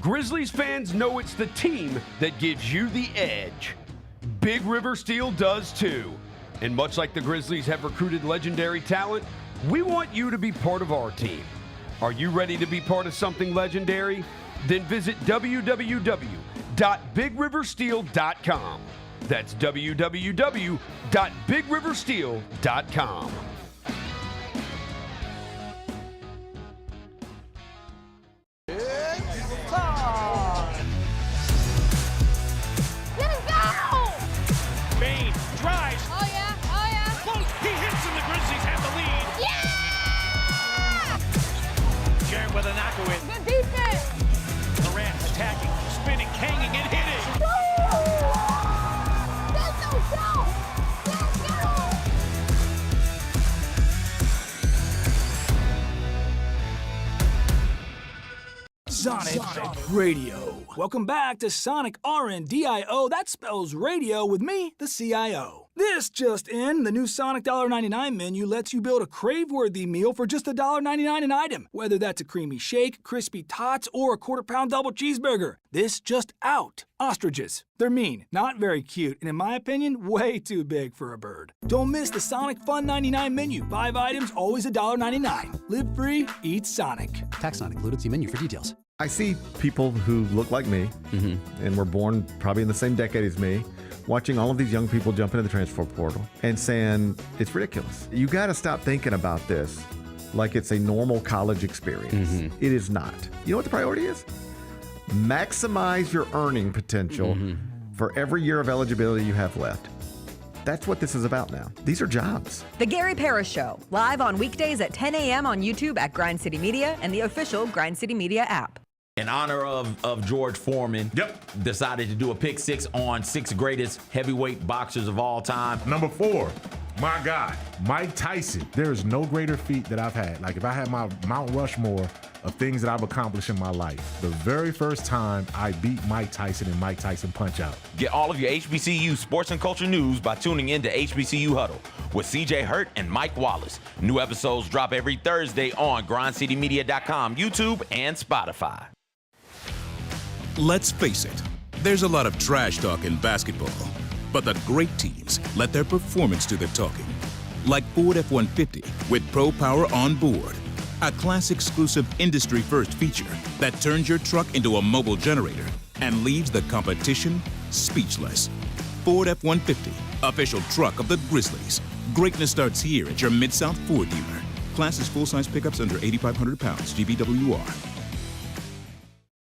Grizzlies fans know it's the team that gives you the edge. Big River Steel does too. And much like the Grizzlies have recruited legendary talent, we want you to be part of our team. Are you ready to be part of something legendary? Then visit www.bigriversteel.com. That's www.bigriversteel.com. With a knockaway. Good defense. Durant attacking, spinning, hanging, and hitting. Let's go. Sonic Radio. Welcome back to Sonic RNDIO. That spells radio with me, the CIO. This just in, the new Sonic $1.99 menu lets you build a crave-worthy meal for just $1.99 an item. Whether that's a creamy shake, crispy tots, or a quarter-pound double cheeseburger. This just out. Ostriches. They're mean, not very cute, and in my opinion, way too big for a bird. Don't miss the Sonic Fun 99 menu. 5 items, always $1.99. Live free, eat Sonic. Tax not included. See menu for details. I see people who look like me and were born probably in the same decade as me, watching all of these young people jump into the transfer portal and saying, it's ridiculous. You got to stop thinking about this like it's a normal college experience. It is not. You know what the priority is? Maximize your earning potential for every year of eligibility you have left. That's what this is about now. These are jobs. The Gary Parrish Show, live on weekdays at 10 a.m. on YouTube at Grind City Media and the official Grind City Media app. In honor of George Foreman, decided to do a pick six on 6 greatest heavyweight boxers of all time. Number 4, my guy, Mike Tyson. There is no greater feat that I've had. Like if I had my Mount Rushmore of things that I've accomplished in my life, the very first time I beat Mike Tyson in Mike Tyson Punch-Out. Get all of your HBCU sports and culture news by tuning in to HBCU Huddle with CJ Hurt and Mike Wallace. New episodes drop every Thursday on grindcitymedia.com, YouTube, and Spotify. Let's face it, there's a lot of trash talk in basketball, but the great teams let their performance do the talking. Like Ford F-150 with Pro Power on board, a class-exclusive industry-first feature that turns your truck into a mobile generator and leaves the competition speechless. Ford F-150, official truck of the Grizzlies. Greatness starts here at your Mid-South Ford dealer. Class is full-size pickups under 8,500 pounds, GBWR.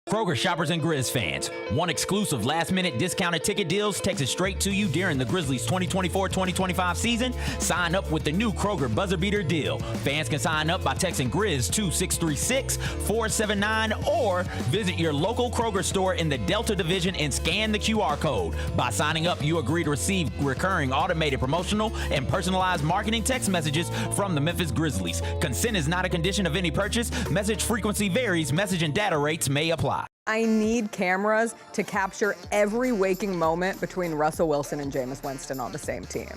Kroger shoppers and Grizz fans, one exclusive last-minute discounted ticket deals texted straight to you during the Grizzlies 2024-2025 season. Sign up with the new Kroger Buzzer Beater deal. Fans can sign up by texting Grizz to 636-479 or visit your local Kroger store in the Delta Division and scan the QR code. By signing up, you agree to receive recurring automated promotional and personalized marketing text messages from the Memphis Grizzlies. Consent is not a condition of any purchase. Message frequency varies. Message and data rates may apply. I need cameras to capture every waking moment between Russell Wilson and Jameis Winston on the same team.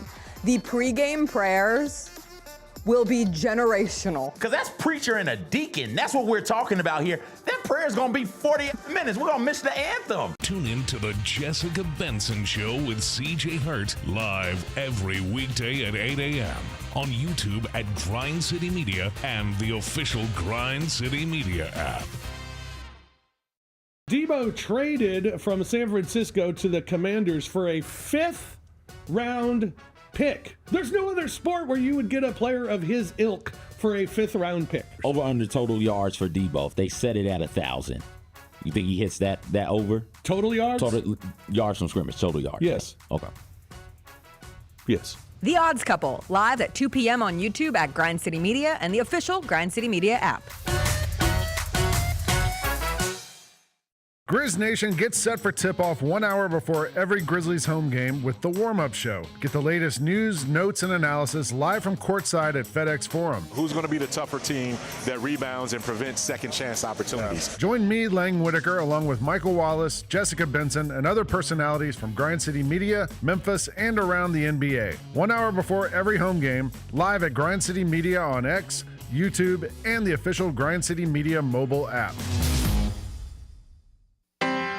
The pregame prayers will be generational. Because that's preacher and a deacon. That's what we're talking about here. That prayer's going to be 40 minutes. We're going to miss the anthem. Tune in to the Jessica Benson Show with CJ Hurt live every weekday at 8 a.m. on YouTube at Grind City Media and the official Grind City Media app. Debo traded from San Francisco to the Commanders for a 5th-round pick. There's no other sport where you would get a player of his ilk for a 5th-round pick. Over under total yards for Debo. If they set it at 1,000, you think he hits that over? Total yards? Total yards from scrimmage, total yards. Yes. Okay. Yes. The Odds Couple, live at 2 p.m. on YouTube at Grind City Media and the official Grind City Media app. Grizz Nation gets set for tip-off 1 hour before every Grizzlies home game with the warm-up show. Get the latest news, notes, and analysis live from courtside at FedEx Forum. Who's going to be the tougher team that rebounds and prevents second-chance opportunities? Join me, Lang Whitaker, along with Michael Wallace, Jessica Benson, and other personalities from Grind City Media, Memphis, and around the NBA. 1 hour before every home game, live at Grind City Media on X, YouTube, and the official Grind City Media mobile app.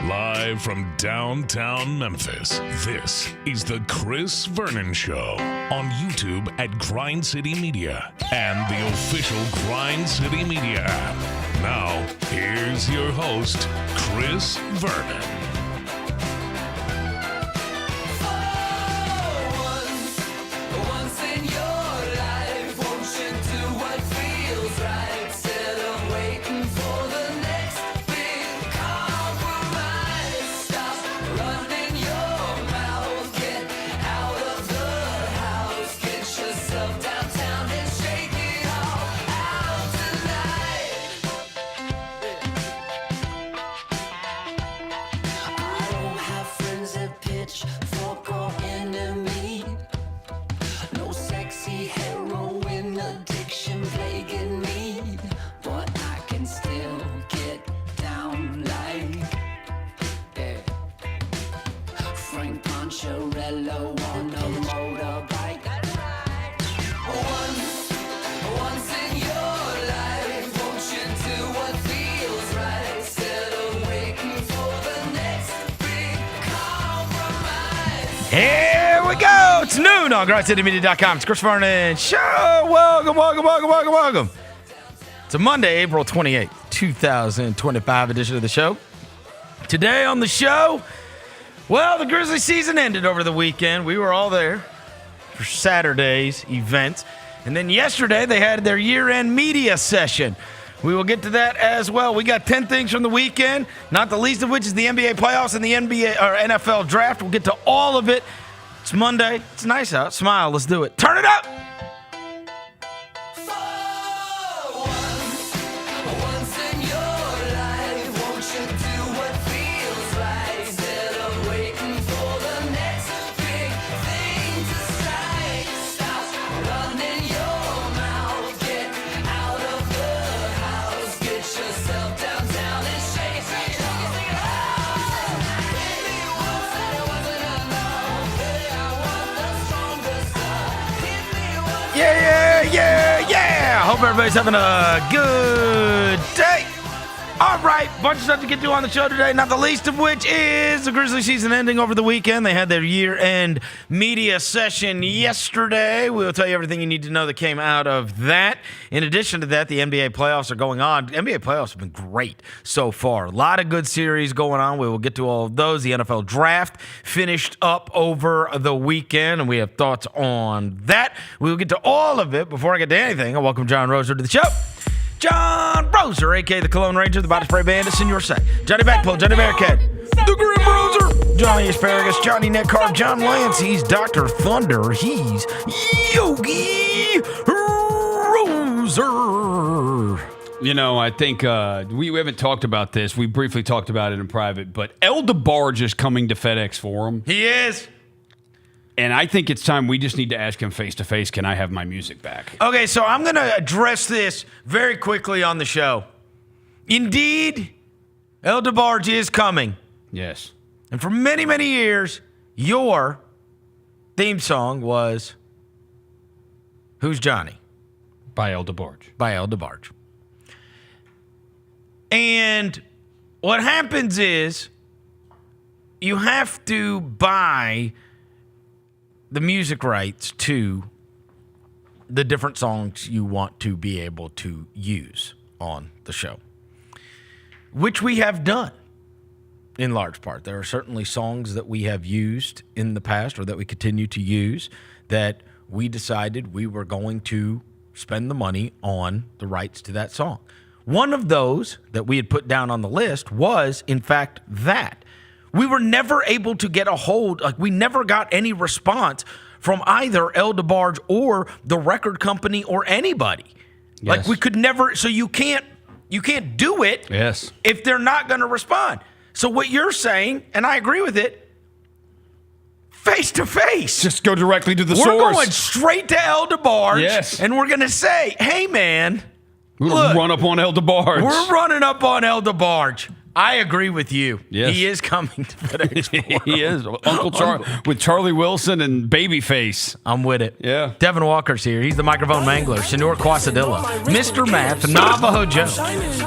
Live from downtown Memphis, this is the Chris Vernon Show on YouTube at Grind City Media and the official Grind City Media app. Now, here's your host, Chris Vernon. Here we go. It's noon on GrindCityMedia.com. It's Chris Vernon Show. Welcome. It's a Monday, April 28th, 2025 edition of the show. Today on the show, well, the Grizzlies season ended over the weekend. We were all there for Saturday's event. And then yesterday, they had their year-end media session. We will get to that as well. We got 10 things from the weekend, not the least of which is the NBA playoffs and the NFL draft. We'll get to all of it. It's Monday. It's nice out. Smile. Let's do it. Turn it up. Yeah. Hope everybody's having a good day. All right, bunch of stuff to get to on the show today, not the least of which is the Grizzlies season ending over the weekend. They had their year-end media session yesterday. We'll tell you everything you need to know that came out of that. In addition to that, the NBA playoffs are going on. NBA playoffs have been great so far. A lot of good series going on. We will get to all of those. The NFL draft finished up over the weekend, and we have thoughts on that. We will get to all of it. Before I get to anything, I welcome John Roser to the show. John Roser, a.k.a. the Cologne Ranger, the Body Spray Bandit, Senor Say, Johnny Backpull, Johnny Bearcat, the Grim Roser, Johnny Asparagus, Johnny Neckcarb, John Lance, he's Dr. Thunder, he's Yogi Roser. You know, I think we haven't talked about this. We briefly talked about it in private, but El DeBarge is coming to FedEx Forum. He is. And I think it's time we just need to ask him face-to-face, can I have my music back? Okay, so I'm going to address this very quickly on the show. Indeed, El DeBarge is coming. Yes. And for many, many years, your theme song was Who's Johnny? By El DeBarge. By El DeBarge. And what happens is you have to buy the music rights to the different songs you want to be able to use on the show, which we have done in large part. There are certainly songs that we have used in the past or that we continue to use that we decided we were going to spend the money on the rights to that song. One of those that we had put down on the list was, in fact, that. We were never able to get a hold, we never got any response from either El DeBarge or the record company or anybody. Yes. We could never, so you can't do it if they're not going to respond. So what you're saying, and I agree with it, face to face. Just go directly to the source. We're going straight to El DeBarge. Yes. And we're going to say, hey, man. We're going to run up on El DeBarge. We're running up on El DeBarge. I agree with you. Yes. He is coming to FedEx Forum. He is. Uncle Charlie with Charlie Wilson and Babyface. I'm with it. Yeah. Devin Walker's here. He's the microphone mangler. Shedeur Quasadilla. Mr. Math, Navajo Joe.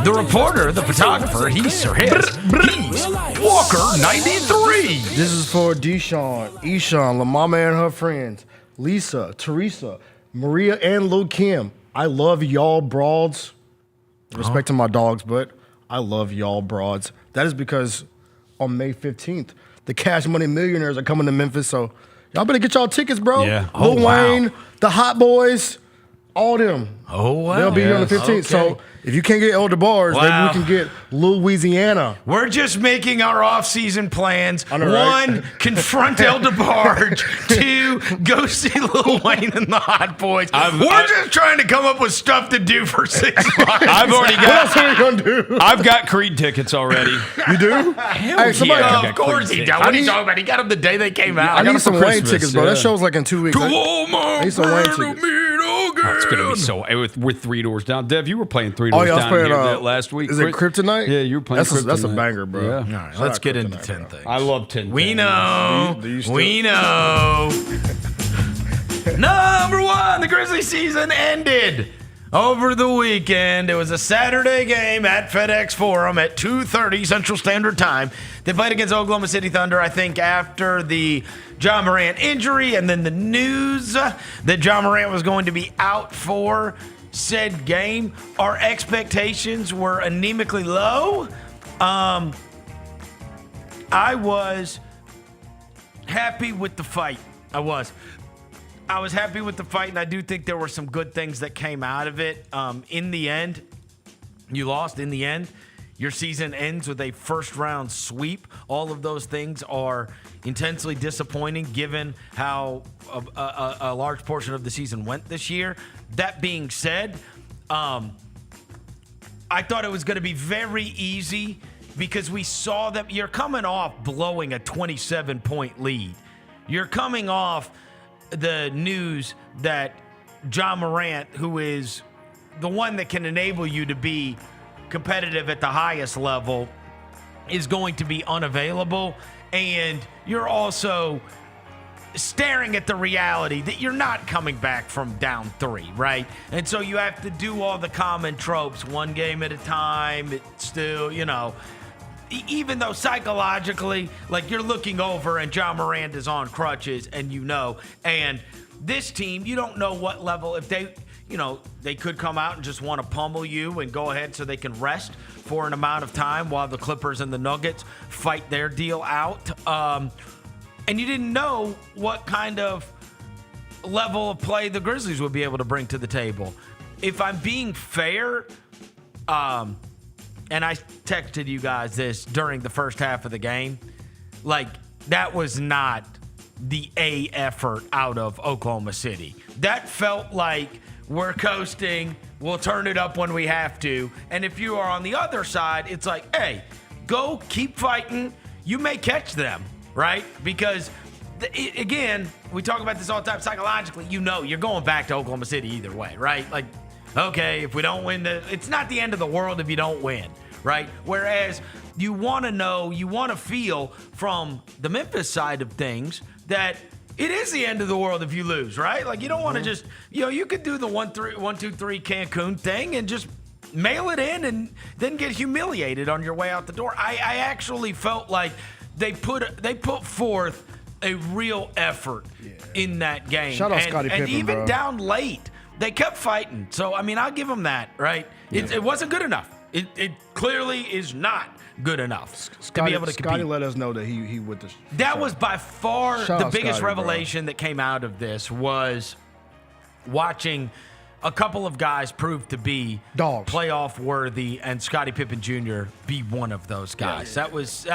The reporter, the photographer, he's Sir His. He's Walker 93. This is for Deshaun, Eshawn, La Mama and her friends, Lisa, Teresa, Maria, and Lil Kim. I love y'all broads. Respect to my dogs, but I love y'all broads. That is because on May 15th, the Cash Money Millionaires are coming to Memphis, so y'all better get y'all tickets, bro. Yeah. Lil Wayne, the Hot Boys, all them. Oh, wow. They'll be here on the 15th. Okay. So if you can't get El DeBar's, maybe we can get Louisiana. We're just making our off-season plans. I know, right? 1, confront El DeBarge. 2, go see Lil Wayne and the Hot Boys. We're just trying to come up with stuff to do for 6 months. I've already What else are we got. gonna do? I've got Creed tickets already. You do? Hey, somebody, Yeah, of course he does. What are you talking about? He got them the day they came out. I got need it some for Wayne Christmas, tickets, bro. yeah. That show's like in 2 weeks. I need some Wayne tickets. It's gonna be so with Three Doors Down. Dev, you were playing Three Oh, Doors yeah, I was Down playing, here last week. Is it Kryptonite? Yeah, you were playing Kryptonite. That's a banger, bro. Yeah. All right, let's get into 10 things. I love 10. We know. Do you still- We know. Number 1, the Grizzlies season ended over the weekend. It was a Saturday game at FedEx Forum at 2:30 Central Standard Time. They played against Oklahoma City Thunder, I think, after the John Morant injury and then the news that John Morant was going to be out for said game. Our expectations were anemically low. I was happy with the fight. I was happy with the fight, and I do think there were some good things that came out of it. In the end, you lost. In the end, your season ends with a first-round sweep. All of those things are intensely disappointing given how a large portion of the season went this year. That being said, I thought it was going to be very easy because we saw that you're coming off blowing a 27-point lead. You're coming off the news that John Morant, who is the one that can enable you to be competitive at the highest level, is going to be unavailable. And you're also staring at the reality that you're not coming back from down 3, right? And so you have to do all the common tropes, one game at a time. It's still, even though psychologically, like, you're looking over and John Morant is on crutches and and this team, you don't know what level, if they, they could come out and just want to pummel you and go ahead so they can rest for an amount of time while the Clippers and the Nuggets fight their deal out. And you didn't know what kind of level of play the Grizzlies would be able to bring to the table. If I'm being fair, and I texted you guys this during the first half of the game, like, that was not the A effort out of Oklahoma City. That felt like we're coasting, we'll turn it up when we have to. And if you are on the other side, it's like, hey, go keep fighting. You may catch them, right? Because, again, we talk about this all the time psychologically. You're going back to Oklahoma City either way, right? Like, okay, if we don't win, it's not the end of the world if you don't win, right? Whereas you want to know, you want to feel from the Memphis side of things that it is the end of the world if you lose, right? Like, you don't want to just, you could do the 1-2-3 Cancun thing and just mail it in and then get humiliated on your way out the door. I actually felt like they put forth a real effort in that game. Shout out Scottie Pippen, and even bro. down late, they kept fighting. So, I mean, I'll give them that, right? It wasn't good enough. It clearly is not good enough to be able to compete. Scottie let us know that he with the. That was by far Shout the out biggest Scottie, bro. revelation that came out of this was watching a couple of guys prove to be dogs, playoff worthy, and Scottie Pippen Jr. be one of those guys. That was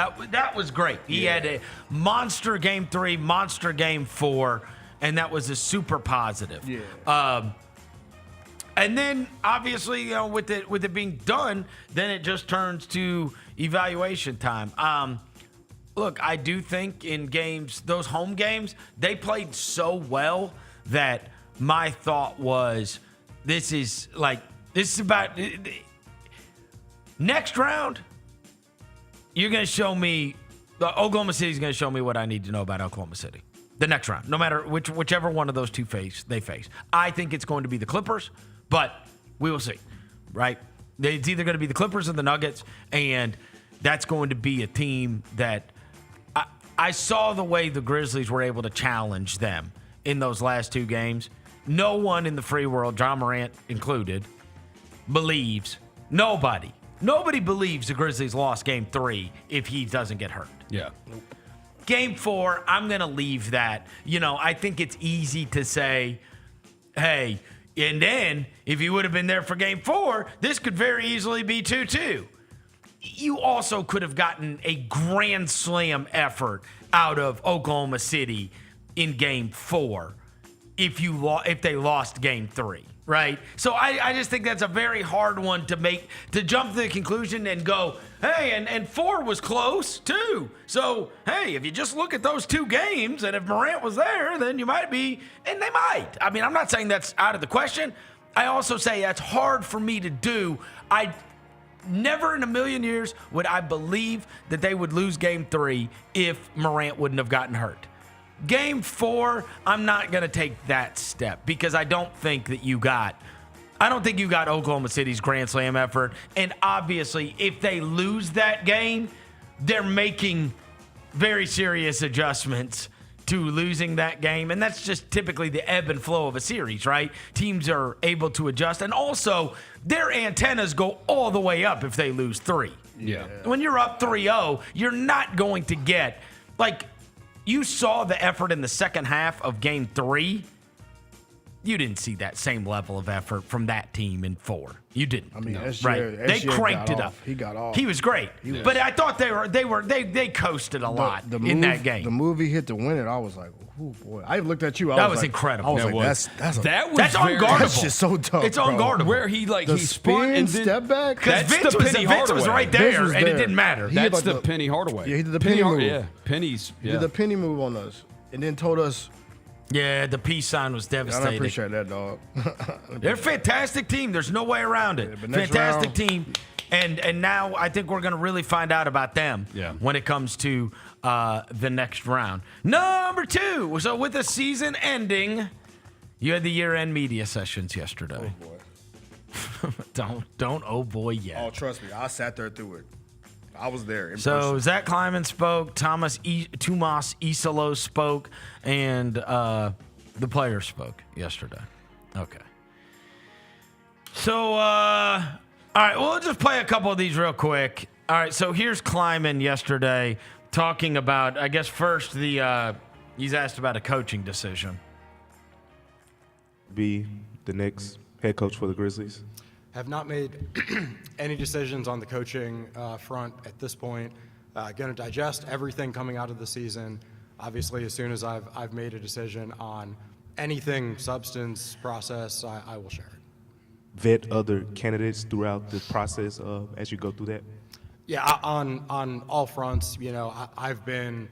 great. He had a monster game 3, monster game 4, and that was a super positive. And then, obviously, with it being done, then it just turns to evaluation time. Look, I do think in games, those home games, they played so well that my thought was, this is about next round. you're going to show me, Oklahoma City's going to show me what I need to know about Oklahoma City. The next round, no matter whichever one of those two they face. I think it's going to be the Clippers, but we will see, right? It's either going to be the Clippers or the Nuggets, and that's going to be a team that I saw the way the Grizzlies were able to challenge them in those last two games. No one in the free world, John Morant included, believes, nobody believes the Grizzlies lost game 3 if he doesn't get hurt. Yeah. Game 4, I'm going to leave that. I think it's easy to say, hey, and then if he would have been there for game 4, this could very easily be 2-2. You also could have gotten a grand slam effort out of Oklahoma City in game 4 if they lost game 3. Right? So I just think that's a very hard one to jump to the conclusion and go, hey, and 4 was close too. So, hey, if you just look at those 2 games and if Morant was there, then you might be, and they might. I mean, I'm not saying that's out of the question. I also say that's hard for me to do. I never in a million years would I believe that they would lose game 3 if Morant wouldn't have gotten hurt. Game 4, I'm not going to take that step because I don't think you got Oklahoma City's grand slam effort. And obviously, if they lose that game, they're making very serious adjustments to losing that game. And that's just typically the ebb and flow of a series, right? Teams are able to adjust. And also, their antennas go all the way up if they lose 3. Yeah. When you're up 3-0, you're not going to get, you saw the effort in the second half of game 3. You didn't see that same level of effort from that team in 4. You didn't. I mean, right? They cranked it up. He got off. He was great. But I thought they coasted a lot in that game. The move he hit to win it, I was like, oh boy. I looked at you. That was incredible. I was like, that's unguardable. That's just so tough. It's unguardable. Where he the spun and then, step back. Because Vince was right there, and it didn't matter. That's the Penny Hardaway. Yeah, he did the Penny move. Yeah, Penny's. He did the Penny move on us, and then told us. Yeah, the peace sign was devastating. I appreciate that, dog. They're a fantastic team. There's no way around it. Fantastic team. And now I think we're going to really find out about them when it comes to the next round. Number 2. So with the season ending, you had the year-end media sessions yesterday. Oh, boy. don't oh boy yet. Oh, trust me. I sat there through it. I was there in So person. Zach Kleiman spoke, Tomas Isalo spoke, and the players spoke yesterday. Okay. So, all right, we'll just play a couple of these real quick. All right, so here's Kleiman yesterday talking about, I guess first, he's asked about a coaching decision. Be the next head coach for the Grizzlies. Have not made any decisions on the coaching front at this point. Going to digest everything coming out of the season. Obviously, as soon as I've made a decision on anything substance, process, I will share it. Vet other candidates throughout the process as you go through that? Yeah, on all fronts, I've been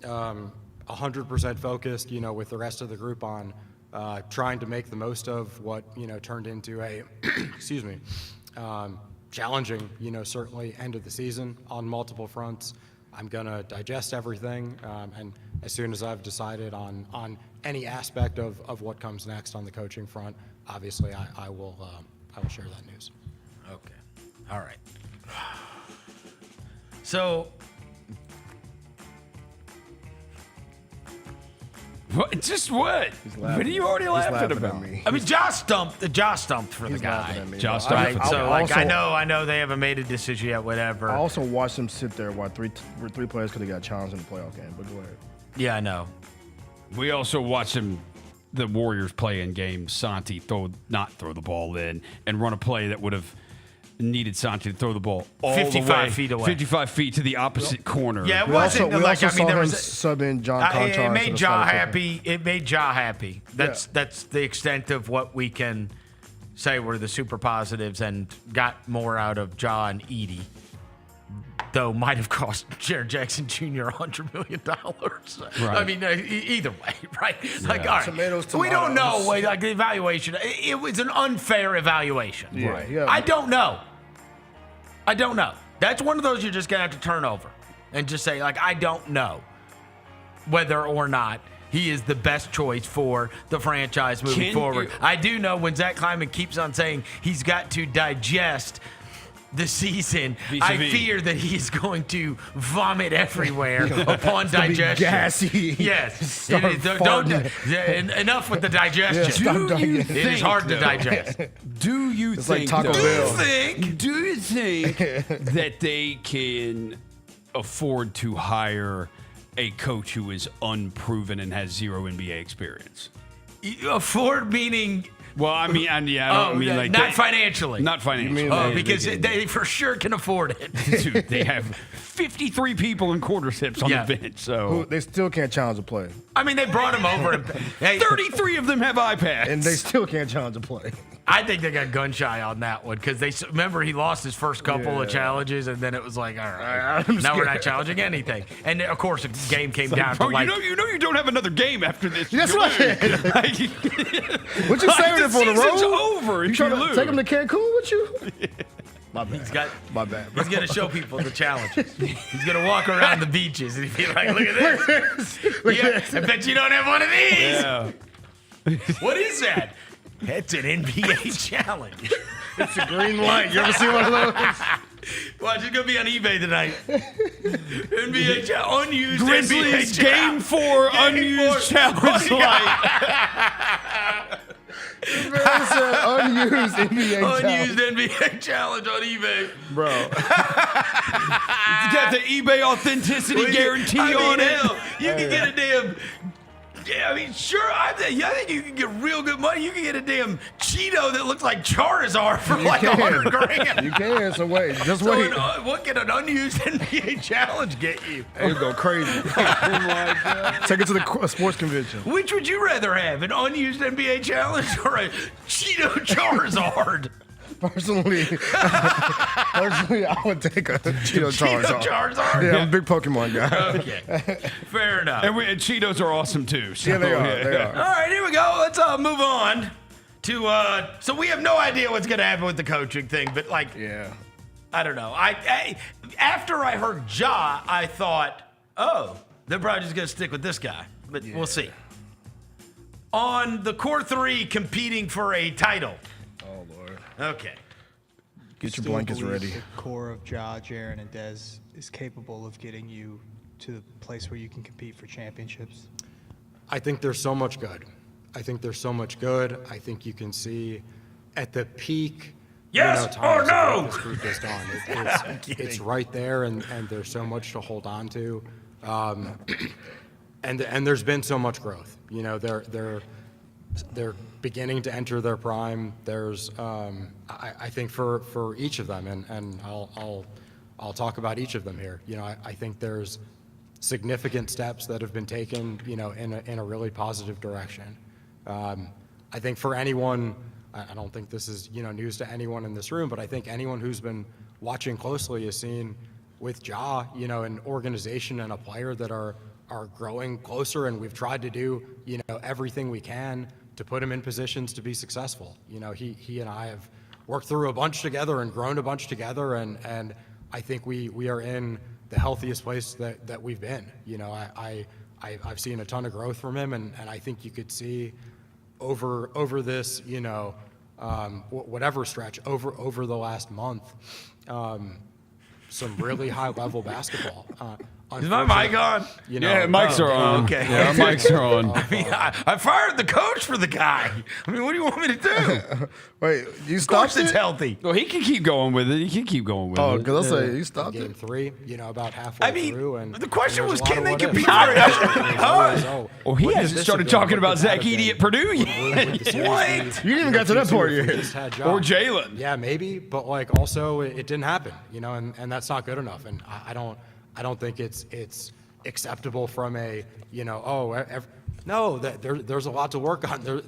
100% focused, with the rest of the group on trying to make the most of what, turned into a, excuse me, challenging, certainly end of the season on multiple fronts. I'm going to digest everything, and as soon as I've decided on any aspect of what comes next on the coaching front, obviously I will share that news. Okay. All right. So, what? Just what? What are you already laughing about? I mean, Josh stumped for the guy. Josh stumped. Right? So, I know they haven't made a decision yet. Whatever. I also watched them sit there while three players could have got challenged in the playoff game. But go ahead. Yeah, I know. We also watched the Warriors play in games. Santi not throw the ball in and run a play that would have needed Santi to throw the ball all 55 the way, 55 feet to the opposite corner. Yeah, it wasn't we like, also I mean, there saw him was sub in John Conchar. It made Ja happy. It made Ja happy. That's the extent of what we can say were the super positives, and got more out of Ja and Edie. Though might have cost Jared Jackson Jr. $100 million. Right. I mean, either way, right? Like, all right, Tomatoes. we don't know. Like the evaluation, it was an unfair evaluation. Yeah. I don't know. That's one of those you're just going to have to turn over and just say, like, I don't know whether or not he is the best choice for the franchise moving forward. I do know when Zach Kleiman keeps on saying he's got to digest the season, I fear that he's going to vomit everywhere upon digestion. Gassy. Yes. Enough with the digestion. It is hard to digest. Do you It's think? like Taco Bell. Do you think that they can afford to hire a coach who is unproven and has zero NBA experience? Afford meaning. Well, I mean, I don't mean like not financially. Not financially. Because they for sure can afford it. Dude, they have 53 people in quarterships on the bench, so They still can't challenge a play. I mean, they brought him over. 33 of them have iPads, And they still can't challenge a play. I think they got gun shy on that one because they remember he lost his first couple of challenges, and then it was like, all right, now we're not challenging anything. And of course, the game came down to like, you know, you don't have another game after this. That's You right. lose. What you saving it for the season's road? over You if trying you to lose. take him to Cancun with you? My bad. My bad. He's going to show people the challenges. He's going to walk around the beaches and be like, look at this. I bet you don't have one of these. Yeah. What is that? It's an NBA challenge. It's a green light. You ever see one of those? Watch, it's going to be on eBay tonight. NBA challenge. Unused Grizzlies NBA Game 4 unused challenge light. Unused NBA challenge. Unused NBA challenge on eBay. Bro. It's got the eBay authenticity guarantee on it. Hell, you can get a damn. Yeah, I mean, sure. I think you can get real good money. You can get a damn Cheeto that looks like Charizard for like $100 grand. You can. So wait. Just So wait. what can an unused NBA challenge get you? It'll go crazy. Take it to the sports convention. Which would you rather have, an unused NBA challenge or a Cheeto Charizard? Personally, I would take a Cheeto Charizard. Yeah, I'm a big Pokemon guy. Okay, fair enough. And Cheetos are awesome too. So, Yeah, they are. They are. All right, here we go. Let's move on to. So we have no idea what's going to happen with the coaching thing, but like, Yeah. I don't know. I after I heard Ja, I thought, oh, they're probably just going to stick with this guy, but we'll see. On the core three competing for a title. Oh, Lord. Okay. Get your Still blankets believe ready. The core of Ja, Jaren, and Dez is capable of getting you to the place where you can compete for championships. I think there's so much good. I think I think you can see at the peak. Yes times or of what no? This group has done. It's right there, and there's so much to hold on to, and there's been so much growth. You know, they're beginning to enter their prime. There's I think for each of them, and I'll talk about each of them here. You know, I think there's significant steps that have been taken, you know, in a really positive direction. I think for anyone, I don't think this is, you know, news to anyone in this room, but I think anyone who's been watching closely has seen with Ja, you know, an organization and a player that are growing closer, and we've tried to do, you know, everything we can to put him in positions to be successful. You know, he and I have worked through a bunch together and grown a bunch together, and I think we are in the healthiest place that we've been. You know, I've seen a ton of growth from him, and I think you could see over this, you know, whatever stretch over the last month, some really high level basketball. Is my mic on? You know, yeah, mics are on. Okay. Yeah, mics are on. I mean, I fired the coach for the guy. I mean, what do you want me to do? Wait, you Of course stopped it's it? healthy. Well, he can keep going with it. Oh, because I say you stopped Game it. 3, you know, about halfway through. And the question and was, there's a can lot they of compete what ifs. for it? Oh, Well, he what hasn't this started have been? talking What about could Zach that have Edey been? at Purdue Would yet. the series What? be- You didn't even would get to the that part series yet. just had Ja? Or Jalen. Yeah, maybe, but like also it didn't happen, you know, and that's not good enough. And I don't think it's acceptable from a, you know, no, there's a lot to work on.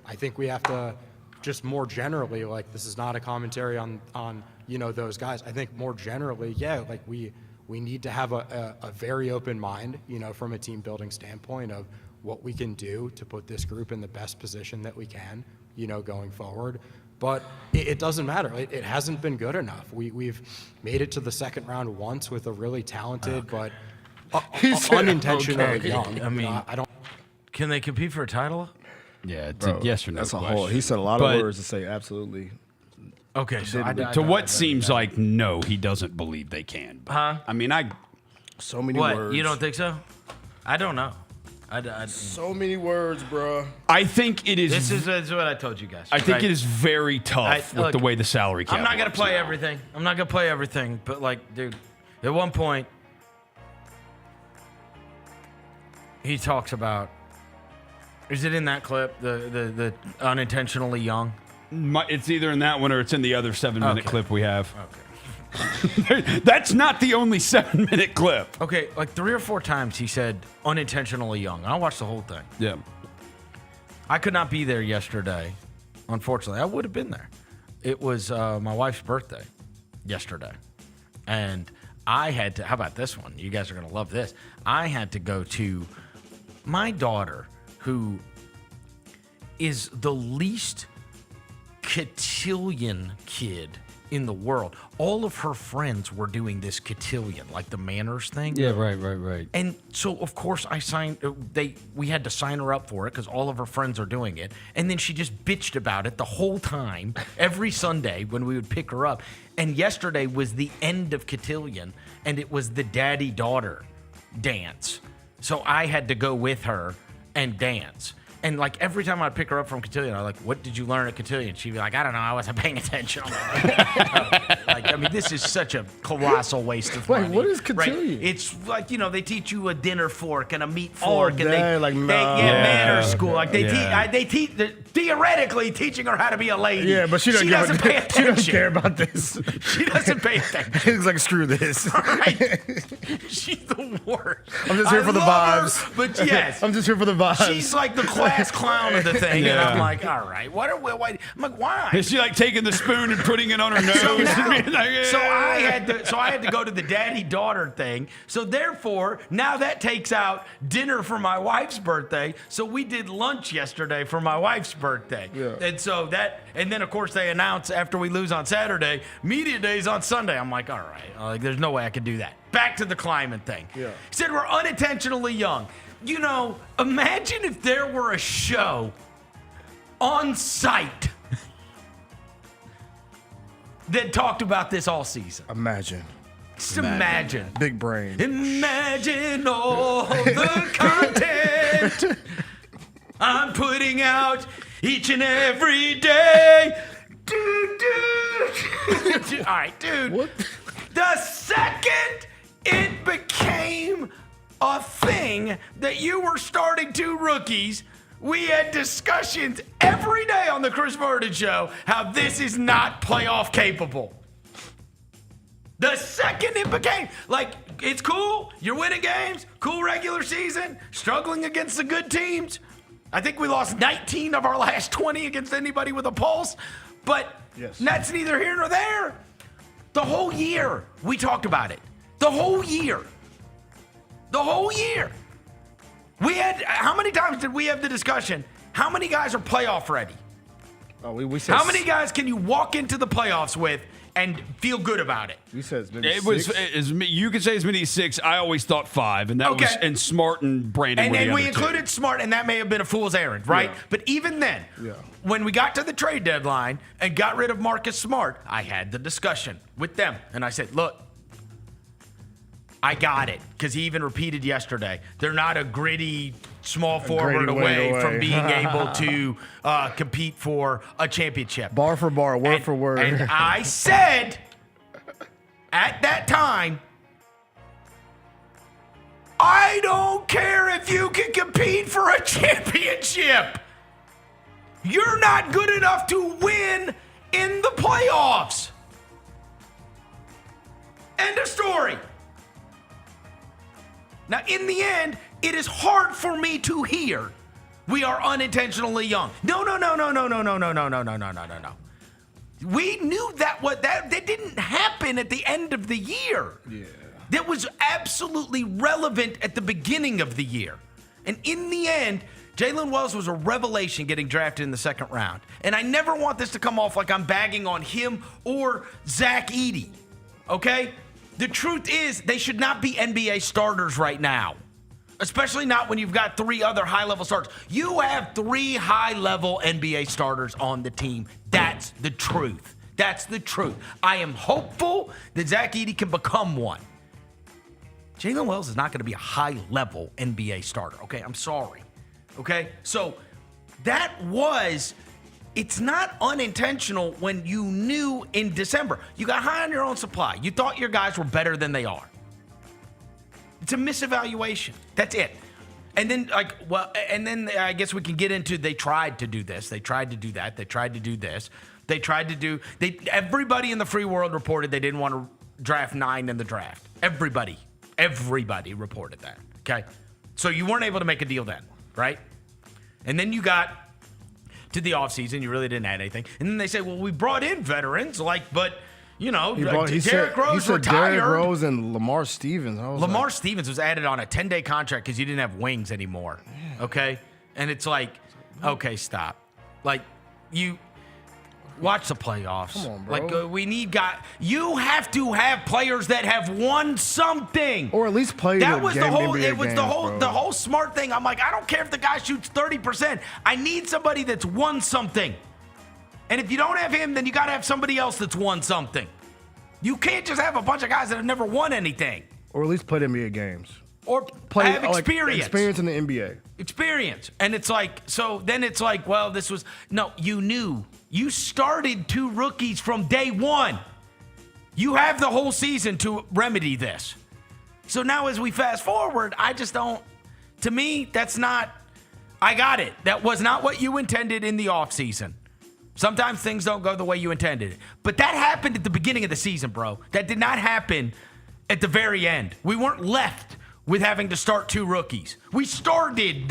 I think we have to just more generally, like, this is not a commentary on you know, those guys. I think more generally, yeah, like we need to have a very open mind, you know, from a team building standpoint of what we can do to put this group in the best position that we can, you know, going forward. But it doesn't matter. It hasn't been good enough. We've made it to the second round once with a really talented but unintentionally young. I mean, I don't. Can they compete for a title? Yeah, it's Bro, a yes or no that's a question. whole. He said a lot of words to say absolutely. Okay, so to what seems like no, he doesn't believe they can. But, I mean, so many what? words. You don't think so? I don't know. So many words, bro. I think it is. This is what I told you guys. I think it is very tough with the way the salary cap. I'm not gonna works play now. everything. I'm not gonna play everything. But like, dude, at one point, he talks about. Is it in that clip? The unintentionally young. It's either in that one or it's in the other 7-minute clip we have. Okay. That's not the only 7-minute clip. Okay, like 3 or 4 times he said unintentionally young. I watched the whole thing. Yeah. I could not be there yesterday. Unfortunately, I would have been there. It was my wife's birthday yesterday. And I had to, how about this one? You guys are going to love this. I had to go to my daughter, who is the least cotillion kid in the world. All of her friends were doing this cotillion, like the manners thing. Yeah, right. And so, of course, we had to sign her up for it because all of her friends are doing it. And then she just bitched about it the whole time, every Sunday when we would pick her up. And yesterday was the end of cotillion, and it was the daddy-daughter dance. So I had to go with her and dance. And like every time I'd pick her up from cotillion, I'm like, "What did you learn at cotillion?" She'd be like, "I don't know, I wasn't paying attention." I mean, this is such a colossal waste of money. Wait, what is cotillion? Right? It's like, they teach you a dinner fork and a meat fork, and manners manners school. Like they teach theoretically teaching her how to be a lady. Yeah, but she doesn't pay attention. She doesn't care about this. She doesn't pay attention. He's like, screw this. Right? She's the worst. I'm just here for the vibes. Her, but yes, I'm just here for the vibes. she's like the class clown of the thing, and I'm like, all right, why? I'm like, why? Is she like taking the spoon and putting it on her nose? So I had to go to the daddy-daughter thing. So therefore, now that takes out dinner for my wife's birthday. So we did lunch yesterday for my wife's birthday. Yeah. And then of course they announce after we lose on Saturday, media day's on Sunday. I'm like, all right, there's no way I could do that. Back to the climbing thing. Yeah. He said we're unintentionally young. Imagine if there were a show on site that talked about this all season. Imagine. Just imagine. Big brain. Imagine all the content I'm putting out each and every day. Dude. All right, dude. What? The second it became a thing that you were starting 2 rookies, we had discussions every day on the Chris Vernon Show how this is not playoff capable. The second it became, it's cool, you're winning games, cool regular season, struggling against the good teams. I think we lost 19 of our last 20 against anybody with a pulse, but that's neither here nor there. The whole year, we talked about it. The whole year. We had, how many times did we have the discussion? How many guys are playoff ready? Oh, we said how many guys can you walk into the playoffs with and feel good about it? We said as many It as was you could say as many as 6. I always thought 5, and that was and Smart and Braden. And were the then we other included 2. Smart, and that may have been a fool's errand, right? Yeah. But even then, when we got to the trade deadline and got rid of Marcus Smart, I had the discussion with them, and I said, look, I got it, because he even repeated yesterday, they're not a gritty small forward away from being able to compete for a championship. Bar for bar, word for word. And I said at that time, I don't care if you can compete for a championship. You're not good enough to win in the playoffs. End of story. Now, in the end, it is hard for me to hear we are unintentionally young. No. We knew that didn't happen at the end of the year. Yeah. That was absolutely relevant at the beginning of the year. And in the end, Jalen Wells was a revelation getting drafted in the second round. And I never want this to come off like I'm bagging on him or Zach Edey, okay? The truth is they should not be NBA starters right now, especially not when you've got 3 other high-level starters. You have 3 high-level NBA starters on the team. That's the truth. That's the truth. I am hopeful that Zach Edey can become one. Jalen Wells is not going to be a high-level NBA starter, okay? I'm sorry. Okay, so it's not unintentional when you knew in December. You got high on your own supply. You thought your guys were better than they are. It's a misevaluation. That's it. And then, I guess we can get into they tried to do this. They tried to do that. They tried to do this. Everybody in the free world reported they didn't want to draft 9 in the draft. Everybody reported that, okay? So you weren't able to make a deal then. Right? And then you got to the offseason, you really didn't add anything. And then they say, well, we brought in veterans, Derrick Rose retired. Derrick Rose and Lamar Stevens. Lamar Stevens was added on a 10-day contract because you didn't have wings anymore. Okay? And it's like, okay, stop. Like, you watch the playoffs. Come on, bro. Like, we need guys. You have to have players that have won something, or at least played. That was the whole. It was the whole smart thing. I'm like, I don't care if the guy shoots 30%. I need somebody that's won something. And if you don't have him, then you got to have somebody else that's won something. You can't just have a bunch of guys that have never won anything, or at least played NBA games, or have experience. Experience in the NBA. Experience, and it's like so. Then it's like, well, this was no. You knew. You started 2 rookies from day one. You have the whole season to remedy this. So now as we fast forward, I just don't, to me, that's not, I got it. That was not what you intended in the offseason. Sometimes things don't go the way you intended. But that happened at the beginning of the season, bro. That did not happen at the very end. We weren't left with having to start 2 rookies. We started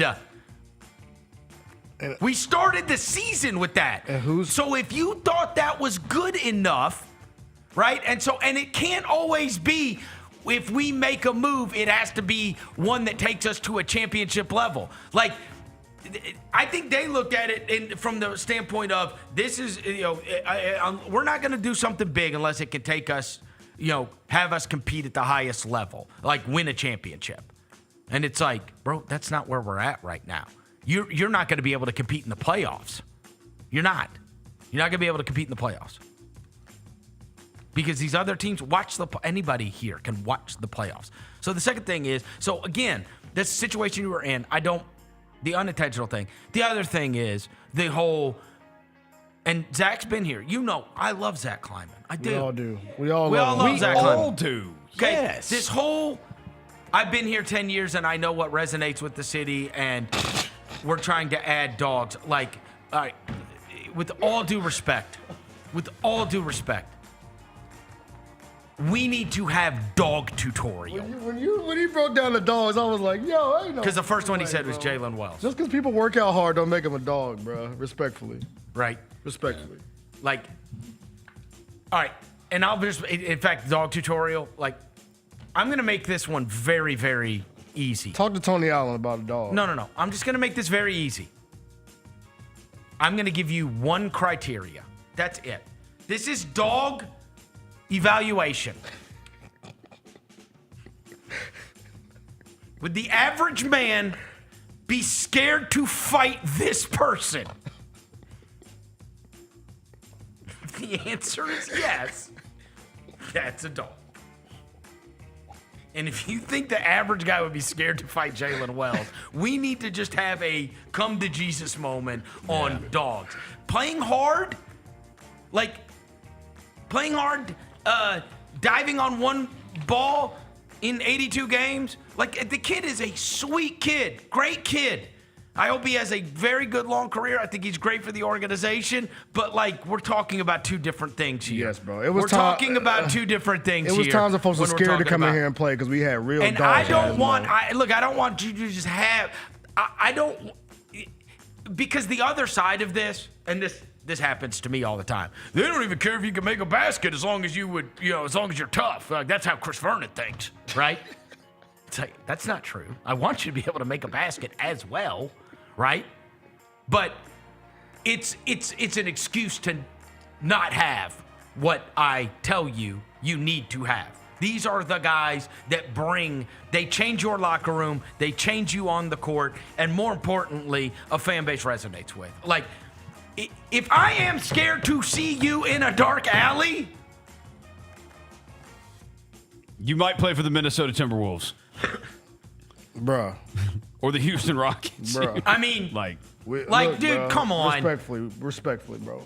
the season with that. So if you thought that was good enough, right? And it can't always be, if we make a move, it has to be one that takes us to a championship level. Like, I think they looked at it from the standpoint of, this is, we're not going to do something big unless it can take us, have us compete at the highest level, like win a championship. And it's like, bro, that's not where we're at right now. You're not going to be able to compete in the playoffs. You're not. You're not going to be able to compete in the playoffs. Because these other teams, anybody here can watch the playoffs. So the second thing is, so again, this situation you were in, the unintentional thing. The other thing is the whole, and Zach's been here. I love Zach Kleiman. I do. We all do. We all love Zach Kleiman. We all do. Okay? Yes. This whole, I've been here 10 years and I know what resonates with the city, and we're trying to add dogs. Like, all right, with all due respect, we need to have dog tutorial. When you broke down the dogs, I was like, yo, I ain't know. Because the first one he said was Jalen Wells. Just because people work out hard don't make them a dog, bro. Respectfully. Right. Respectfully. Like, all right, and I'll just, in fact, dog tutorial, like, I'm going to make this one very, very easy. Talk to Tony Allen about a dog. No. I'm just going to make this very easy. I'm going to give you one criteria. That's it. This is dog evaluation. Would the average man be scared to fight this person? If the answer is yes, that's a dog. And if you think the average guy would be scared to fight Jalen Wells, we need to just have a come to Jesus moment on dogs. Playing hard, diving on one ball in 82 games. Like, the kid is a sweet kid, great kid. I hope he has a very good long career. I think he's great for the organization. But, we're talking about 2 different things here. Yes, bro. We're talking about 2 different things here. It was times that folks were scared to come in here and play because we had real dogs. And I don't want you to just have, because the other side of this, and this happens to me all the time. They don't even care if you can make a basket as long as you're tough. Like, that's how Chris Vernon thinks, right? It's like, that's not true. I want you to be able to make a basket as well, right? But it's an excuse to not have what I tell you need to have. These are the guys that they change your locker room, they change you on the court, and more importantly, a fan base resonates with. Like, if I am scared to see you in a dark alley, you might play for the Minnesota Timberwolves. Bruh. Or the Houston Rockets. Bruh. I mean, look, dude, bro, come on. Respectfully, bro.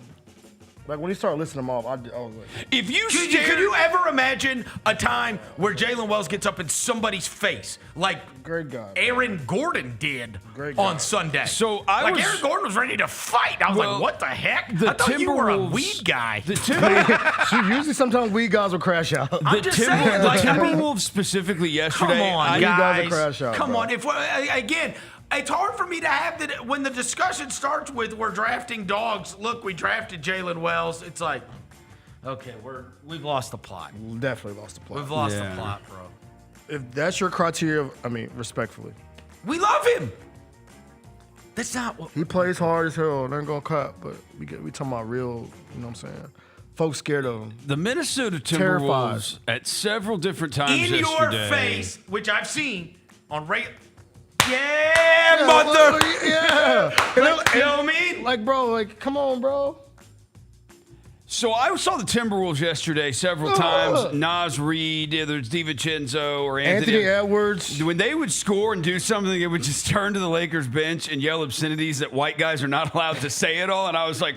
Like, when he started listing them off, I was like... If you could you ever imagine a time where Jalen Wells gets up in somebody's face like great guy. Aaron Gordon did on Sunday? So Aaron Gordon was ready to fight. I was like, what the heck? I thought you were a weed guy. Usually, sometimes weed guys will crash out. The Timberwolves specifically yesterday. Come on, guys will crash out. Come on. If again. It's hard for me to have that when the discussion starts with we're drafting dogs. Look, we drafted Jalen Wells. It's like, okay, we've lost the plot. Definitely lost the plot. We've lost the plot, bro. If that's your criteria, respectfully. We love him. That's not what he plays hard as hell. They're gonna cut, but we talking about real. You know what I'm saying? Folks scared of him. The Minnesota Timberwolves at several different times in yesterday. your face, which I've seen on mother. Yeah. You know what I mean? Like, bro, come on, bro. So I saw the Timberwolves yesterday several times. Naz Reid, either it's DiVincenzo or Anthony Edwards. When they would score and do something, it would just turn to the Lakers bench and yell obscenities that white guys are not allowed to say at all. And I was like,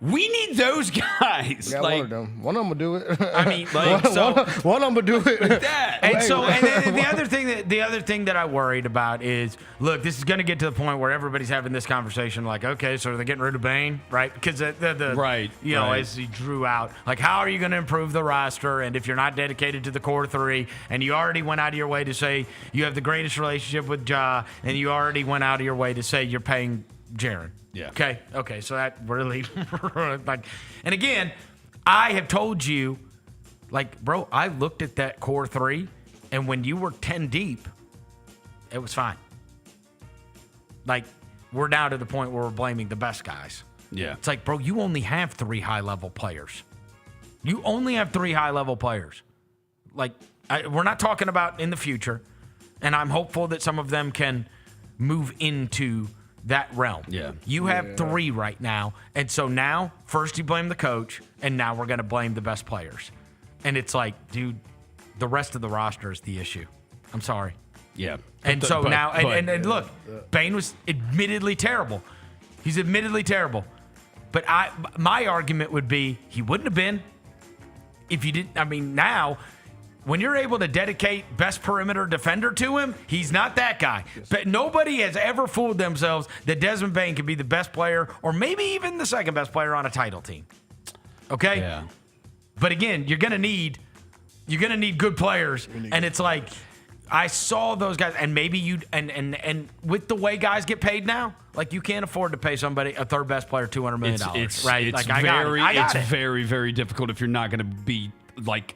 we need those guys. Yeah, one of them. One of them will do it. I mean, one of them will do it. Like that. And then the other thing that I worried about is, look, this is going to get to the point where everybody's having this conversation. Like, okay, so they're getting rid of Bane, right? Because as he drew out, like, how are you going to improve the roster? And if you're not dedicated to the core three, and you already went out of your way to say you have the greatest relationship with Ja, and you already went out of your way to say you're paying Jaren. Yeah. Okay. So that really, and again, I have told you, bro, I looked at that core three, and when you were 10 deep, it was fine. We're now to the point where we're blaming the best guys. Yeah. It's like, bro, you only have 3 high-level players. You only have 3 high-level players. We're not talking about in the future, and I'm hopeful that some of them can move into that realm. Yeah. You have 3 right now. And so now, first you blame the coach, and now we're going to blame the best players. And it's like, dude, the rest of the roster is the issue. I'm sorry. Yeah. And look, Bane was admittedly terrible. He's admittedly terrible. But my argument would be he wouldn't have been if you didn't. I mean, now, when you're able to dedicate best perimeter defender to him, he's not that guy. But nobody has ever fooled themselves that Desmond Bane can be the best player or maybe even the second best player on a title team. Okay? Yeah. But again, you're gonna need good players. And it's like, I saw those guys, and maybe you and with the way guys get paid now, you can't afford to pay somebody a third best player $200 million, right? It's very, very difficult if you're not going to be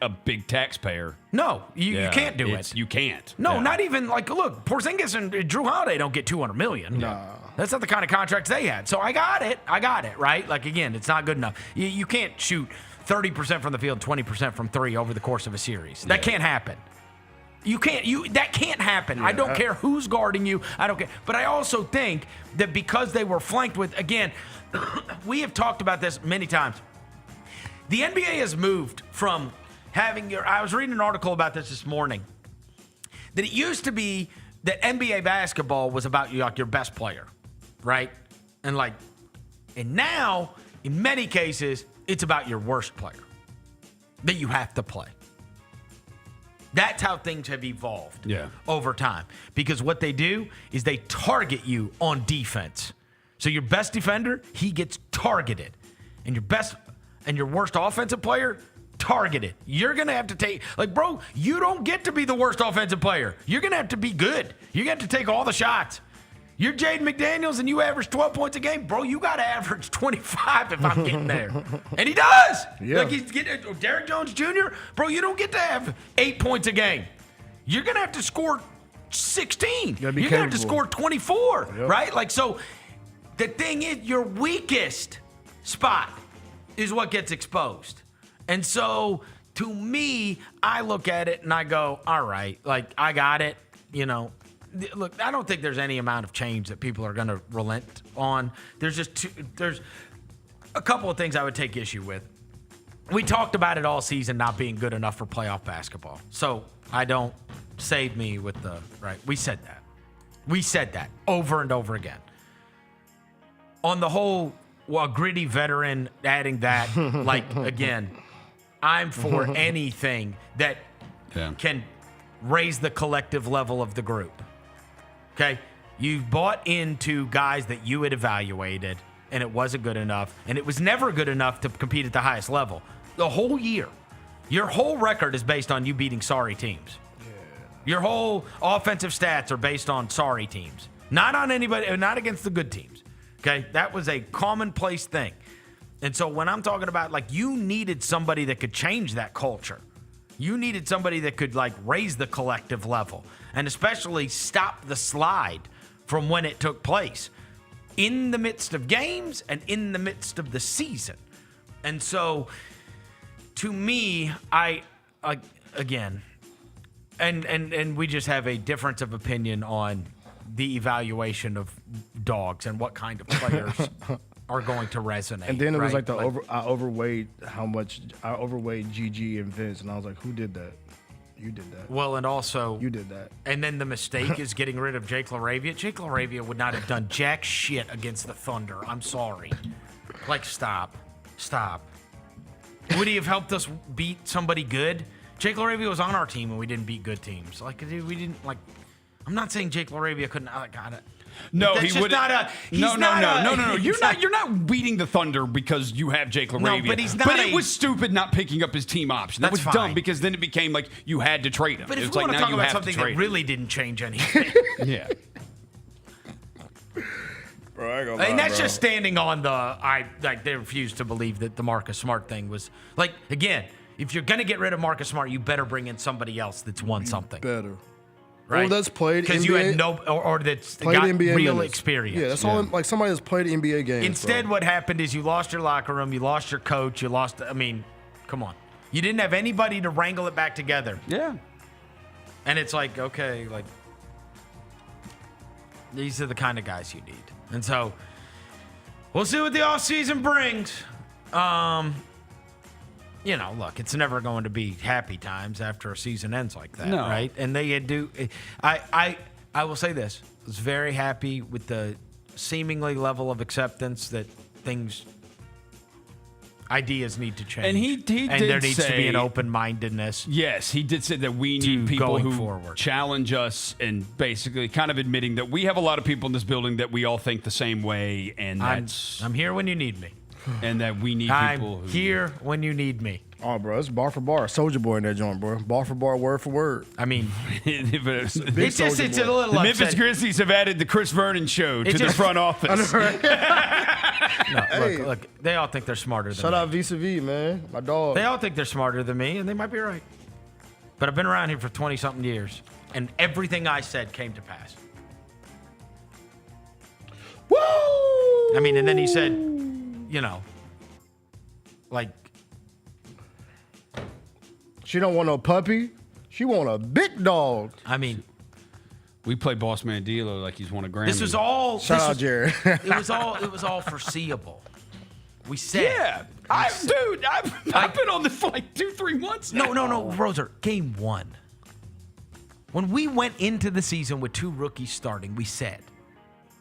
a big taxpayer. No, you can't do it. You can't. No, not even look, Porzingis and Drew Holiday don't get $200 million. No. That's not the kind of contracts they had. So I got it, right? Again, it's not good enough. You can't shoot 30% from the field, 20% from 3 over the course of a series. That can't happen. That can't happen. I don't care who's guarding you. I don't care. But I also think that because they were flanked with, again, we have talked about this many times. The NBA has moved from having I was reading an article about this morning, that it used to be that NBA basketball was about your best player, right? And now, in many cases, it's about your worst player that you have to play. That's how things have evolved over time. Because what they do is they target you on defense. So your best defender, he gets targeted. And your worst offensive player, targeted. You're going to have to take, bro, you don't get to be the worst offensive player. You're going to have to be good. You're going to have to take all the shots. You're Jaden McDaniels and you average 12 points a game. Bro, you got to average 25 if I'm getting there. And he does. Yeah. He's getting Derrick Jones Jr. Bro, you don't get to have 8 points a game. You're going to have to score 16. gotta be You got to capable. score 24, Yep. right? Like, so the thing is, your weakest spot is what gets exposed. And so to me, I look at it and I go, all right, like, I got it. You know, look, I don't think there's any amount of change that people are going to relent on. There's a couple of things I would take issue with. We talked about it all season not being good enough for playoff basketball. So I don't save me with the, right? We said that. We said that over and over again. On the whole, gritty veteran, adding that, like, again, I'm for anything that can raise the collective level of the group. Okay? You've bought into guys that you had evaluated, and it wasn't good enough, and it was never good enough to compete at the highest level. The whole year. Your whole record is based on you beating sorry teams. Your whole offensive stats are based on sorry teams. Not on anybody, not against the good teams. Okay? That was a commonplace thing. And so when I'm talking about, like, you needed somebody that could change that culture. You needed somebody that could, like, raise the collective level and especially stop the slide from when it took place in the midst of games and in the midst of the season. And so to me, again, and we just have a difference of opinion on the evaluation of dogs and what kind of players are going to resonate. And then it was right? like I overweighed GG and Vince, and I was like, who did that? You did that. Well, and also you did that. And then the mistake is getting rid of Jake LaRavia. Jake LaRavia would not have done jack shit against the Thunder. I'm sorry. Like, stop. Would he have helped us beat somebody good? Jake LaRavia was on our team and we didn't beat good teams. Like, dude, we didn't, like, I'm not saying Jake LaRavia couldn't. Got it. No, That's he just would not a. No. You're not beating the Thunder because you have Jake LaRavia. No, but he's not. But it was stupid not picking up his team option. That That's was fine. dumb because then it became like you had to trade him. But if it's we like want to now talk you about have something to that trade really didn't change anything, yeah. Bro, I ain't gonna I mean, lie, that's bro. just standing on they refuse to believe that the Marcus Smart thing was like, again, if you're gonna get rid of Marcus Smart, you better bring in somebody else that's won something. Better. Right? Or that's played because you had no, or that's played got NBA real minutes. experience. Yeah, that's all. Like somebody that's played NBA games. Instead, what happened is you lost your locker room, you lost your coach, you lost. I mean, come on, you didn't have anybody to wrangle it back together. Yeah, and it's like, okay, like these are the kind of guys you need, and so we'll see what the offseason brings. You know, look, it's never going to be happy times after a season ends like that, right? And they do. I will say this: I was very happy with the seemingly level of acceptance that ideas need to change, And he and did there needs to be an say- open-mindedness. Yes, he did say that we need people going who forward. challenge us and basically kind of admitting that we have a lot of people in this building that we all think the same way, and that's I'm here when you need me. And that we need I'm people who here when you need me. Oh, bro, it's bar for bar. Soldier Boy in that joint, bro. Bar for bar, word for word. I mean, it's it's a little the upset. Memphis Grizzlies have added the Chris Vernon show to the front office. No, look, they all think they're smarter than Shout me. out vis-a-vis, man. My dog. They all think they're smarter than me, and they might be right. But I've been around here for 20-something years, and everything I said came to pass. Woo! I mean, and then he said, you know, like, She don't want no puppy. She want a big dog. I mean, we play Boss Man Dealer like he's won a Grammy. this was all. Shout out, Jared. It was all foreseeable. We said. Yeah, I've been on this for like 2-3 months now. No, Roser, game one. When we went into the season with 2 rookies starting, we said,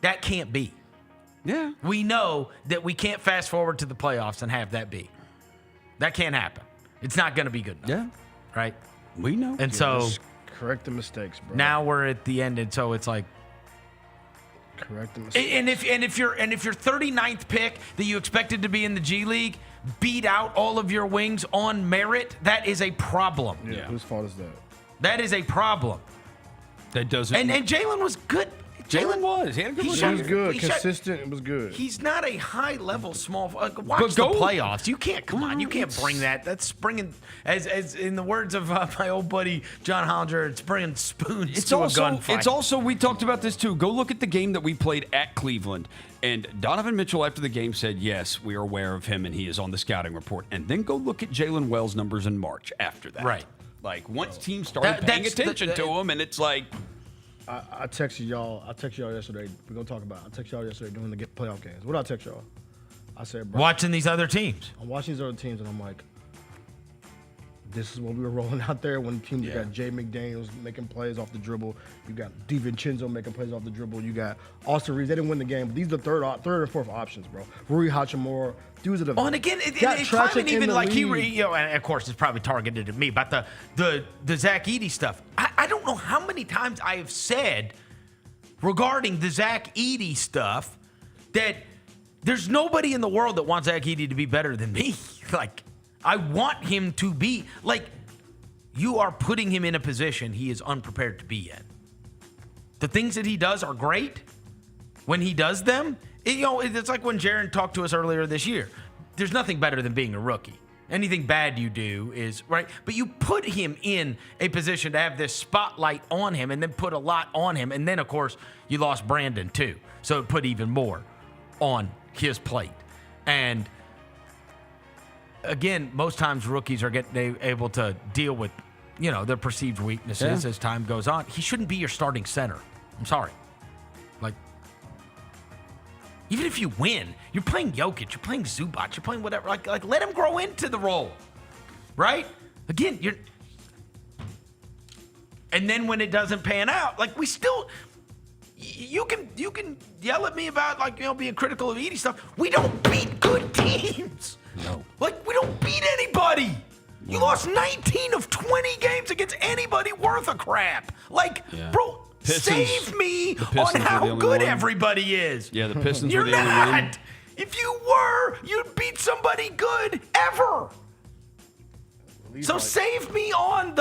that can't be. Yeah. We know that we can't fast forward to the playoffs and have that be. That can't happen. It's not going to be good enough. Yeah. Right? We know. And so Just correct the mistakes, bro. now we're at the end, and so it's like, correct the mistakes. and if your 39th pick that you expected to be in the G League beat out all of your wings on merit, that is a problem. Yeah. Whose fault is that? That is a problem. That doesn't. And Jalen was good. Jalen was. He had a good It was good. Consistent. It was good. He's not a high-level small. Watch But the go- playoffs. You can't. Come on. You can't bring that. That's bringing, as in the words of my old buddy John Hollinger, it's bringing spoons to a gunfight. It's also, we talked about this too. Go look at the game that we played at Cleveland. And Donovan Mitchell, after the game, said, yes, we are aware of him and he is on the scouting report. And then go look at Jalen Wells' numbers in March after that. Right. Like, once teams started paying attention to him, and it's like. I texted y'all. I texted y'all yesterday. We're going to talk about it. I texted y'all yesterday during the playoff games. What did I text y'all? I said, bro. Watching these other teams. I'm watching these other teams, and I'm like, this is what we were rolling out there when teams got Jay McDaniels making plays off the dribble. You got DiVincenzo making plays off the dribble. You got Austin Reeves. They didn't win the game, but these are the third and fourth options, bro. Rui Hachimura. Dudes that have Oh, and again, it's climbing even like and of course, it's probably targeted at me, but the Zach Edey stuff. I don't know how many times I have said regarding the Zach Edey stuff that there's nobody in the world that wants Zach Edey to be better than me. Like, I want him to be, like, you are putting him in a position he is unprepared to be in. The things that he does are great. When he does them, it's like when Jaron talked to us earlier this year. There's nothing better than being a rookie. Anything bad you do is, right? But you put him in a position to have this spotlight on him and then put a lot on him. And then, of course, you lost Brandon, too. So it put even more on his plate. And again, most times rookies are able to deal with, their perceived weaknesses as time goes on. He shouldn't be your starting center. I'm sorry. Like, even if you win, you're playing Jokic, you're playing Zubac, you're playing whatever. Like let him grow into the role, right? Again, and then when it doesn't pan out, like we still, you can yell at me about being critical of Edey stuff. We don't beat good teams. No. Like we don't beat anybody. You lost 19 of 20 games against anybody worth a crap. Like, bro. Save me on how good everybody is. Yeah, the Pistons You're were the only one. not. If you were, you'd beat somebody good ever. So save me on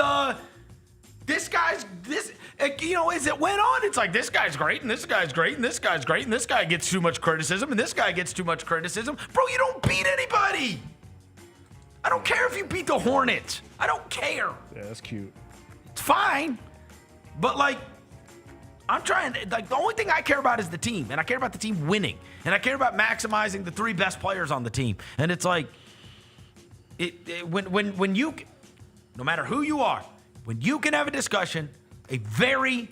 this guy's, as it went on, it's like this guy's great and this guy's great and this guy's great and this guy gets too much criticism and this guy gets too much criticism. Bro, you don't beat anybody. I don't care if you beat the Hornets. I don't care. Yeah, that's cute. It's fine. But I'm trying, the only thing I care about is the team, and I care about the team winning, and I care about maximizing the three best players on the team. And it's like, when you, no matter who you are, when you can have a discussion, a very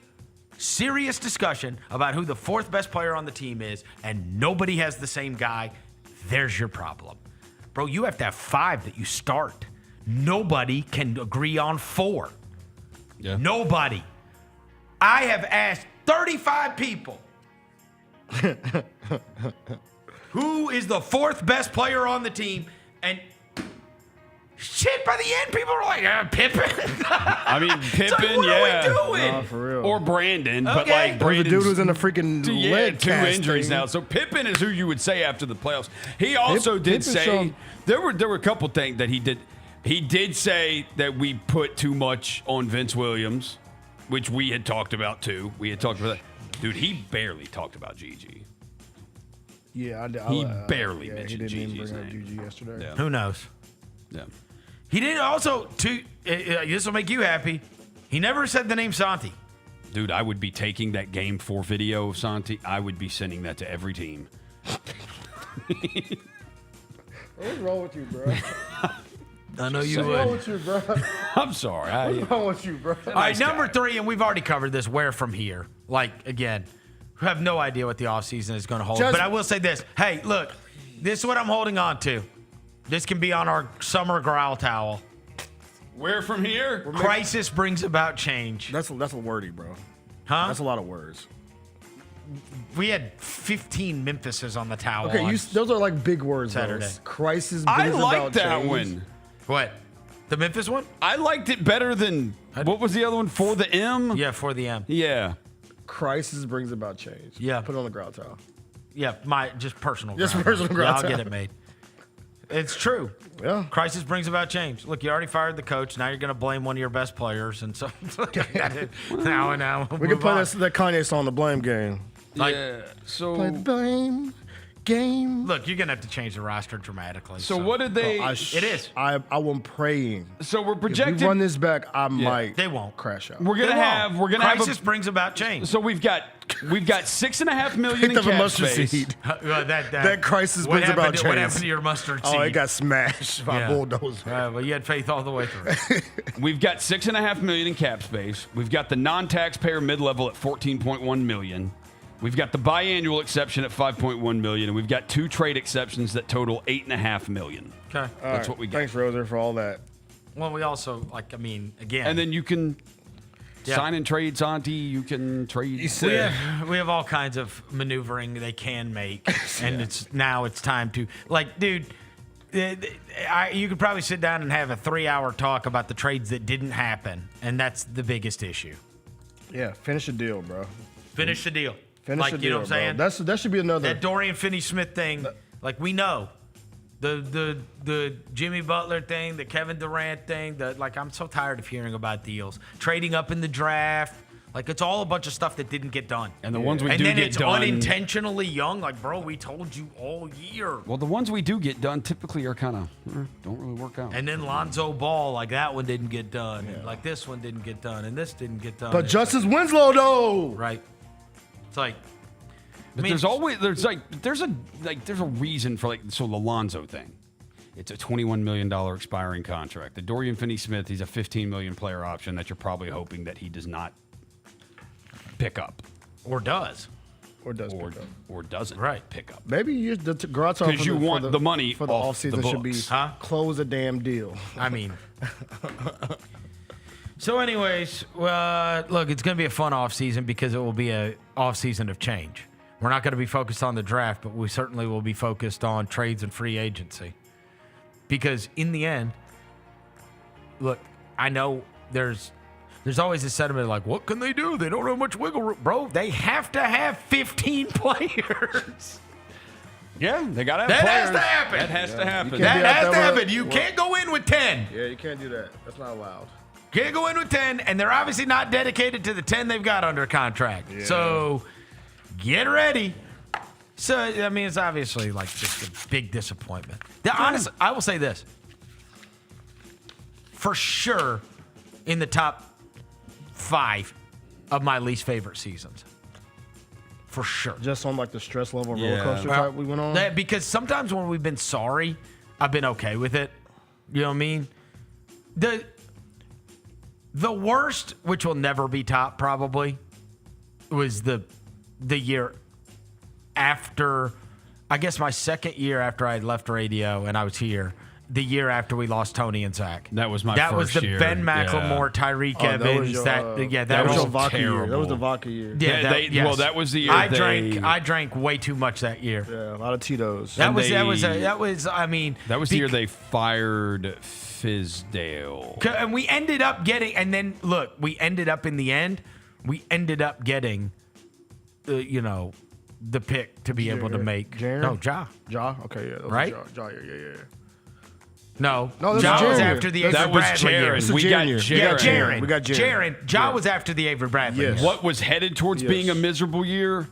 serious discussion about who the fourth best player on the team is, and nobody has the same guy, there's your problem. Bro, you have to have 5 that you start. Nobody can agree on 4. Yeah. Nobody. I have asked 35 people who is the fourth best player on the team, and shit, by the end, people are like, Pippen. I mean, Pippen, like, what are we doing? Nah, for real. Or Brandon, but Okay. like The Brandon's dude who's in the freaking leg 2 cast injuries thing. now. So Pippen is who you would say after the playoffs. He also did Pippen say showed- there were a couple things that he did. He did say that we put too much on Vince Williams, which we had talked about too. We had talked about that. Dude, he barely talked about Gigi. Yeah, He barely he mentioned didn't even Gigi's bring up name. Gigi yesterday. Yeah. Who knows? Yeah. He did also, this will make you happy, he never said the name Santi. Dude, I would be taking that Game 4 video of Santi. I would be sending that to every team. What's wrong with you, bro? I know you What's wrong would. with you, bro? I'm sorry. What's wrong with you, bro? All right, number 3, and we've already covered this, where from here. Like, again, we have no idea what the offseason is going to hold. Just- but I will say this. Hey, look, this is what I'm holding on to. This can be on our summer growl towel. Where from here? Crisis brings about change. That's a wordy, bro. Huh? That's a lot of words. We had 15 Memphises on the towel. Okay, on those are like big words. Saturday. Though. Crisis. I brings like about that change. one. What? The Memphis one? I liked it better than, what was the other one? For the M? Yeah, for the M. Yeah. Crisis brings about change. Yeah. Put it on the growl towel. Yeah, my just personal. Just growl. personal growl Yeah, I'll towel. get it made. It's true. Yeah. Crisis brings about change. Look, you already fired the coach. Now you're going to blame one of your best players. And so now We can play that Kanye song, The Blame Game. Like, So Play the blame game. look, you're going to have to change the roster dramatically. So what did they? It is. I am praying. So we're If projected. we run this back, I might. They won't. Crash out. We're gonna have. We're gonna Crisis have. brings about change. So we've got $6.5 million in Picked up a cap mustard space. seed. that crisis what brings about happened to- What change. happened to your mustard seed? Oh, it got smashed by Yeah. bulldozer. Well, you had faith all the way through. We've got $6.5 million in cap space. We've got the non-taxpayer mid-level at $14.1 million. We've got the biannual exception at $5.1 million, and we've got 2 trade exceptions that total $8.5 million. Okay. That's what we got. Thanks, Roser, for all that. Well, we also, again. And then you can Yeah. sign and trade Santi. You can trade. we have all kinds of maneuvering they can make, and it's time to dude. You could probably sit down and have a 3-hour talk about the trades that didn't happen, and that's the biggest issue. Yeah, finish the deal, bro. Finish the deal. Finish the deal, you know what I'm bro. saying? That should be another. That Dorian Finney-Smith thing, we know. The Jimmy Butler thing, the Kevin Durant thing, I'm so tired of hearing about deals. Trading up in the draft. It's all a bunch of stuff that didn't get done. And the ones we do And then get it's done. unintentionally young. Bro, we told you all year. Well, the ones we do get done typically are kind of don't really work out. And then Lonzo Ball, that one didn't get done. And this one didn't get done. And this didn't get done. But Justice Winslow, though. Right. It's But there's a reason for the Lonzo thing. It's a $21 million expiring contract. The Dorian Finney-Smith, he's a $15 million player option that you're probably hoping that he does not pick up. Or does. Or does or, pick up. or doesn't pick up. Maybe the garage talk Because you want the money for the off the offseason should be books. close a damn deal. I mean. So, anyways, look, it's going to be a fun offseason because it will be a offseason of change. We're not going to be focused on the draft, but we certainly will be focused on trades and free agency. Because in the end, look, I know there's always this sentiment what can they do? They don't have much wiggle room. Bro, they have to have 15 players. Yeah, they got to have That players. has to happen. That has to happen. That has to happen. You can't go in with 10. Yeah, you can't do that. That's not allowed. Can't go in with 10, and they're obviously not dedicated to the 10 they've got under contract. Yeah. So get ready. So, I mean, it's obviously just a big disappointment. Honestly, I will say this. For sure, in the top 5 of my least favorite seasons. For sure. Just on the stress level roller coaster type we went on? Because sometimes when we've been sorry, I've been okay with it. You know what I mean? The worst, which will never be top probably, was the year after, I guess my second year after I had left radio and I was here, the year after we lost Tony and Zach. That was my That first was the year. Ben McLemore, Tyreek Evans. That was your vodka year. terrible. That was the vodka year. Yeah, Yes. Well, that was the year I drank way too much that year. Yeah, a lot of Tito's. That was I mean, That was the year they fired Fizdale. And we ended up getting, and then look, we ended up in the end, getting, the pick to be able to make. Jaren? Ja. Ja? Okay, yeah. That was Right? Ja, yeah. No, No, that's Ja was Jaren. after the That Avery was Bradley year. Jaren. We got Jaren. Yeah, Jaren. We got Jaren. Ja was after the Avery Bradley Yes. year. What was headed towards being a miserable year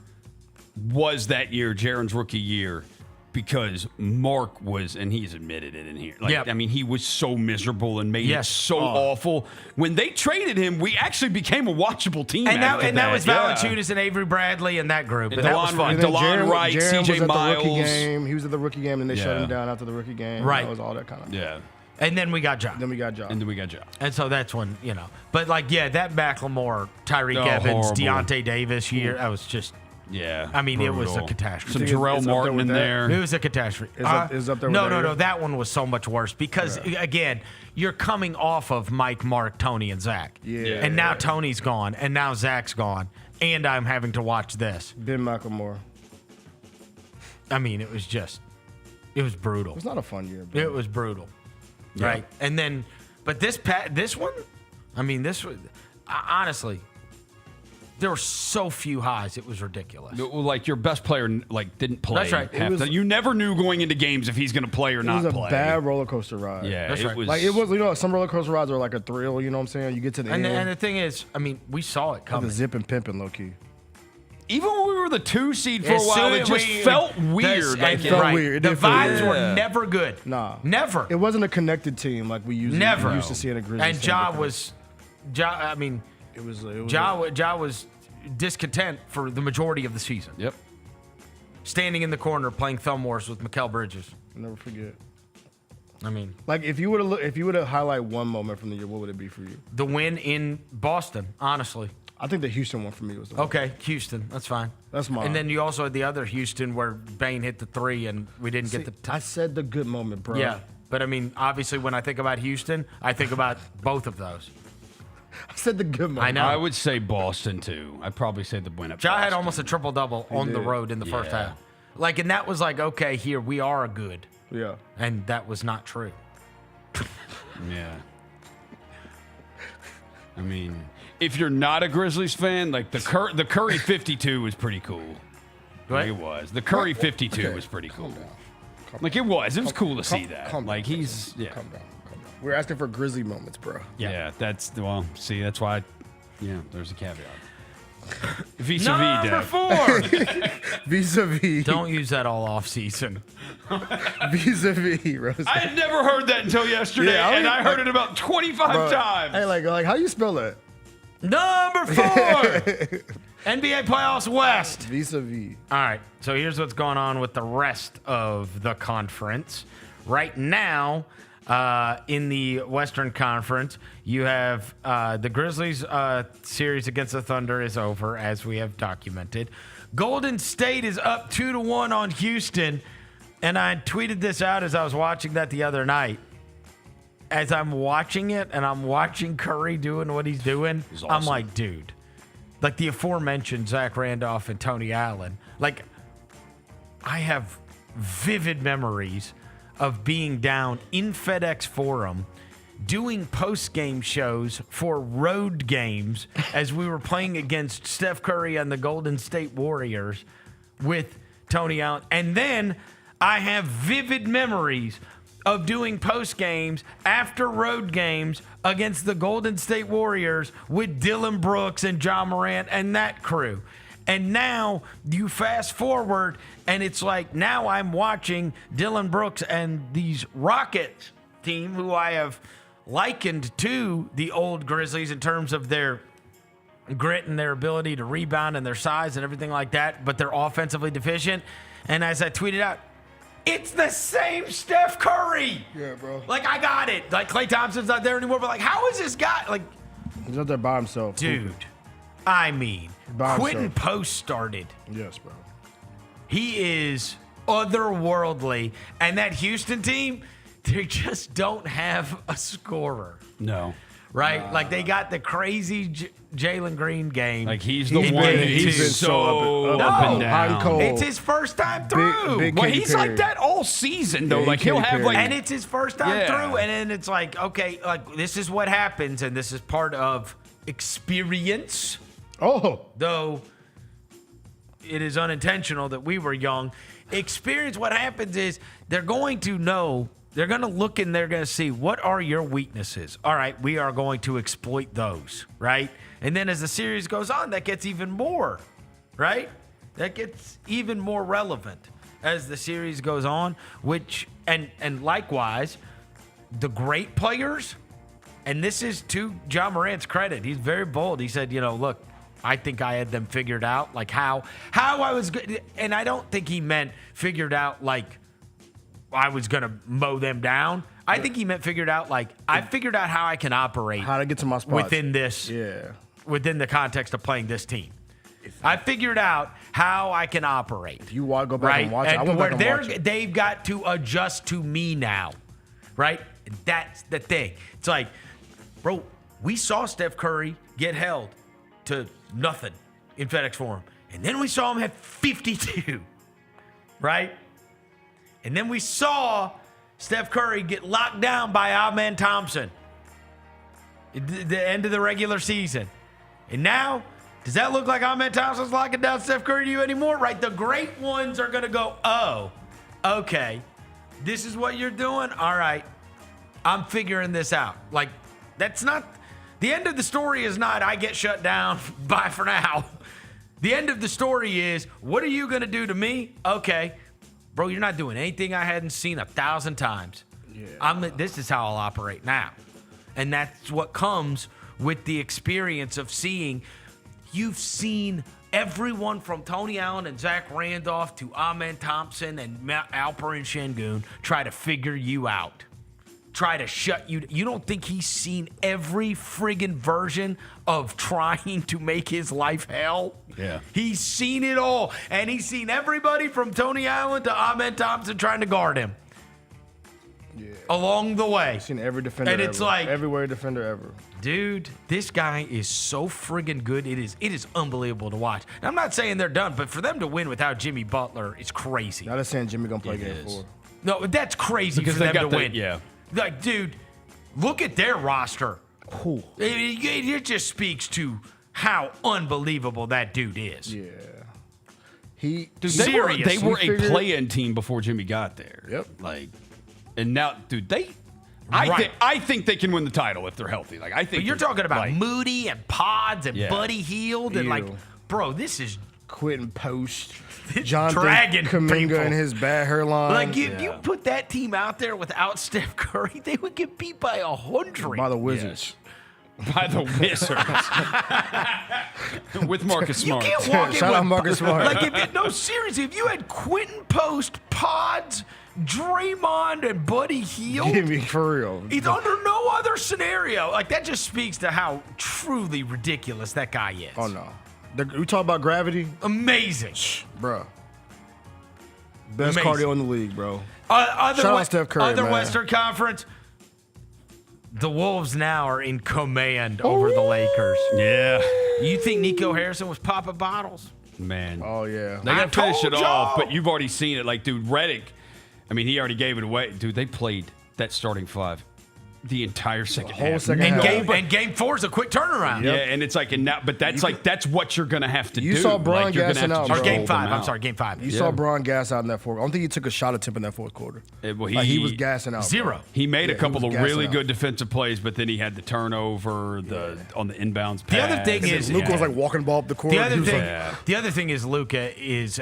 was that year, Jaren's rookie year, because Mark was, and he's admitted it in here. Yep. I mean, he was so miserable and made Yes. it so awful. When they traded him, we actually became a watchable team. And after that was yeah. Valanciunas and Avery Bradley and that group. And And that was DeLon fun. Wright. DeLon Wright, Jaren CJ was at the rookie Miles. game. He was at the rookie game, and they shut Yeah. him down after the rookie game. Right. That was all that kind of. Yeah. And then we got Ja. Then we got Ja. And then we got Ja. And so that's when, But, that McLemore, Tyreek Oh, Evans, horrible. Deontay Davis year, that was just, Yeah. I mean, it was a brutal. catastrophe. Some Think Terrell it's up there Martin with in that? there. It was a catastrophe. Is up there with no, that? that one was so much worse because, again, you're coming off of Mike, Mark, Tony, and Zach. Yeah. And now Tony's gone, and now Zach's gone, and I'm having to watch this. Ben McLemore. I mean, it was brutal. It's not a fun year, bro. It was brutal. Yeah. Right. And then, but this one, I mean, this was, honestly, there were so few highs. It was ridiculous. Like your best player didn't play. That's right. You never knew going into games if he's going to play or not play. It was a bad roller coaster ride. Yeah, That's right. was. Like it was, some roller coaster rides are like a thrill. You know what I'm saying? You get to the end. And the thing is, I mean, we saw it coming. The zip and pimping, low key. Even when we were the 2 seed for a while, it just felt weird. It felt weird. The vibes were never good. Nah, never. It wasn't a connected team like we used to see in a Grizzlies. And Ja was. Ja was discontent for the majority of the season. Yep. Standing in the corner playing thumb wars with Mikal Bridges. I'll never forget. I mean, like if you were to highlight one moment from the year, what would it be for you? The win in Boston, honestly. I think the Houston one for me was the one. Okay, Houston. That's fine. That's mine. And then you also had the other Houston where Bane hit the 3 and we didn't get the. I said the good moment, bro. Yeah, but I mean, obviously, when I think about Houston, I think about both of those. I said the good moment. I know. I would say Boston too. I'd probably say the win at Ja Boston. had almost a triple double on the road in the first half. Like, and that was like, okay, here we are a good. Yeah. And that was not true. Yeah. I mean, if you're not a Grizzlies fan, like the Curry 52 was pretty cool. Like it was. The Curry 52 was pretty cool. Like it was. It was cool to see that. Like he's Calm down. We're asking for Grizzly moments, bro. Yeah, that's why. Yeah, there's a caveat. Vis-a-vis, Number Dad. 4. Vis-a-vis. Don't use that all off season. Vis-a-vis, Rose. I had never heard that until yesterday, and I heard it about 25 times. Hey, like how you spell that? Number 4. NBA playoffs West. Vis-a-vis. All right, so here's what's going on with the rest of the conference. Right now, in the Western Conference, you have the Grizzlies series against the Thunder is over, as we have documented. Golden State is up 2-1 on Houston, and I tweeted this out as I was watching that the other night. As I'm watching it, and I'm watching Curry doing what he's doing, awesome. I'm like, dude, like the aforementioned Zach Randolph and Tony Allen, like I have vivid memories of being down in FedEx Forum doing post-game shows for road games as we were playing against Steph Curry and the Golden State Warriors with Tony Allen. And then I have vivid memories of doing post-games after road games against the Golden State Warriors with Dylan Brooks and John Morant and that crew. And now you fast forward, and it's like now I'm watching Dylan Brooks and these Rockets team, who I have likened to the old Grizzlies in terms of their grit and their ability to rebound and their size and everything like that, but they're offensively deficient. And as I tweeted out, it's the same Steph Curry. Yeah, bro. Like, I got it. Like, Klay Thompson's not there anymore, but like, how is this guy? Like, he's out there by himself. dude, I mean, Quentin Post started. Yes, bro. He is otherworldly. And that Houston team, they just don't have a scorer. No. Right? Like, they got the crazy Jalen Green game. Like, he's the one. He's been so up and down. Cold. It's his first time through. Big well, Katy he's Perry. like that all season, though. Yeah, like, he'll Katy have, Perry. like... And it's his first time Yeah. through. And then it's like, okay, like, this is what happens. And this is part of experience. Oh. Though it is unintentional that we were young. Experience, what happens is they're going to know, they're going to look and they're going to see, what are your weaknesses? All right, we are going to exploit those, right? And then as the series goes on, that gets even more, right? That gets even more relevant as the series goes on, which, and likewise, the great players, and this is to John Morant's credit, he's very bold. He said, you know, look, I think I had them figured out, like how I was good. And I don't think he meant figured out like I was going to mow them down. I think he meant figured out like I figured out how I can operate. How to get to my spots. Within this. Yeah. Within the context of playing this team. I figured out how I can operate. If you want to go back and watch it, I and went where back and watch it. they've got to adjust to me now, right? That's the thing. It's like, bro, we saw Steph Curry get held to nothing in FedEx Forum. And then we saw him have 52, right? And then we saw Steph Curry get locked down by Amen Thompson at the end of the regular season. And now Does that look like Ahmed Thompson's locking down Steph Curry to you anymore? Right? The great ones are going to go, oh, okay, this is what you're doing? All right, I'm figuring this out. Like, that's not, the end of the story is not, I get shut down, bye for now. The end of the story is, what are you going to do to me? Okay, bro, you're not doing anything I hadn't seen 1,000 times. Yeah. This is how I'll operate now. And that's what comes with the experience of seeing. You've seen everyone from Tony Allen and Zach Randolph to Ahmed Thompson and Alperen Şengün try to figure you out. Try to shut you. You don't think he's seen every friggin' version of trying to make his life hell? Yeah. He's seen it all. And he's seen everybody from Tony Allen to Ahmed Thompson trying to guard him. Yeah. Along the way. I've seen every defender and it's ever. like, everywhere defender ever. Dude, this guy is so friggin' good. It is unbelievable to watch. And I'm not saying they're done, but for them to win without Jimmy Butler is crazy. Not saying Jimmy gonna play game 4. No, that's crazy because for them to win. Yeah. Like, dude, look at their roster. It just speaks to how unbelievable that dude is. Yeah. They were a play-in team before Jimmy got there. Yep. Like, and now, dude, I think they can win the title if they're healthy. Like, I think. But you're talking about Moody and Pods and Buddy Hield and like, bro, this is Quentin Post, John Dragon Kuminga and his bad hairline. Like, if you put that team out there without Steph Curry, they would get beat by 100. By the Wizards. By the Wizards. With Marcus Smart. You can't walk in Shout out Marcus Smart. Like, seriously, if you had Quentin Post, Pods, Draymond, and Buddy Hield. Give me for real. It's under no other scenario. Like, that just speaks to how truly ridiculous that guy is. Oh, no. We talk about gravity. Amazing. Bro. Best cardio in the league, bro. Shout out Steph Curry, man. Western Conference. The Wolves now are in command over the Lakers. Yeah. You think Nico Harrison was popping bottles? Man. Oh, yeah. They got to finish it told off, y'all. but you've already seen it. Like, dude, Redick, I mean, he already gave it away. Dude, they played that starting 5 the entire second half. And game 4 is a quick turnaround. Yeah, and it's like, but that's that's what you're going to have to do. You saw Bron like, you're gonna gassing have to out, just bro. Game hold them 5. I'm out. sorry, game 5. You saw Bron gas out in that fourth. I don't think he took a shot attempt in that fourth quarter. He was gassing out. Zero. Bro. He made a couple of really out. good defensive plays, but then he had the turnover on the inbounds pass. The other thing is, Luka was like walking the ball up the court. The other thing is Luka is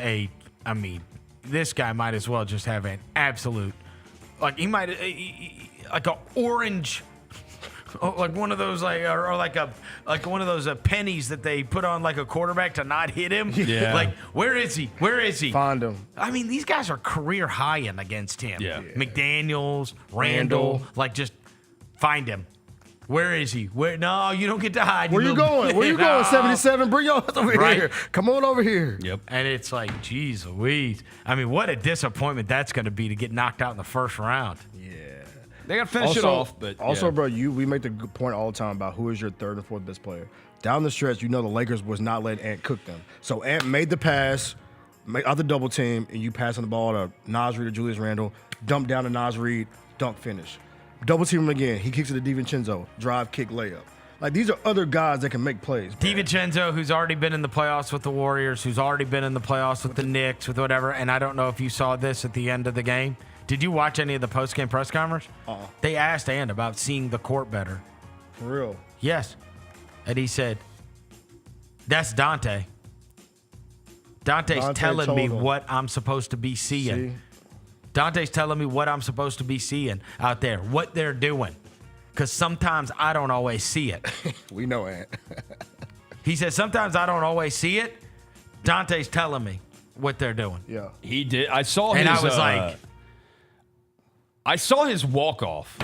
this guy might as well just have an absolute, like he might, like an orange, like one of those or like one of those pennies that they put on like a quarterback to not hit him. Yeah. Like, where is he? Where is he? Find him. I mean, these guys are career high-end against him. Yeah. McDaniels, Randall, like just find him. Where is he? No, you don't get to hide. Where you going? Where you going? 77. Bring your ass over here. Come on over here. Yep. And it's like, geez Louise. I mean, what a disappointment that's going to be to get knocked out in the first round. Yeah. They got to finish it off. But bro, we make the good point all the time about who is your third or fourth best player. Down the stretch, the Lakers was not letting Ant cook them. So Ant made the pass, made other double team, and you pass on the ball to Naz Reid or Julius Randle, dump down to Naz Reid, dunk finish. Double team him again. He kicks it to DiVincenzo. Drive, kick, layup. Like, these are other guys that can make plays. Bro. DiVincenzo, who's already been in the playoffs with the Warriors, who's already been in the playoffs with the Knicks, with whatever. And I don't know if you saw this at the end of the game. Did you watch any of the post-game press conference? They asked Ant about seeing the court better. For real? Yes. And he said, that's Dante. Dante's telling me what I'm supposed to be seeing. Dante's telling me what I'm supposed to be seeing out there, what they're doing. Because sometimes I don't always see it. We know, Ant. He said, sometimes I don't always see it. Dante's telling me what they're doing. Yeah. He did. I saw and his. I was like, I saw his walk-off.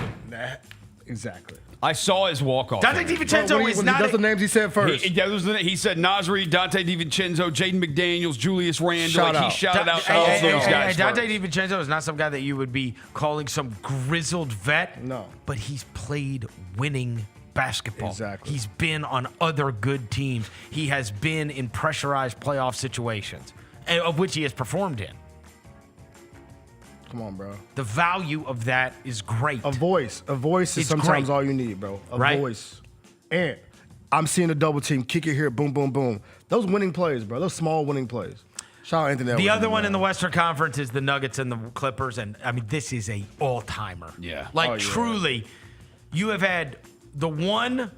Exactly. I saw his walk-off. Dante DiVincenzo is not. That's the names he said first. He said Naz Reid, Dante DiVincenzo, Jaden McDaniels, Julius Randle. Shout out. He shouted out all those guys. Dante DiVincenzo is not some guy that you would be calling some grizzled vet. No. But he's played winning basketball. Exactly. He's been on other good teams. He has been in pressurized playoff situations, of which he has performed in. Come on, bro. The value of that is great. A voice is It's sometimes great. all you need, bro. A Right? voice. And I'm seeing a double team, kick it here, boom, boom, boom. Those winning plays, bro. Those small winning plays. Shout out Anthony Edwards. The other one in the Western Conference is the Nuggets and the Clippers, and I mean this is a all-timer. Yeah. Like truly, you have had the one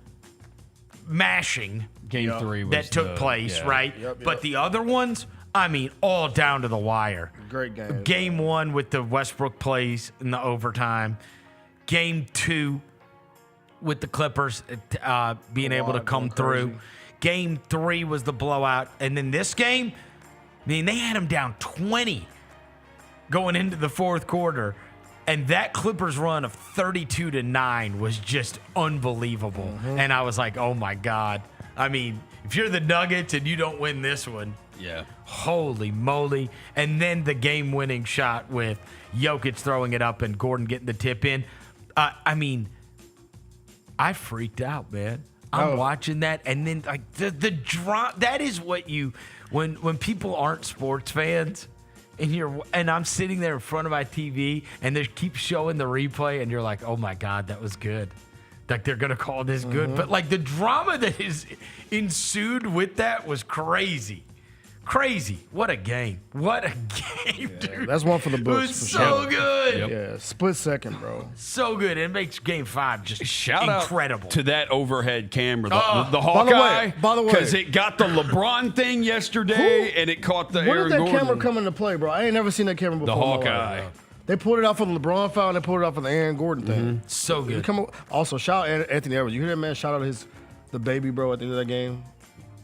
mashing Game 3 was that took place, yeah. right? But the other ones, I mean, all down to the wire. Great game. Game 1 with the Westbrook plays in the overtime. Game 2 with the Clippers being able to come through. Game 3 was the blowout. And then this game, I mean, they had them down 20 going into the fourth quarter. And that Clippers run of 32-9 was just unbelievable. And I was like, oh, my God. I mean, if you're the Nuggets and you don't win this one, yeah, holy moly. And then the game-winning shot with Jokic throwing it up and Gordon getting the tip in. I mean, I freaked out, man. I'm watching that, and then like the drama. That is what you when people aren't sports fans, and I'm sitting there in front of my TV, and they keep showing the replay, and you're like, oh my God, that was good. Like they're gonna call this good, but like the drama that is ensued with that was crazy. Crazy. What a game. What a game, dude. That's one for the books. It was so good. Yeah, split second, bro. So good. It makes game 5 just Shout incredible. out to that overhead camera, the by Hawkeye. the way, because it got the LeBron thing yesterday, and it caught the When Aaron did that Gordon. camera come into play, bro? I ain't never seen that camera before. The in my Hawkeye. life. They pulled it out for the LeBron foul, and they pulled it out for the Aaron Gordon thing. So good. Also, shout out Anthony Edwards. You hear that, man? Shout out the baby, bro, at the end of that game.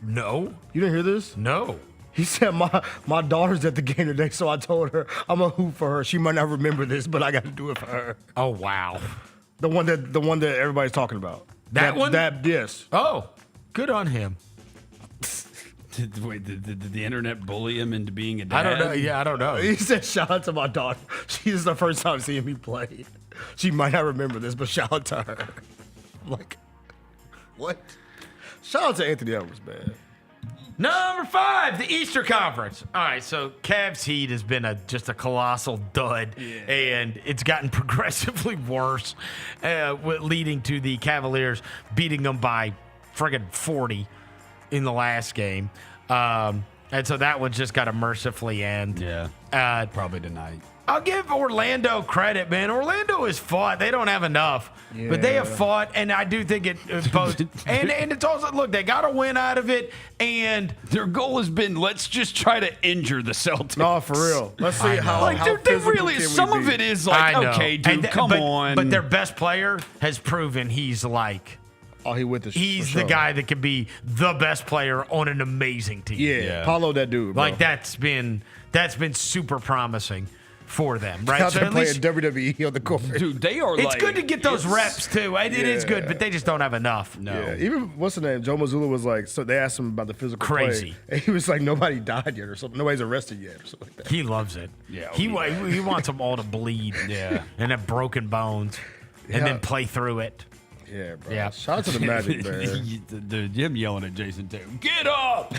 No. You didn't hear this? No. He said, my daughter's at the game today, so I told her I'm going to hoop for her. She might not remember this, but I got to do it for her. Oh, wow. The one that everybody's talking about. That one? Yes. Oh, good on him. Wait, did the internet bully him into being a dad? I don't know. Yeah, I don't know. He said, shout out to my daughter. She's the first time seeing me play. She might not remember this, but shout out to her. I'm like, what? Shout out to Anthony Edwards, man. Number 5, the Easter Conference. All right, so Cavs Heat has been just a colossal dud, and it's gotten progressively worse, leading to the Cavaliers beating them by friggin' 40 in the last game. And so that one just got to mercifully end. Yeah, probably tonight. I'll give Orlando credit, man. Orlando has fought. They don't have enough, but they have fought, and I do think it both. and it's also, look, they got a win out of it, and their goal has been, let's just try to injure the Celtics. No, for real. Let's see how dude, they really. Some of it is like, okay, dude, come on. But their best player has proven he's like. Oh, he's the guy that could be the best player on an amazing team. Yeah. Paulo, that dude, bro. Like that's been super promising for them, right? So at least WWE on the court. Dude, they are. It's good to get those reps too. It is good, but they just don't have enough. No. Yeah. Even what's the name? Joe Mazzulla was like. So they asked him about the physical crazy, play, and he was like, nobody died yet, or something. Nobody's arrested yet, or something like that. He loves it. Yeah. He wants them all to bleed. Yeah. And have broken bones, and then play through it. Yeah, bro. Yeah. Shout out to the Magic, man. Him yelling at Jason Tatum, get up!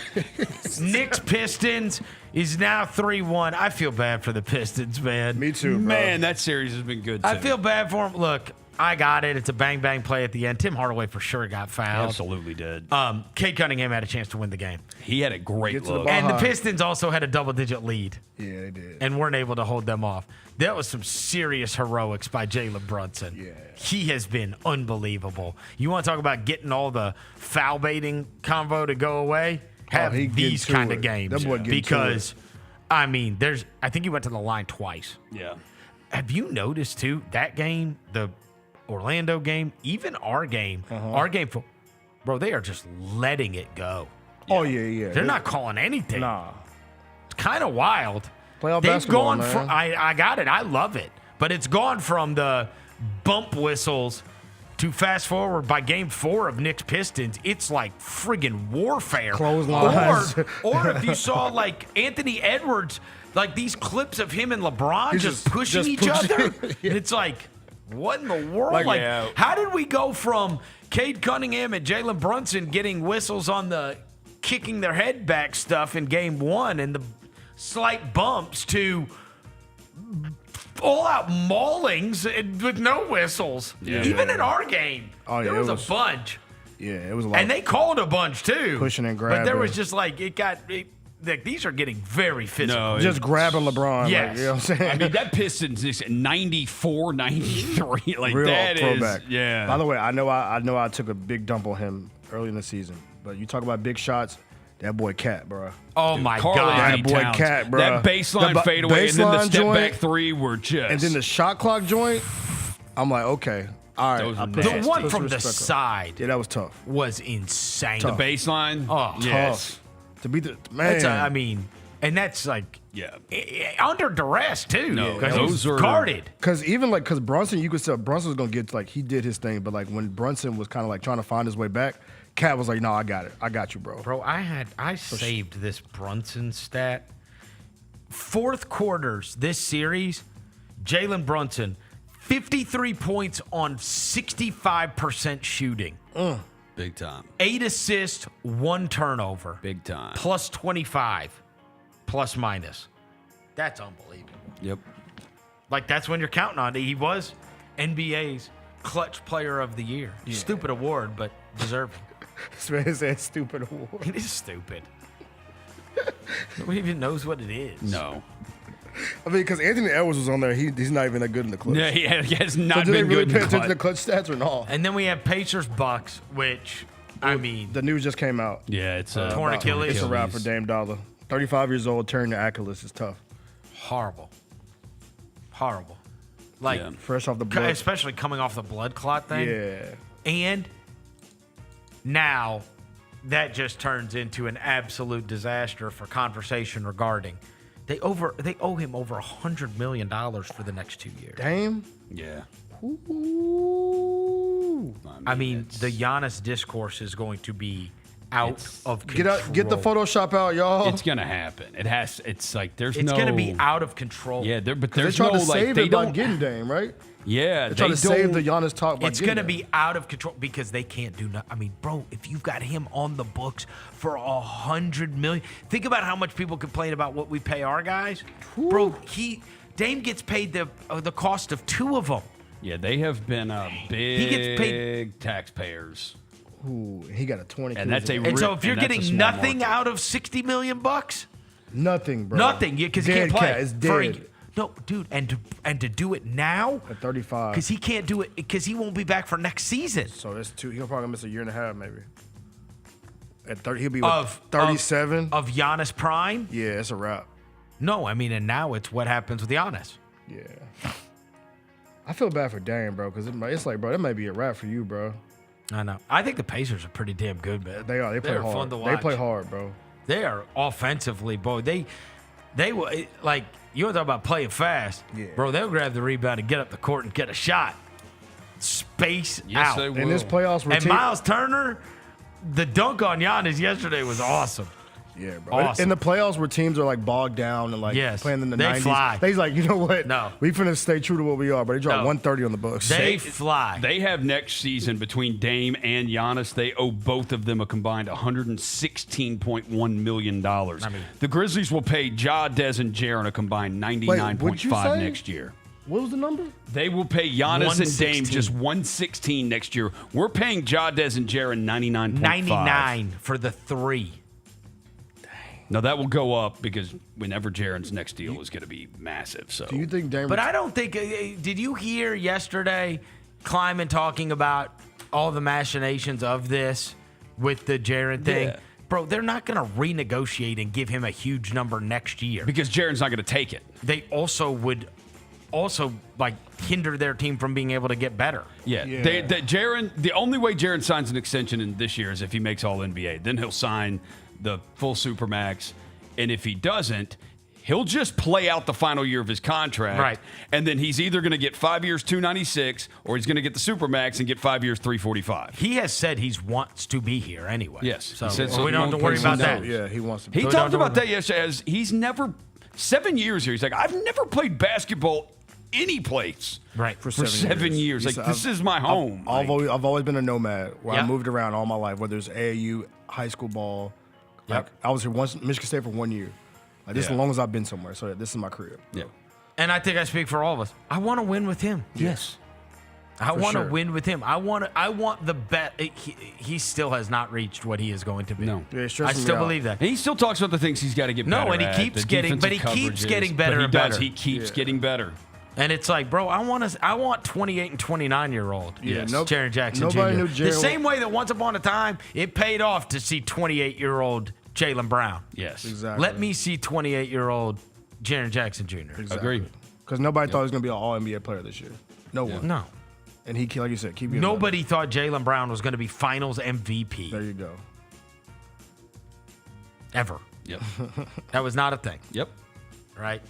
Knicks Pistons is now 3-1. I feel bad for the Pistons, man. Me too, bro. Man, that series has been good, too. I feel bad for him. Look, I got it. It's a bang-bang play at the end. Tim Hardaway for sure got fouled. Absolutely did. Cade Cunningham had a chance to win the game. He had a great look. And the Pistons also had a double-digit lead. Yeah, they did. And weren't able to hold them off. That was some serious heroics by Jalen Brunson. Yeah. He has been unbelievable. You want to talk about getting all the foul baiting convo to go away? Have these kind of games. Because, I mean, I think he went to the line twice. Yeah. Have you noticed, too, that game, the Orlando game, even our game, bro, they are just letting it go. Oh, yeah. They're not calling anything. Nah. It's kind of wild. Playoff They've basketball, gone man. from, I got it. I love it. But it's gone from the bump whistles to fast forward by game 4 of Knicks Pistons. It's like friggin' warfare. Clotheslines. Or if you saw like Anthony Edwards, like these clips of him and LeBron just pushing each other. It's like, what in the world? How did we go from Cade Cunningham and Jalen Brunson getting whistles on the kicking their head back stuff in game 1 and the slight bumps to all-out maulings with no whistles? Yeah. Even in our game, Oh, yeah, there was it a was- bunch. Yeah, it was a lot. And they called a bunch too. Pushing and But there grabbing. was just like, these are getting very physical. No, just grabbing LeBron. Yes. Like, you know what I'm saying? I mean, that Pistons is 94, 93. Like, Real that throwback. is, yeah. By the way, I know I took a big dump on him early in the season, but you talk about big shots, that boy Cat, bro. Oh my Karl God. Anthony That boy Towns. Cat, bro. That baseline fadeaway and then the baseline step joint, back three were just. and then the shot clock joint. I'm like, okay, all right. Those I were put nasty. The one put from some the respect on. side Yeah, that was tough. was insane. the baseline. Oh, yes. To beat the man. And that's like Yeah. under duress too. No, because those he's are- guarded. Because Brunson, you could tell Brunson was gonna get like he did his thing, but like when Brunson was kind of like trying to find his way back, Cat was like, "No, I got it. I got you, bro." Bro, I saved this Brunson stat. Fourth quarters this series, Jalen Brunson, 53 points on 65% shooting. Big time. 8 assists, 1 turnover. Big time. Plus 25, plus minus. That's unbelievable. Yep. Like, that's when you're counting on it. He was NBA's clutch player of the year. Stupid award, but deserving. This man said stupid award. It is stupid. Nobody even knows what it is. No. I mean, because Anthony Edwards was on there, he's not even that good in the clutch. Yeah, he has So not do they been really good pay in attention to clutch. clutch stats or not? And then we have Pacers Bucks, which, I mean, The news just came out. Yeah, it's Torn Achilles. It's a wrap for Dame Dollar. 35 years old, turning to Achilles is tough. horrible. Horrible. Like, Yeah. Fresh off the blood. especially coming off the blood clot thing. Yeah. And now that just turns into an absolute disaster for conversation regarding they owe him over $100 million for the next 2 years. Dame? Yeah. Ooh. I mean, the Giannis discourse is going to be out of Get control. out, get the Photoshop out, y'all. It's gonna happen. It has. It's like there's It's no. going to be out of control. Yeah, but They there's tried no to like save they it by don't. getting Dame, right? Yeah, They tried to save the Giannis talk by It's getting going to Dame. be out of control because they can't do nothing. I mean, bro, if you've got him on the books for $100 million, think about how much people complain about what we pay our guys. Bro, Dame gets paid the cost of 2 of them. Yeah, they have been big gets paid- taxpayers. Ooh, he got a 20. And that's a And so if you're and that's a getting small nothing market. out of $60 million, nothing, bro. nothing, because he Dead can't play. cat is for a- dead. no, dude, and to do it now At 35. because he can't do it because he won't be back for next season. So that's 2. He'll probably miss a year and a half, maybe. At 30, he'll be Of 37. of Giannis prime. Yeah, it's a wrap. No, I mean, and now it's what happens with Giannis. Yeah. I feel bad for Dame, bro, because it's like, bro, that might be a wrap for you, bro. I know. I think the Pacers are pretty damn good, man. They are. They play They're hard. fun to They watch. play hard, bro. They are offensively, boy. They will like you want to talk about playing fast, Yeah. bro. They'll grab the rebound and get up the court and get a shot. Space Yes, out. they will. In this playoffs And routine. Miles Turner, the dunk on Giannis yesterday was awesome. Yeah, bro. Awesome. In the playoffs where teams are like bogged down and like Yes. playing in the They 90s. fly. They's like, you know what? No. We finna stay true to what we are, but they dropped No. 130 on the books. They fly. They have next season between Dame and Giannis. They owe both of them a combined $116.1 million. The Grizzlies will pay Ja, Dez, and Jaren a combined what'd you $99.5 say? next year. What was the number? They will pay Giannis and Dame 116. just $116 next year. We're paying Ja, Dez, and Jaren $99.5. 99 for the 3. Now that will go up because whenever Jaren's next deal is going to be massive. So Do you think Dame? But I don't think. Did you hear yesterday Kleiman talking about all the machinations of this with the Jaren thing? Yeah. Bro, they're not going to renegotiate and give him a huge number next year. because Jaren's not going to take it. They also would like hinder their team from being able to get better. Yeah. Jaren. The only way Jaren signs an extension in this year is if he makes All NBA. Then he'll sign the full Supermax, and if he doesn't, he'll just play out the final year of his contract. Right. And then he's either going to get 5 years, $296, or he's going to get the Supermax and get 5 years, $345. He has said he wants to be here anyway. Yes. So, He said we don't have to he worry won't about play that. some Yeah, he wants to. He So we talked don't about know. that yesterday as he's never 7 years here. He's like, I've never played basketball any place Right. for 7 years. Like, this is my home. I've always been a nomad where Yeah. I moved around all my life, whether it's AAU, high school ball. Like Yep. I was here once, Michigan State for 1 year. Like this is Yeah. as long as I've been somewhere. So this is my career. Yeah. And I think I speak for all of us. I want to win with him. Yes. I For want to sure. win with him. I want the bet. He still has not reached what he is going to be. No. Yeah, it's I stressing me still out. believe that. And he still talks about the things he's got to get better No, and he at, keeps the getting, but he defensive keeps coverages. getting better But he and does. better. He keeps getting better. And it's like, bro, I want 28 and 29-year-old. Yeah, nope. Jaron Jackson Nobody Jr. knew The Jaren- same way that once upon a time it paid off to see 28-year-old Jaylen Brown. Yes. Exactly. Let me see 28-year-old Jaron Jackson Jr. Agreed. Because nobody thought he was going to be an All-NBA player this year. No one. No. And he, like you said, keep getting Nobody thought Jaylen Brown was going to be Finals MVP. better. There you go. Ever. Yep. That was not a thing. Yep. Right?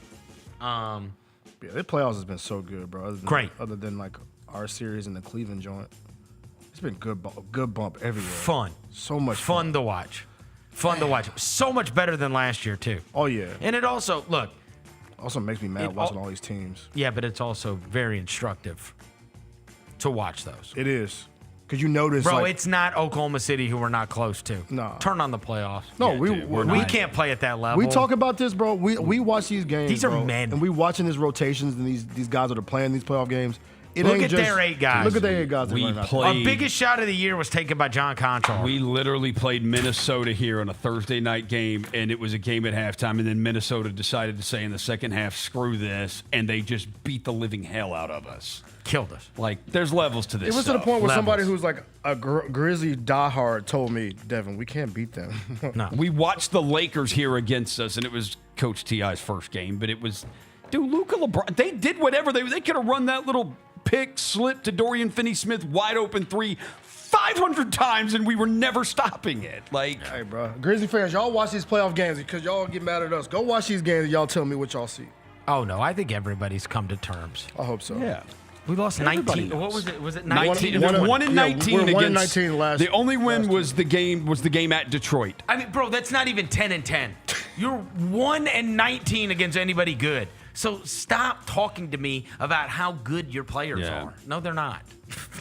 Yeah, the playoffs has been so good, bro. Other than, Great. Other than like our series in the Cleveland joint, it's been good bump everywhere. Fun. So much fun to watch. Fun to watch. So much better than last year, too. Oh, yeah. And it also, look. Also makes me mad watching all these teams. Yeah, but it's also very instructive to watch those. It is. Because you notice, Bro, like, it's not Oklahoma City who we're not close to. Nah. Turn on the playoffs. No, Yeah, we can't play at that level. We talk about this, bro. We watch these games. These are bro, men. and we watching these rotations and these guys that are playing these playoff games. It Look ain't at just, their 8 guys. Look at their 8 guys. that We running out play- there. Our biggest shot of the year was taken by John Conchar. We literally played Minnesota here on a Thursday night game, and it was a game at halftime, and then Minnesota decided to say in the second half, screw this, and they just beat the living hell out of us. Killed us. Like, there's levels to this It was to stuff. the point where Levels. somebody who's like a Grizzly diehard told me, Devin, we can't beat them. No. We watched the Lakers here against us, and it was Coach T.I.'s first game, but it was, dude, Luka LeBron, they did whatever. They could have run that little pick, slip to Dorian Finney-Smith, wide open three 500 times, and we were never stopping it. Like, Hey, bro. Grizzly fans, y'all watch these playoff games because y'all get mad at us. Go watch these games and y'all tell me what y'all see. Oh, no. I think everybody's come to terms. I hope so. yeah. We lost Everybody 19. knows. What was it? Was it 19, 19? one in 19 we're against 1 in 19 last. the only win was the game at Detroit. I mean, bro, that's not even 10 and 10. You're 1 and 19 against anybody good. So stop talking to me about how good your players Yeah. are. No, they're not.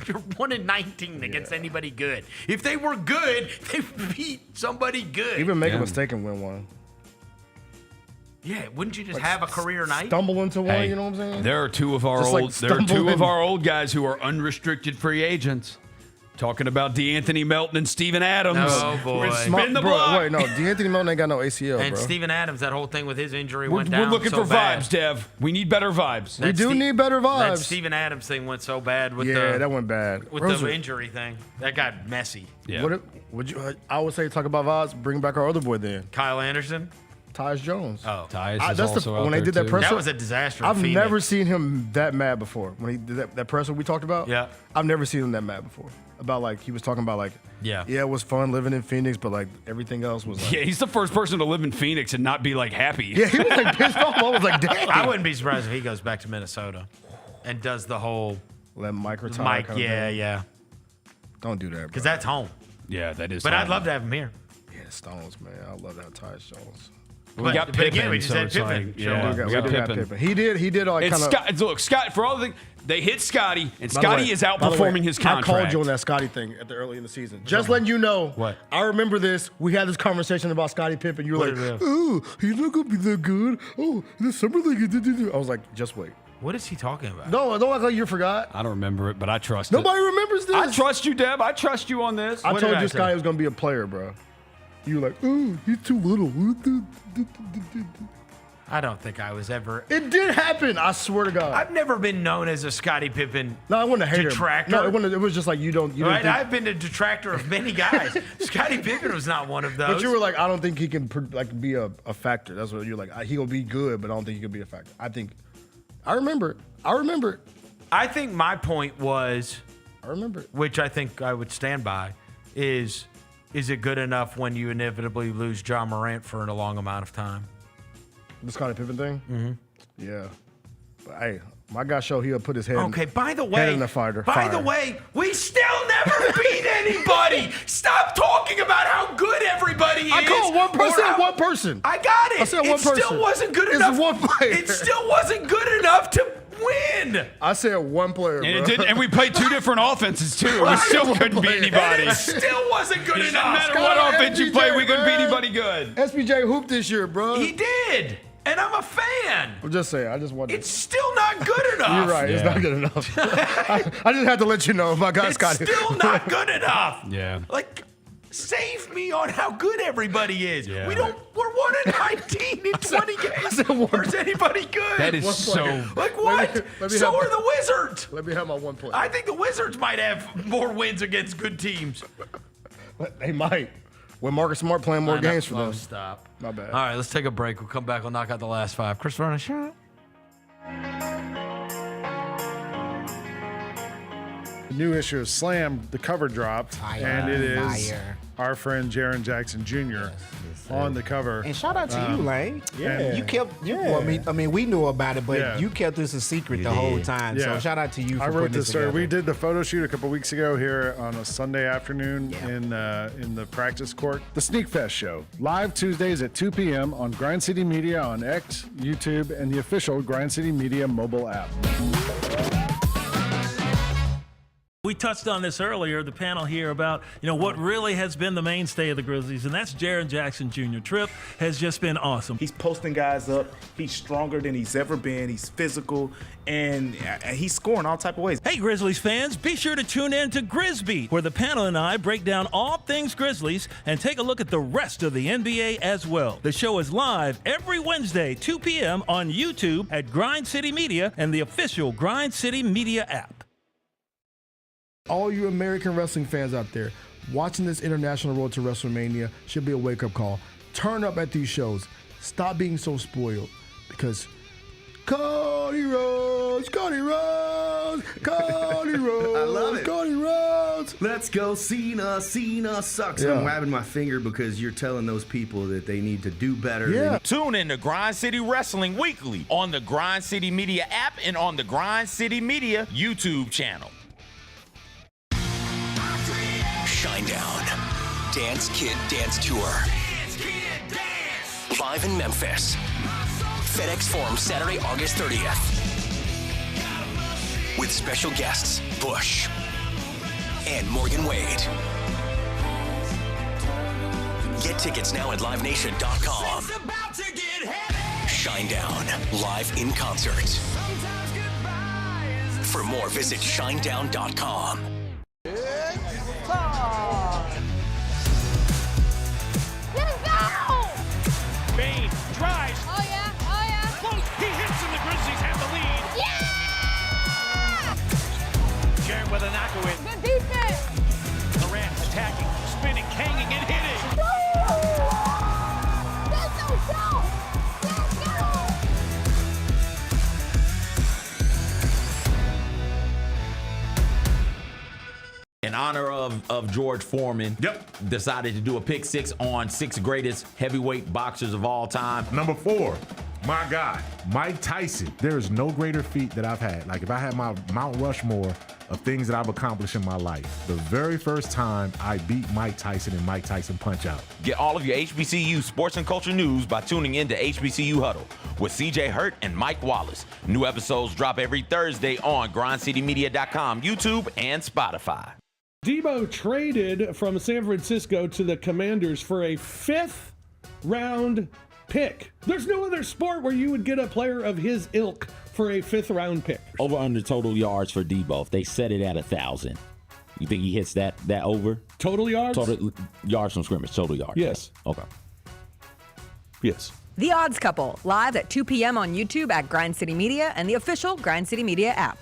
You're 1 and 19 against anybody good. If they were good, they beat somebody good. Even make a mistake and win one. Yeah, wouldn't you just have a career night? Stumble into one, Hey, you know what I'm saying? There are two of our Just like old there are two stumble of in. our old guys who are unrestricted free agents. Talking about DeAnthony Melton and Steven Adams. Oh, boy. We're spin the bro, block. wait, no, DeAnthony Melton ain't got no ACL, And bro. Steven Adams, that whole thing with his injury We're, went down we're looking so for bad. vibes, Dev. We need better vibes. We do need better That vibes. Steven Adams thing went so bad with Yeah, the that went bad. with Rosa, the injury thing. That got messy. Yeah. would you? I would say talk about vibes. Bring back our other boy then, Kyle Anderson. Tyus Jones. Oh, Tyus is That's also out when they there did that too. presser. that was a disaster. in I've Phoenix. never seen him that mad before. When he did that presser we talked about. Yeah. I've never seen him that mad before. About like he was talking about like. Yeah. Yeah, it was fun living in Phoenix, but like everything else was like. Yeah, he's the first person to live in Phoenix and not be like happy. Yeah, he was like pissed off. I was like, damn. I wouldn't be surprised if he goes back to Minnesota and does the whole Let Mike retire. Mike. kind of Yeah, thing. yeah. Don't do that, bro. Because that's home. Yeah, that is. But I'd home. love to have him here. Yeah, Stones, man. I love that Tyus Jones. We got But again, Pippen, we just so had it's Pippen. like, Sure. yeah, We we got do got Pippen. Pippen. He did like It's kind of. Scott, look, Scott. For all the things, they hit Scotty, and By the Scotty way- is by the way, outperforming his contract. I called you on that Scotty thing at the early in the season. Just letting you know. What? I remember this. We had this conversation about Scottie Pippen. You were What like, did we "Oh, he's not gonna be that good. Oh, the summer league." I was like, "Just wait." What is he talking about? No, don't act like you forgot. I don't remember it, but I trust Nobody it. remembers this. I trust you, Deb. I trust you on this. I What told did I you say? Scotty was gonna be a player, bro. You were like, "Oh, he's too little." I don't think I was ever. It did happen. I swear to God. I've never been known as a Scottie Pippen. No, I wasn't a hater. Detractor? No, it was just like you don't. You Right? didn't think, I've been a detractor of many guys. Scottie Pippen was not one of those. but you were like, I don't think he can like be a factor. That's what you're like. He gonna be good, but I don't think he can be a factor. I think. I remember it. I think my point was, I remember it. which I think I would stand by, is it good enough when you inevitably lose John Morant for a long amount of time? The Scottie Pippen thing? Mm-hmm. Yeah. But hey, my guy showed he'll put his head Okay, by the way, head in the fire. by the way, we still never beat anybody. Stop talking about how good everybody is. I called one person. or how- One person. I got it. I said one It still person. wasn't good It's enough. one player. It still wasn't good enough to win. I said one player, And, bro. it didn't, and we played two different offenses too. We still couldn't beat And anybody. it still wasn't good It doesn't enough. matter Scott, what offense you SBJ, play, we couldn't beat man. anybody good. SBJ hooped this year, bro. He did. And I'm a fan. I'm just saying. I just wanted. It's still not good enough. You're right. It's not good enough. I just had to let you know. My guy's got it. It's still not good enough. Yeah. Like, save me on how good everybody is. Yeah. We're 1-19 in 20 games. Where's anybody good? That is so. Like what? let me So have are the Wizards. Let me have my one point. I think the Wizards might have more wins against good teams. They might. With Marcus Smart playing more games for them. Stop. My bad. All right, let's take a break. We'll come back. We'll knock out the last 5. Chris Vernon, shot. The new issue of Slam, the cover dropped, and it is our friend Jaren Jackson Jr. on the cover. And shout out to you, Lane. Yeah. You kept. Well, I mean, we knew about it, but you kept this a secret the whole time. So shout out to you for I wrote putting this story. together. We did the photo shoot a couple weeks ago here on a Sunday afternoon in the practice court. The Sneak Fest show, live Tuesdays at 2 p.m. on Grind City Media on X, YouTube, and the official Grind City Media mobile app. We touched on this earlier, the panel here, about what really has been the mainstay of the Grizzlies, and that's Jaren Jackson Jr. Trip has just been awesome. He's posting guys up. He's stronger than he's ever been. He's physical, and he's scoring all type of ways. Hey, Grizzlies fans, be sure to tune in to Grizz Beat, where the panel and I break down all things Grizzlies and take a look at the rest of the NBA as well. The show is live every Wednesday, 2 p.m. on YouTube at Grind City Media and the official Grind City Media app. All you American wrestling fans out there, watching this international road to WrestleMania should be a wake-up call. Turn up at these shows. Stop being so spoiled, because Cody Rhodes, Cody Rhodes, Cody Rhodes, I love it. Cody Rhodes. Let's go, Cena. Cena sucks. Yeah. I'm wagging my finger because you're telling those people that they need to do better. Yeah. Tune in to Grind City Wrestling weekly on the Grind City Media app and on the Grind City Media YouTube channel. Shinedown. Dance Kid Dance Tour. Live in Memphis. FedEx Forum, Saturday, August 30th. With special guests, Bush and Morgan Wade. Get tickets now at livenation.com. Shinedown, live in concert. For more, visit shinedown.com. Bane tries. Oh yeah. Close. He hits and the Grizzlies have the lead. Yeah! Jaren with a knockaway. Good defense. Durant attacking, spinning, hanging, and hitting. Let's go. In honor of George Foreman, decided to do a pick 6 on 6 greatest heavyweight boxers of all time. Number 4, my guy, Mike Tyson. There is no greater feat that I've had. Like, if I had my Mount Rushmore of things that I've accomplished in my life, the very first time I beat Mike Tyson in Mike Tyson Punch-Out. Get all of your HBCU sports and culture news by tuning in to HBCU Huddle with CJ Hurt and Mike Wallace. New episodes drop every Thursday on grindcitymedia.com, YouTube, and Spotify. Debo traded from San Francisco to the Commanders for a 5th round pick. There's no other sport where you would get a player of his ilk for a 5th round pick. Over under total yards for Debo. If they set it at 1,000, you think he hits that over? Total yards? Total yards from scrimmage, total yards. Yes. Okay. Yes. The Odds Couple, live at 2 p.m. on YouTube at Grind City Media and the official Grind City Media app.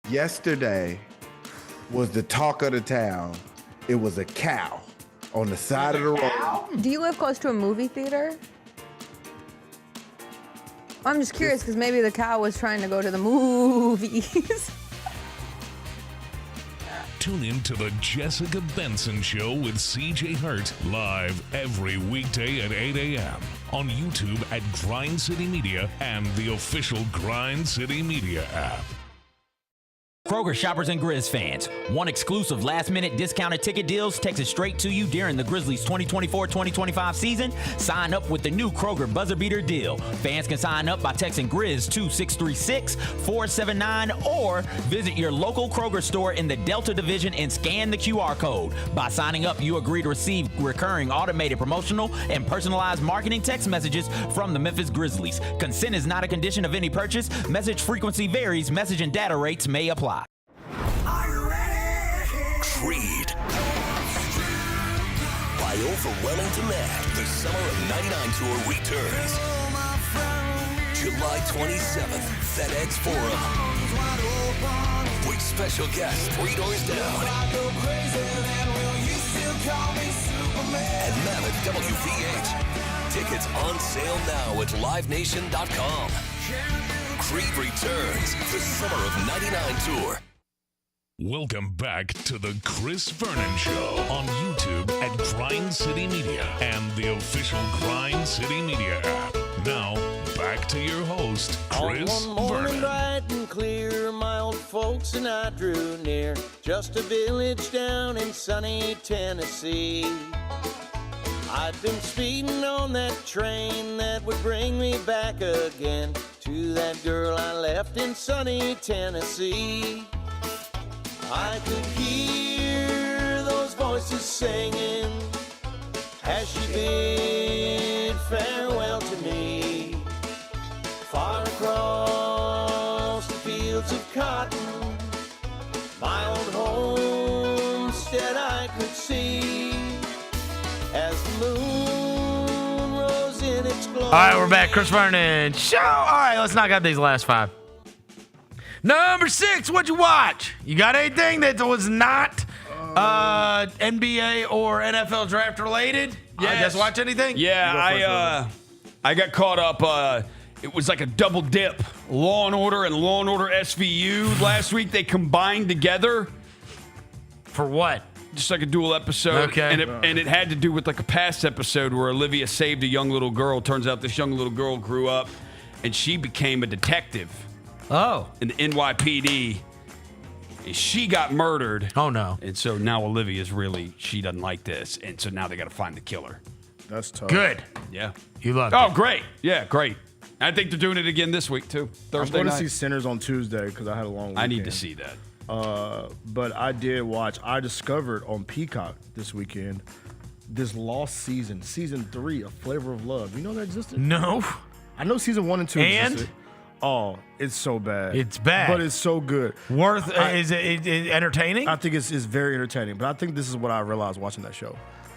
Yesterday was the talk of the town. It was a cow on the side of the road. Do you live close to a movie theater? I'm just curious because maybe the cow was trying to go to the movies. Tune in to the Jessica Benson Show with CJ Hurt, live every weekday at 8 a.m. on YouTube at Grind City Media and the official Grind City Media app. Kroger shoppers and Grizz fans. One exclusive last-minute discounted ticket deals texted straight to you during the Grizzlies 2024-2025 season. Sign up with the new Kroger Buzzer Beater deal. Fans can sign up by texting Grizz to 636-479 or visit your local Kroger store in the Delta Division and scan the QR code. By signing up, you agree to receive recurring automated promotional and personalized marketing text messages from the Memphis Grizzlies. Consent is not a condition of any purchase. Message frequency varies. Message and data rates may apply. Creed. By overwhelming demand, the Summer of '99 tour returns. July 27th, FedEx Forum. With special guests 3 doors down. And Mammoth WVH. Tickets on sale now at livenation.com. Creed returns, the Summer of '99 tour. Welcome back to the Chris Vernon Show on YouTube at Grind City Media and the official Grind City Media app. Now, back to your host, Chris On one morning Vernon. bright and clear, my old folks and I drew near, just a village down in sunny Tennessee. I'd been speeding on that train that would bring me back again to that girl I left in sunny Tennessee. I could hear those voices singing as she bid farewell to me. Far across the fields of cotton, my old homestead I could see as the moon rose in its glory. All right, we're back. Chris Vernon Show. All right, let's knock out these last 5. Number 6, what'd you watch? You got anything that was not NBA or NFL draft related? Yes. You guys watch anything? Yeah, I got caught up. It was like a double dip. Law & Order and Law & Order SVU. Last week they combined together. For what? Just like a dual episode. Okay. And it had to do with like a past episode where Olivia saved a young little girl. Turns out this young little girl grew up and she became a detective. Oh. In the NYPD. And she got murdered. Oh, no. And so now Olivia's she doesn't like this. And so now they got to find the killer. That's tough. Good. Yeah. You love Oh, it. great. Yeah, great. I think they're doing it again this week, too. Thursday I'm going night. to see Sinners on Tuesday because I had a long weekend. I need to see that. But I did watch. I discovered on Peacock this weekend this Lost season 3 of Flavor of Love. You know that existed? No. I know season 1 and 2 And? existed. Oh, it's so bad. It's bad. But it's so good. Is it entertaining? I think it's very entertaining. But I think this is what I realized watching that show.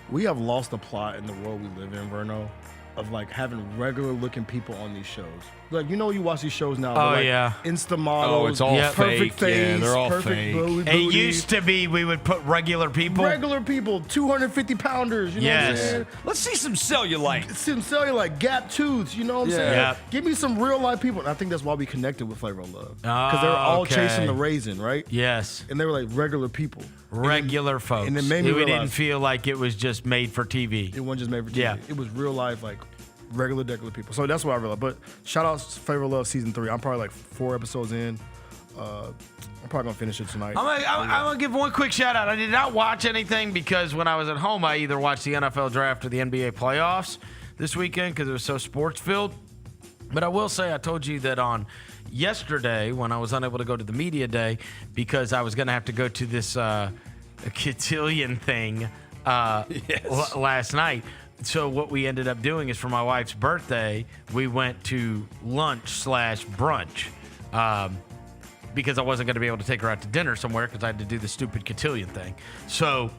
We have lost the plot in the world we live in, Verno, of like having regular looking people on these shows. Like, you know, you watch these shows now. Oh, like yeah. Insta models. Oh, it's all perfect fake. face. Yeah, they're all perfect fake. booty. It used to be we would put regular people. Regular people, 250 pounders. You know what I'm Yes. saying? Let's see some cellulite. Some cellulite, gap tooths. You know what I'm saying? Yep. Give me some real life people. And I think that's why we connected with Flavor of Love. Because they were all okay. chasing the raisin, right? Yes. And they were like regular people. Regular folks. and it made me we didn't realize- feel like it was just made for TV. It wasn't just made for TV. Yeah. It was real life, like regular people. So that's what I realized. But shout out to Flavor of Love season 3. I'm probably like 4 episodes in. I'm probably gonna finish it tonight. I'm gonna give one quick shout out. I did not watch anything because when I was at home, I either watched the NFL draft or the NBA playoffs this weekend because it was so sports filled. But I will say, I told you that on yesterday when I was unable to go to the media day because I was gonna have to go to this cotillion thing last night. So what we ended up doing is for my wife's birthday, we went to lunch/brunch. Because I wasn't going to be able to take her out to dinner somewhere because I had to do the stupid cotillion thing. So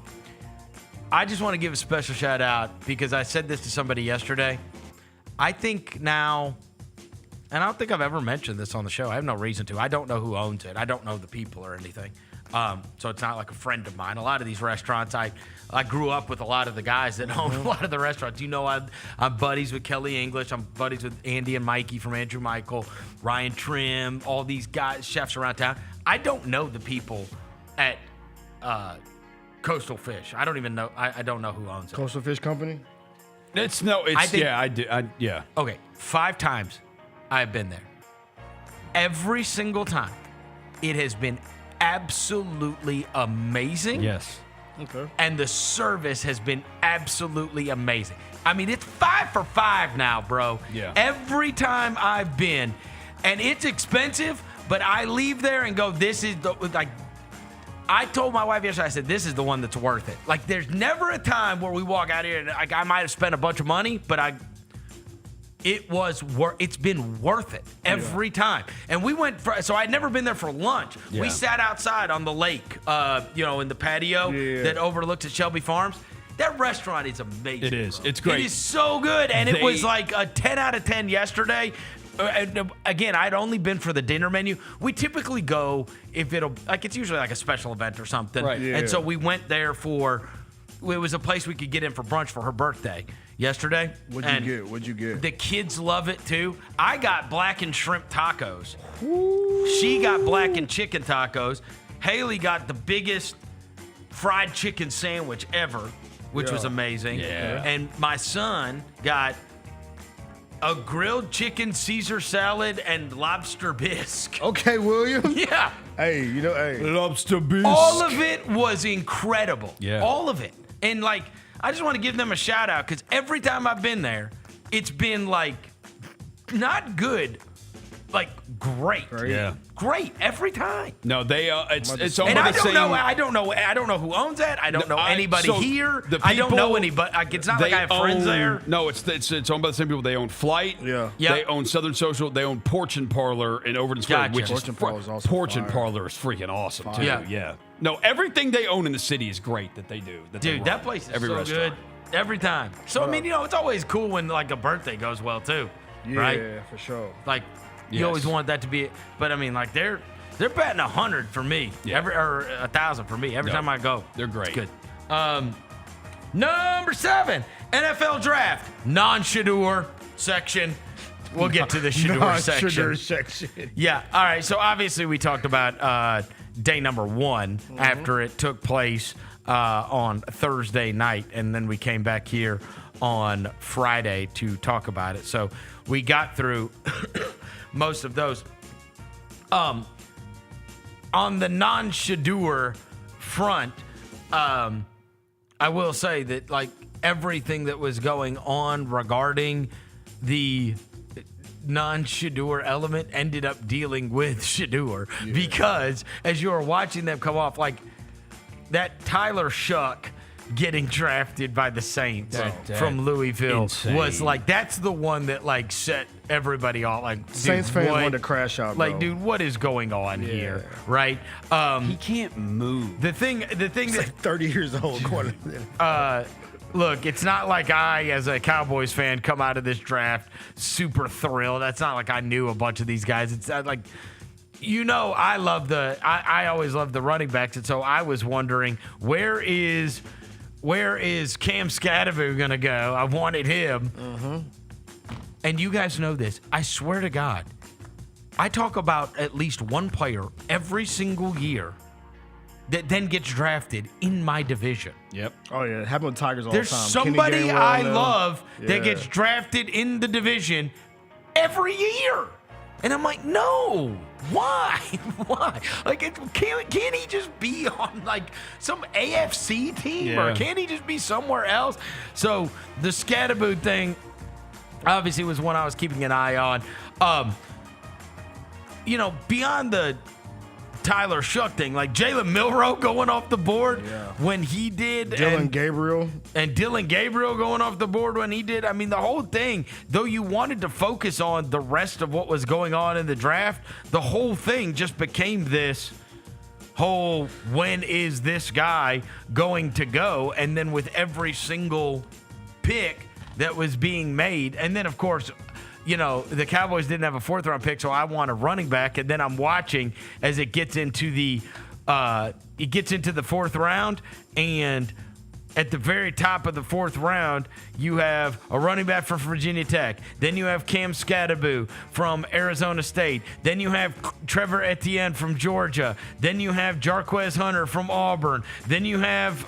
I just want to give a special shout out because I said this to somebody yesterday. I think now, and I don't think I've ever mentioned this on the show. I have no reason to. I don't know who owns it. I don't know the people or anything. So it's not like a friend of mine. A lot of these restaurants, I grew up with a lot of the guys that own a lot of the restaurants. You know, I'm buddies with Kelly English. I'm buddies with Andy and Mikey from Andrew Michael, Ryan Trim, all these guys, chefs around town. I don't know the people at Coastal Fish. I don't even know. I don't know who owns it. Coastal Fish Company? I do. Yeah. Okay, 5 times I've been there. Every single time, it has been absolutely amazing. Yes. Okay. And the service has been absolutely amazing. I mean, it's 5 for 5 now, bro. Yeah. Every time I've been, and it's expensive, but I leave there and go, this is the, like, I told my wife yesterday, I said, this is the one that's worth it. Like, there's never a time where we walk out here and like, I might have spent a bunch of money, but it's been worth it every time. And we went so I'd never been there for lunch. Yeah. We sat outside on the lake, in the patio that overlooks at Shelby Farms. That restaurant is amazing. It is. Bro. It's great. It is so good. And it was like a 10 out of 10 yesterday. Again, I'd only been for the dinner menu. We typically go if it's usually like a special event or something. Right. Yeah. And so we went there it was a place we could get in for brunch for her birthday yesterday. What'd you get? The kids love it too. I got blackened shrimp tacos. Ooh. She got blackened chicken tacos. Haley got the biggest fried chicken sandwich ever, which was amazing. Yeah. And my son got a grilled chicken Caesar salad and lobster bisque. Okay, William. Yeah. Hey, Lobster bisque. All of it was incredible. Yeah. All of it. And like, I just want to give them a shout out because every time I've been there, it's been like not good, like great. Yeah. Great every time. No, they it's owned And by I the don't same. know. I don't know who owns that. I don't know anybody so here. the I don't know people- anybody. Like, it's not like I have friends there. No, it's owned by the same people. They own Flight. Yeah. Yep. They own Southern Social. They own Porch and Parlor in Overton Square, Gotcha. which Porch is and Parlor is also Porch and fire. Parlor is freaking awesome too. Yeah. No, everything they own in the city is great that they do. Dude, that place is every so restaurant. good every time. So I mean, it's always cool when like a birthday goes well too, Yeah, right? for sure. Like you Yes. always want that to be. But I mean, like they're batting 100 for me, Yeah. or 1,000 for me every No, time I go. they're great. It's good. Number 7, NFL draft non-Shedeur section. We'll get to the Shedeur section. Shedeur section. Yeah. All right. So obviously we talked about day number 1 after it took place on Thursday night, and then we came back here on Friday to talk about it. So we got through most of those. On the non-Shedeur front, I will say that like everything that was going on regarding the non-Shedeur element ended up dealing with Shedeur because as you were watching them come off, like that Tyler Shuck getting drafted by the Saints from Louisville was like, that's the one that like set everybody off. Like, dude, Saints fans wanted to crash out, like, bro. dude, what is going on here, right? He can't move. The thing that Like 30 years old. look, it's not like I, as a Cowboys fan, come out of this draft super thrilled. That's not like I knew a bunch of these guys. It's like, I always love the running backs, and so I was wondering where is Cam Skadaboo gonna go? I wanted him. And you guys know this. I swear to God, I talk about at least one player every single year that then gets drafted in my division. Yep. Oh yeah, it happened with Tigers all There's the time. somebody Kenny Gainwell, I them. love that Yeah. gets drafted in the division every year. And I'm like, no, why? Why? Like, can't he just be on, like, some AFC team? Or Yeah. can't he just be somewhere else? So the Skadaboo thing obviously was one I was keeping an eye on. Beyond the Tyler Shuck thing, like Jalen Milroe going off the board when he did. Dylan Gabriel. And Dylan Gabriel going off the board when he did. I mean, the whole thing, though you wanted to focus on the rest of what was going on in the draft, the whole thing just became this whole, when is this guy going to go? And then with every single pick that was being made, and then, of course, the Cowboys didn't have a 4th-round pick, so I want a running back. And then I'm watching as it gets into the 4th round, and at the very top of the 4th round, you have a running back from Virginia Tech. Then you have Cam Skadaboo from Arizona State. Then you have Trevor Etienne from Georgia. Then you have Jarquez Hunter from Auburn. Then you have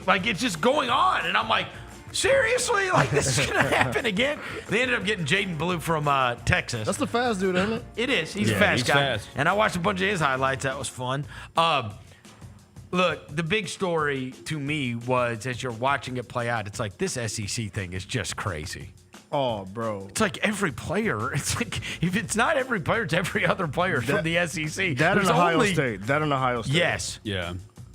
it's just going on, and I'm like, Seriously? Like, this is going to happen again? They ended up getting Jaden Blue from Texas. That's the fast dude, isn't it? It is. He's a fast guy. fast. And I watched a bunch of his highlights. That was fun. Look, the big story to me was, as you're watching it play out, it's like this SEC thing is just crazy. Oh, bro. It's like every player. It's like, if it's not every player, it's every other player from the SEC. That in There's Ohio only- State. That in Ohio State. Yes. Yeah.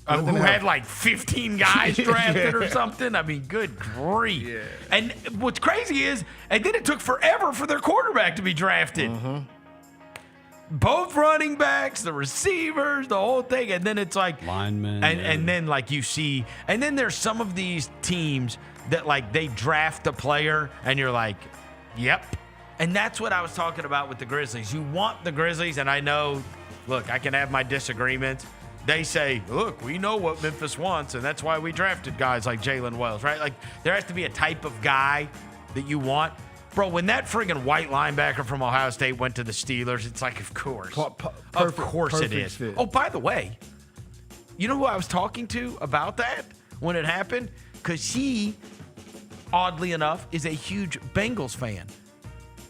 Who had like 15 guys drafted or something. I mean, good grief. Yeah. And what's crazy is, and then it took forever for their quarterback to be drafted. Both running backs, the receivers, the whole thing. And then it's like linemen. And then like you see, and then there's some of these teams that like they draft a player and you're like, yep. And that's what I was talking about with the Grizzlies. You want the Grizzlies, and I know, look, I can have my disagreements. They say, look, we know what Memphis wants, and that's why we drafted guys like Jalen Wells, right? Like, there has to be a type of guy that you want. Bro, when that friggin' white linebacker from Ohio State went to the Steelers, it's like, of course. Of course it is. Fit. Oh, by the way, you know who I was talking to about that when it happened? Because he, oddly enough, is a huge Bengals fan.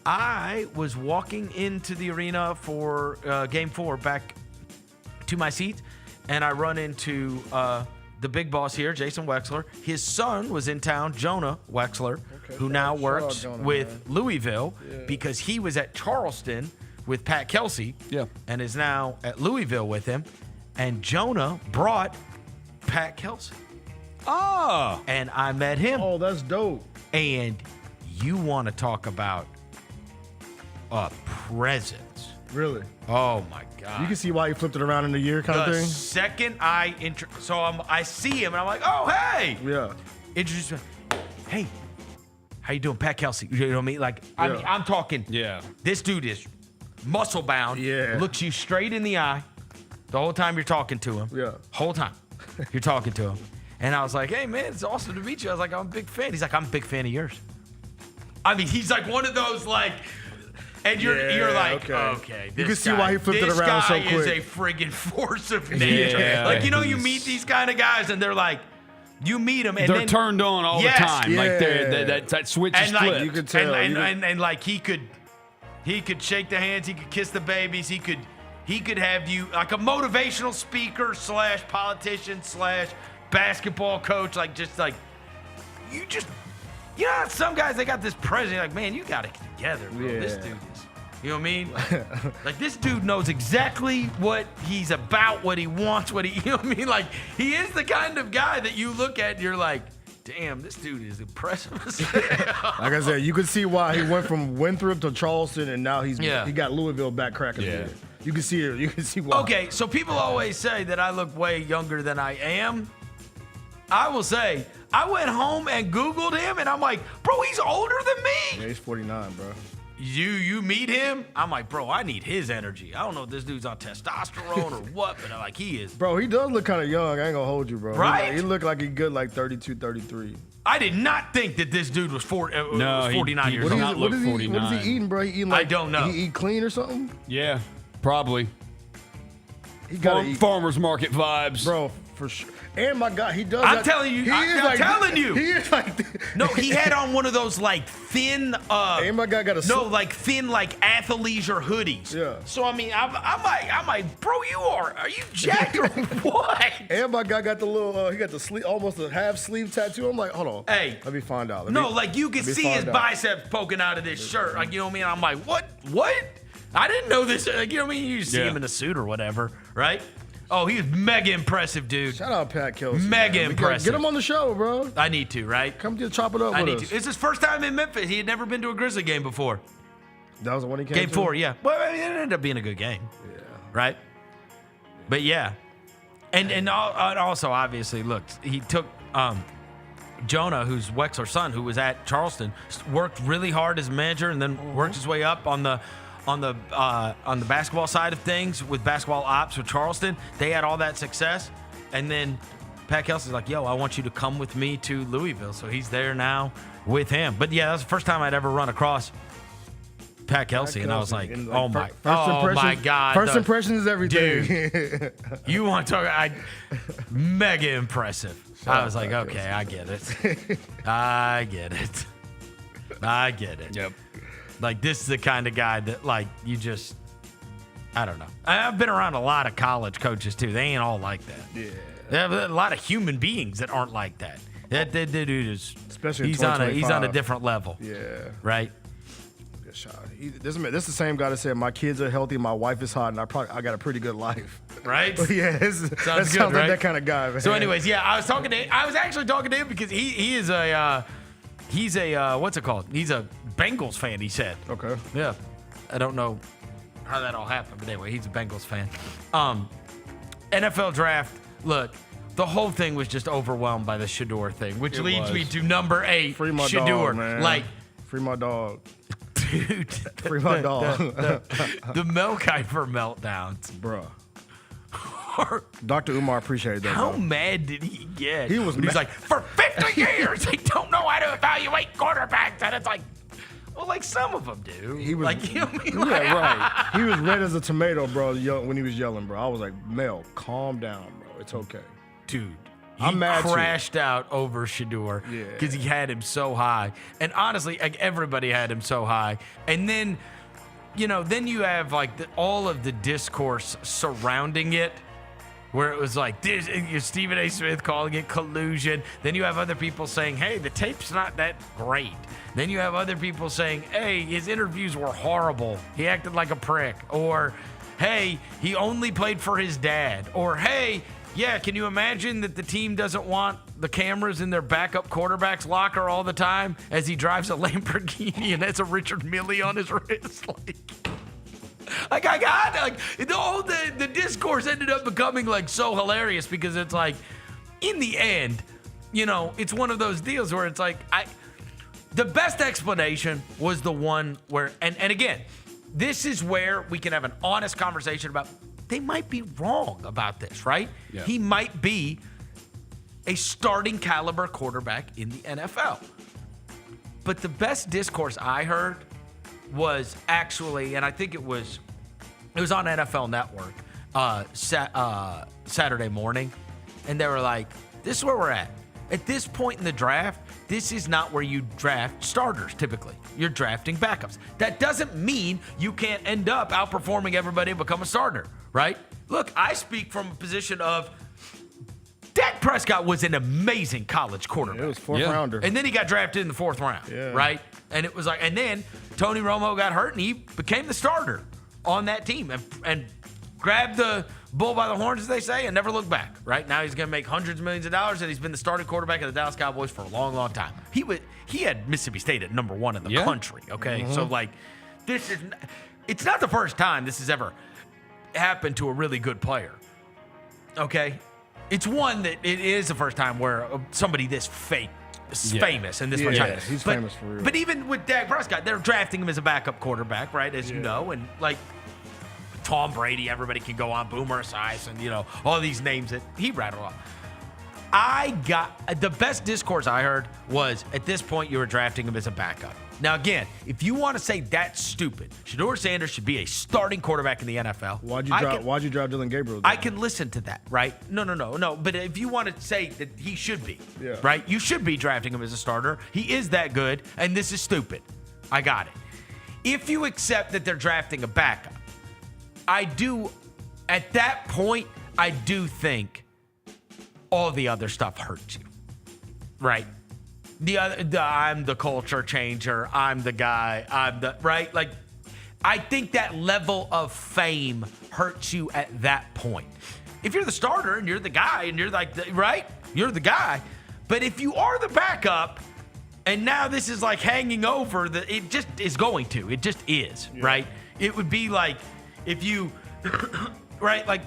I was walking into the arena for Game 4 back to my seats, and I run into the big boss here, Jason Wexler. His son was in town, Jonah Wexler, who now works with Louisville because he was at Charleston with Pat Kelsey and is now at Louisville with him. And Jonah brought Pat Kelsey. Oh. And I met him. Oh, that's dope. And you want to talk about a presence. Really? Oh, my God. You can see why he flipped it around in a year kind of The thing. second I I see him and I'm like, oh, hey. Yeah. Introduce me. Hey, how you doing? Pat Kelsey. You know what I mean? Like, I mean, I'm talking. Yeah. This dude is muscle bound. Yeah. Looks you straight in the eye the whole time you're talking to him. Yeah. Whole time you're talking to him. And I was like, hey, man, it's awesome to meet you. I was like, I'm a big fan. He's like, I'm a big fan of yours. I mean, he's like one of those, like, and you're like, okay. You can see why he flipped it around so quick. This guy is a friggin' force of nature. Yeah. Like, you know, you meet these kind of guys, and they're like, you meet them, and they're then, turned on all the time. Yeah. Like that switch is and like flipped. You could tell. and like he could shake the hands, he could kiss the babies, he could have you like a motivational speaker / politician / basketball coach, like just like you know, some guys, they got this presence, like, man, you got it together, bro. Yeah. This dude is, you know what I mean? Like, this dude knows exactly what he's about, what he wants, what he, you know what I mean? Like, he is the kind of guy that you look at and you're like, damn, this dude is impressive as hell. Like I said, you can see why he went from Winthrop to Charleston, and now he got Louisville back cracking. Yeah. You can see it. You can see why. Okay, so people always say that I look way younger than I am. I will say, I went home and Googled him, and I'm like, bro, he's older than me. Yeah, he's 49, bro. You meet him, I'm like, bro, I need his energy. I don't know if this dude's on testosterone or what, but I'm like, he is. Bro, he does look kind of young. I ain't gonna hold you, bro. Right? He look like he good like 32, 33. I did not think that this dude was 49 years What old. do you- What is he 49. eating, bro? He eating like, I don't know. He eat clean or something? Yeah, probably. He gotta eat, Farmers market vibes. bro, for sure. And my God, he does. I'm telling you, I'm telling you. He is like. No, he had on one of those like thin. And my guy got a. like thin like athleisure hoodies. Yeah. So I mean, I'm like, bro, are you jacked or what? And my guy got the little. He got the sleeve, almost a half sleeve tattoo. I'm like, hold on. Hey. Let me find out. Like you can see his biceps poking out of this shirt. Like, you know what I mean? I'm like, what? I didn't know this. Like, you know what I mean? You see him in a suit or whatever, right? Oh, he was mega impressive, dude. Shout out Pat Kelsey. Mega man. impressive. Get him on the show, bro. I need to, right? Come just chop it up I with need us. to. It's his first time in Memphis. He had never been to a Grizzly game before. That was the one he came Game to? 4, yeah. Well, I mean, it ended up being a good game. Yeah. Right? But yeah. And also, obviously, look, he took Jonah, who's Wexler's son, who was at Charleston, worked really hard as a manager and then worked his way up on the basketball side of things with basketball ops with Charleston. They had all that success. And then Pat Kelsey's like, yo, I want you to come with me to Louisville. So he's there now with him. But yeah, that's the first time I'd ever run across Pat Kelsey, and I was like, And, oh like, my God. First impression is everything. Dude, you want to talk? Mega impressive. I was like, okay, I get it. I get it. I get it. Yep. Like, this is the kind of guy that, like, you just, I don't know. I've been around a lot of college coaches, too. They ain't all like that. Yeah. They have a lot of human beings that aren't like that. That dude is, especially he's on a different level. Yeah. Right? Good shot. This is the same guy that said, my kids are healthy, my wife is hot, and I got a pretty good life. Right? Yeah. That sounds like right? that kind of guy, man. So anyways, yeah, I was actually talking to him because he's a what's it called? He's a Bengals fan, he said. Okay. Yeah. I don't know how that all happened, but anyway, he's a Bengals fan. NFL draft, look, the whole thing was just overwhelmed by the Shedeur thing, which leads me to number 8, Free my Shedeur. dog, man. Like, free my dog. Dude. Free my dog. The Mel Kiper meltdowns. Bruh. Dr. Umar appreciated that. How bro. mad did he get? He was He's mad. like, for 50 years, they don't know how to evaluate quarterbacks. And it's like, well, like some of them do. He was like, you know what I mean? Yeah, right. He was red as a tomato, bro, when he was yelling, bro. I was like, Mel, calm down, bro. It's okay. Dude. I'm He mad too. crashed out over Shedeur because he had him so high. And honestly, like everybody had him so high. And then, then you have like all of the discourse surrounding it, where it was like this, Stephen A. Smith calling it collusion. Then you have other people saying, hey, the tape's not that great. Then you have other people saying, hey, his interviews were horrible. He acted like a prick. Or, hey, he only played for his dad. Or, hey, yeah, can you imagine that the team doesn't want the cameras in their backup quarterback's locker all the time as he drives a Lamborghini and has a Richard Mille on his wrist? The discourse ended up becoming like so hilarious because it's like, in the end, it's one of those deals where it's like, the best explanation was the one where, and again, this is where we can have an honest conversation about, they might be wrong about this, right? Yeah. He might be a starting caliber quarterback in the NFL. But the best discourse I heard was actually, and I think it was on NFL Network Saturday morning, and they were like, this is where we're at. At this point in the draft, this is not where you draft starters typically. You're drafting backups. That doesn't mean you can't end up outperforming everybody and become a starter, right? Look, I speak from a position of Dak Prescott was an amazing college quarterback. It was fourth rounder. And then he got drafted in the 4th round, right? And it was like, and then Tony Romo got hurt and he became the starter on that team and grabbed the bull by the horns, as they say, and never looked back, right? Now he's going to make hundreds of millions of dollars, and he's been the starting quarterback of the Dallas Cowboys for a long, long time. He had Mississippi State at number 1 in the country, okay? Mm-hmm. So, like, it's not the first time this has ever happened to a really good player, okay? It's one that it is the first time where somebody this famous and this much hype. He's famous for real. But even with Dak Prescott, they're drafting him as a backup quarterback, right? As you know, and like Tom Brady, everybody can go on, Boomer Esiason, and all these names that he rattled off. The best discourse I heard was, at this point, you were drafting him as a backup. Now, again, if you want to say that's stupid, Shedeur Sanders should be a starting quarterback in the NFL. Why'd you draft Dylan Gabriel? I can listen to that, right? No. But if you want to say that he should be, right? You should be drafting him as a starter. He is that good, and this is stupid. I got it. If you accept that they're drafting a backup, at that point, I do think all the other stuff hurts you, right? I'm the culture changer. I'm the guy. right? Like, I think that level of fame hurts you at that point. If you're the starter and you're the guy and you're like, right? You're the guy. But if you are the backup and now this is like hanging over, it just is going to. It just is, right? It would be like if you, right? Like,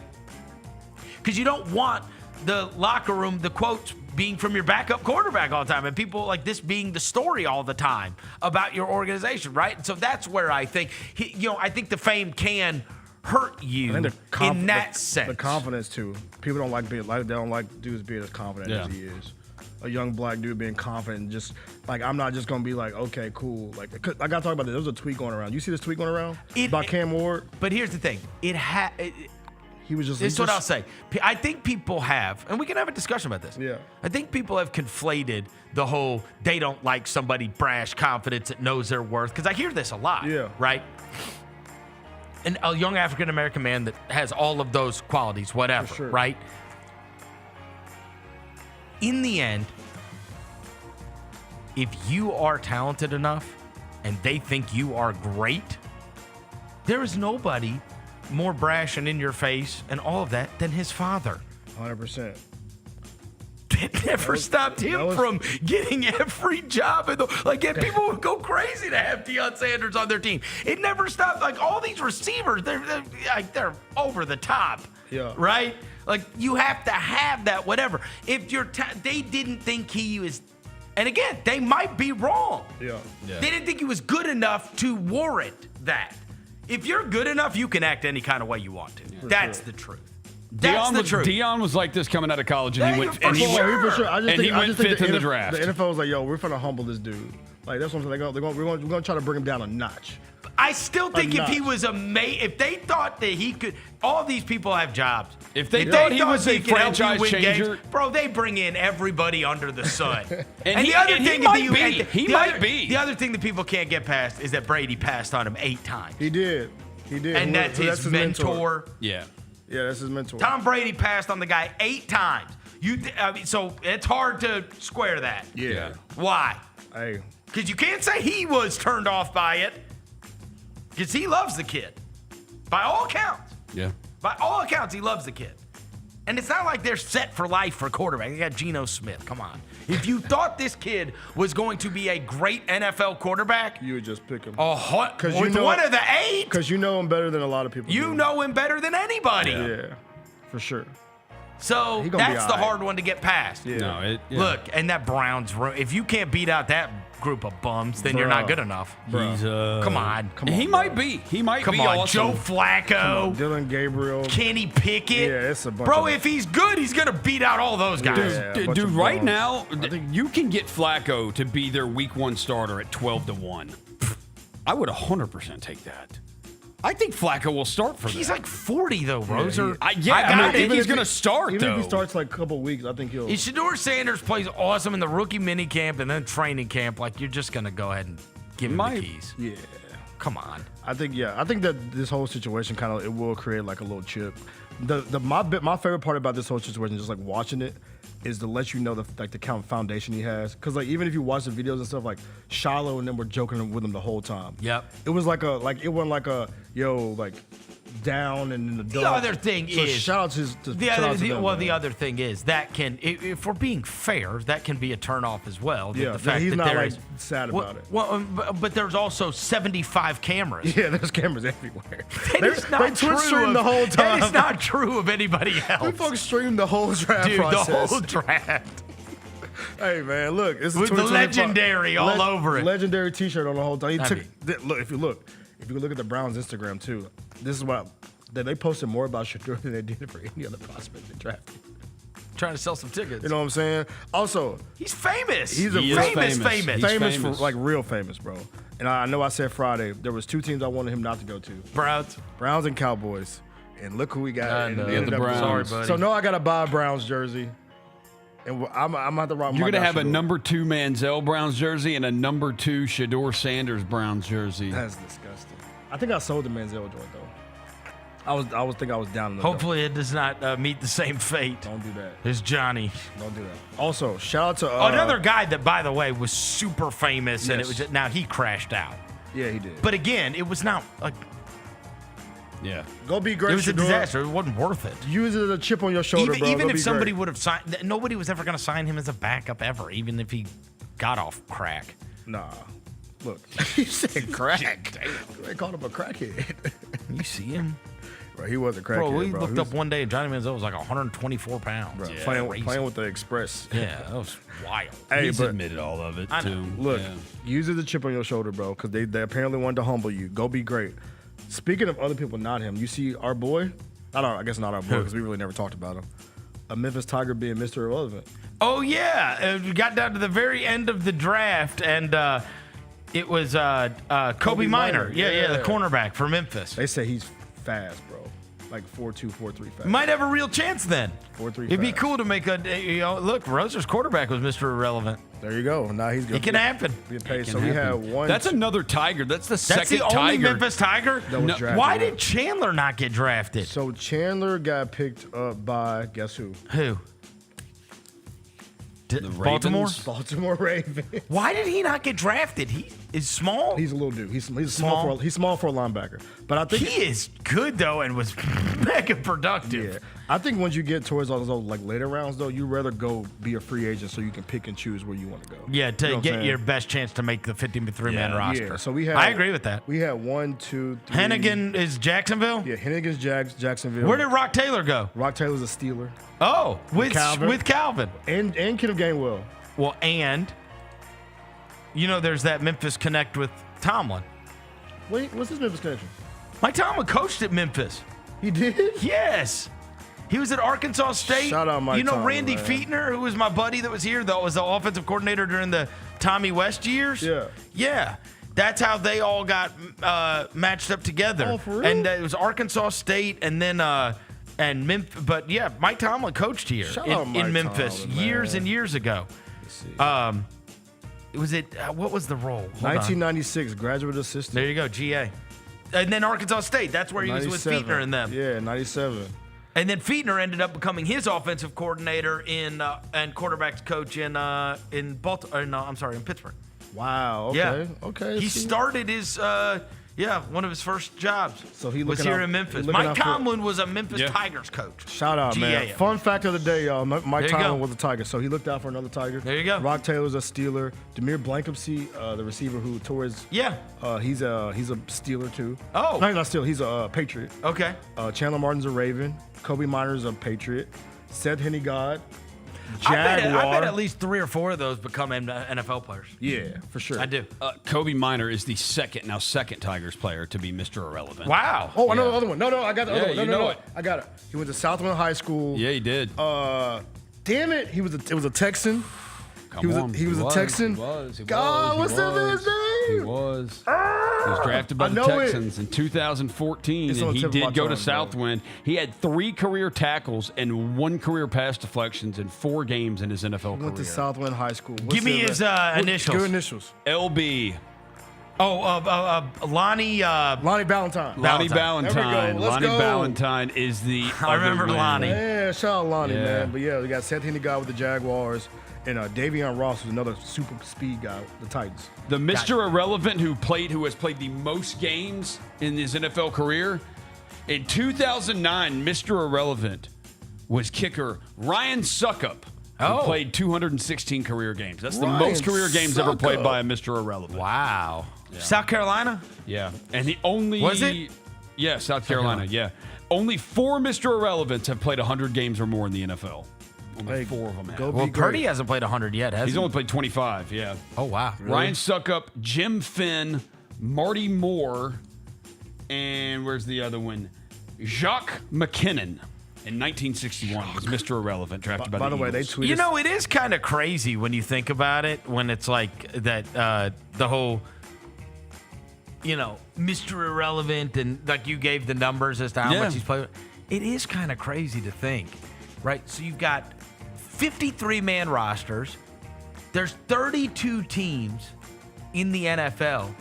because you don't want the locker room, the quotes being from your backup quarterback all the time and people like this being the story all the time about your organization, right? And so that's where I think, I think the fame can hurt you in that sense. The confidence too. People don't like dudes being as confident as he is. a young black dude being confident and just like I'm not just gonna be like, okay, cool. Like I gotta talk about this. There was a tweet going around. You see this tweet going around about Cam Ward? But here's the thing. He was just. This is what I'll say. I think people have, and we can have a discussion about this. Yeah. I think people have conflated the whole they don't like somebody brash confidence that knows their worth. Because I hear this a lot. Yeah. Right? And a young African American man that has all of those qualities, whatever. For sure. Right? In the end, if you are talented enough and they think you are great, there is nobody more brash and in your face and all of that than his father. 100%. It never stopped him from getting every job. People would go crazy to have Deion Sanders on their team. It never stopped. Like, all these receivers, they're over the top. Yeah. Right? Like, you have to have that, whatever. If they didn't think he was, and again, they might be wrong. Yeah. They didn't think he was good enough to warrant that. If you're good enough, you can act any kind of way you want to. That's the truth. That's the truth. Deion was like this coming out of college, and he went For sure. I just think fifth in the draft. The NFL was like, yo, we're gonna humble this dude. Like that's what I'm saying. We're gonna try to bring him down a notch. I still think if he was if they thought that he could, all these people have jobs. If they thought he was a franchise changer, bro, they bring in everybody under the sun. and the other thing he might be. The other thing that people can't get past is that Brady passed on him 8 times. He did. And that's his mentor. Yeah. Yeah, that's his mentor. Tom Brady passed on the guy 8 times. So it's hard to square that. Yeah. Why? Hey. Because you can't say he was turned off by it. Because he loves the kid. By all accounts. Yeah. By all accounts, he loves the kid. And it's not like they're set for life for quarterback. They got Geno Smith. Come on. If you thought this kid was going to be a great NFL quarterback, you would just pick him. With one of the 8? Because you know him better than a lot of people. You know him better than anybody. Yeah, for sure. So that's the hard one to get past. Yeah. No, Look, and that Browns room, if you can't beat out that group of bums, then you're not good enough. He's Come on. He might be. He might be. Come on, also. Joe Flacco. Dylan Gabriel. Kenny Pickett. Yeah, it's a bunch Bro, of if he's good, he's going to beat out all those guys. Yeah, Dude, right now, you can get Flacco to be their week 1 starter at 12-1. I would 100% take that. I think Flacco will start for them. He's like 40, though, Roser. I think he's going to start, even though. if he starts like a couple weeks, I think he'll. If Shedeur Sanders plays awesome in the rookie mini camp and then training camp, like, you're just going to go ahead and give him the keys. Yeah. Come on. I think that this whole situation it will create like a little chip. My favorite part about this whole situation, just like watching it, is to let you know the foundation he has. Because like even if you watch the videos and stuff, like Shiloh and them were joking with him the whole time. Yep. It was it wasn't like a down and in the dark. The other thing so is shout out to the other thing is that if we're being fair, that can be a turnoff as well. Yeah, the fact he's that not there's sad about it. Well, but there's also 75 cameras. Yeah, there's cameras everywhere. They Twitch stream the whole time. That is not true of anybody else. We folks stream the whole draft Dude, process. the whole draft. Hey man, look, it's with the legendary all over it. Legendary T-shirt on the whole time. If you look at the Browns Instagram too, this is what they posted more about Shedeur than they did for any other prospect they drafted. Trying to sell some tickets. You know what I'm saying? Also, he's famous. He's famous for like real famous, bro. And I know I said Friday there was 2 teams I wanted him not to go to. Browns and Cowboys. And look who we got. The Browns. Sorry, buddy. So no, I gotta buy a Browns jersey. And I'm at the wrong. You're gonna have a number 2 Manziel Browns jersey and a number 2 Shedeur Sanders Browns jersey. That's disgusting. I think I sold the Manziel joint though. I was thinking I was down in the Hopefully it does not meet the same fate. Don't do that. There's Johnny. Don't do that. Also, shout out to another guy that, by the way, was super famous, and it was now he crashed out. Yeah, he did. But again, it was not like. Yeah. Go be great. It was a disaster. It wasn't worth it. Use it as a chip on your shoulder, bro. Even if somebody would have signed, nobody was ever going to sign him as a backup ever, even if he got off crack. Nah. Look, you said crack. They called him a crackhead. You see him? Bro, he was a crackhead, bro. We looked up one day and Johnny Manziel was like 124 pounds. Bro, playing with the Express. Yeah, that was wild. Hey, He's admitted all of it, too. Look, use it as a chip on your shoulder, bro, because they apparently wanted to humble you. Go be great. Speaking of other people, not him, you see our boy? I guess not our boy, because we really never talked about him. a Memphis Tiger being Mr. Irrelevant. Oh, yeah. We got down to the very end of the draft, and it was Kobe Minor. Yeah, the cornerback for Memphis. They say he's fast, bro. Like 4.2, 4.3 fast. Might have a real chance then. 4.3 It'd be fast. cool to make look, Roser's quarterback was Mr. Irrelevant. There you go. Now he's good. It can happen. Get paid. So we had one. That's another Tiger. That's the second That's the only Tiger. Memphis Tiger? That was drafted. Why did Chandler not get drafted? So Chandler got picked up by, guess who? Who? Baltimore Ravens. Why did he not get drafted? He is small. He's a little dude. He's small. He's small for a linebacker. But I think he is good though, and was mega productive. Yeah, I think once you get towards those like later rounds though, you rather go be a free agent so you can pick and choose where you want to go. Yeah, to You know what get I'm your saying? best chance to make the 53-man roster. Yeah, so we had. I agree with that. We had 1, 2, 3. Hennigan is Jacksonville. Yeah, Hennigan's Jacksonville. Where did Rock Taylor go? Rock Taylor's a Steeler. Oh, with Calvin and Kenneth Gainwell. Well, and there's that Memphis connect with Tomlin. Wait, what's his Memphis connection? Mike Tomlin coached at Memphis. He did? Yes. He was at Arkansas State. Shout out Mike Tomlin, Randy man. Fietner, who was my buddy that was here, that was the offensive coordinator during the Tommy West years? Yeah. Yeah. That's how they all got matched up together. Oh, for real? And it was Arkansas State and then and Memphis. But, yeah, Mike Tomlin coached here Shout out Mike in Memphis Tomlin, years man. and years ago. What was the role? Hold on. 1996, graduate assistant. There you go, GA. And then Arkansas State. That's where he was with 97. Fietner and them. Yeah, 97. And then Fietner ended up becoming his offensive coordinator and quarterbacks coach in Baltimore. In Pittsburgh. Wow. Okay. Yeah. Okay. He started his one of his first jobs. So he was looking here out- in Memphis. he looking Mike out for- Tomlin was a Memphis Tigers coach. Shout out, man. GA. Fun fact of the day, y'all. Mike There you Tomlin go. was a Tiger, so he looked out for another Tiger. There you go. Rock Taylor's a Steeler. Demir Blankenship, the receiver who tore his. Yeah. He's a Steeler too. Oh. No, he's not Steeler. He's a Patriot. Okay. Chandler Martin's a Raven. Kobe Minor's a Patriot. Seth Hennigod, I Jaguar. bet at least 3 or 4 of those become NFL players. Yeah, for sure. I do. Kobe Minor is the second Tigers player to be Mr. Irrelevant. Wow. Oh, I know the other one. No, I got the other one. you know it. I got it. He went to Southland High School. Yeah, he did. Damn it. It was a Texan. Come on. He was a Texan. He was. God, what's that man's name? He was. He was drafted by I the know it. Texans in 2014, It's on and the he tip of my did go to tongue, bro. Southwind. He had 3 career tackles and 1 career pass deflections in 4 games in his NFL career. Went to Southland High School. Give me his initials. Good initials. LB. Lonnie. Lonnie Ballantyne. Lonnie There Ballantyne. we go. Let's Lonnie go. Ballantyne is the I remember other Lonnie. win. Yeah, shout out Lonnie, Yeah. man. But yeah, we got Seth Hennigod with the Jaguars. And Davion Ross was another super speed guy with the Titans. The Mr. Irrelevant who has played the most games in his NFL career. In 2009, Mr. Irrelevant was kicker Ryan Suckup, who played 216 career games. That's the Ryan most career games ever played Suckup. by a Mr. Irrelevant. Wow. Yeah. South Carolina? Yeah. And the only... Was it? Yeah, South Carolina, yeah. Only 4 Mr. Irrelevants have played 100 games or more in the NFL. Only Hey, 4 of them have. go Well, be Purdy great. hasn't played 100 yet, has He's he? only played 25, yeah. Oh, wow. Ryan Suckup, Jim Finn, Marty Moore, and where's the other one? Jacques McKinnon in 1961 was Mr. Irrelevant, drafted by the way, they Eagles. tweeted. It is kind of crazy when you think about it, when it's like that, the whole, Mr. Irrelevant, and like you gave the numbers as to how much he's played. It is kind of crazy to think, right? So you've got 53-man rosters. There's 32 teams in the NFL.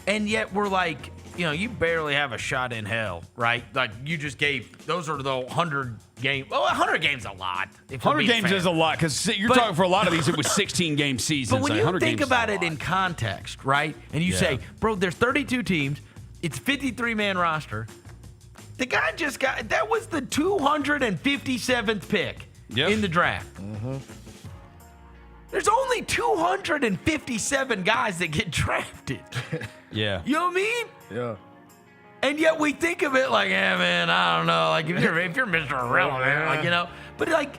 And yet we're like, you barely have a shot in hell, right? Like you just gave, those are the 100 games. Oh, 100 games a lot. 100 games is a lot because you're talking for a lot of these, it was 16-game seasons. But when Like, you 100 think games is about a it lot. in context, right? And you say, bro, there's 32 teams. It's 53-man roster. The guy just got, that was the 257th pick in the draft. There's only 257 guys that get drafted. Yeah. You know what I mean? Yeah. And yet we think of it like, man, I don't know. Like if you're Mr. Irrelevant, but like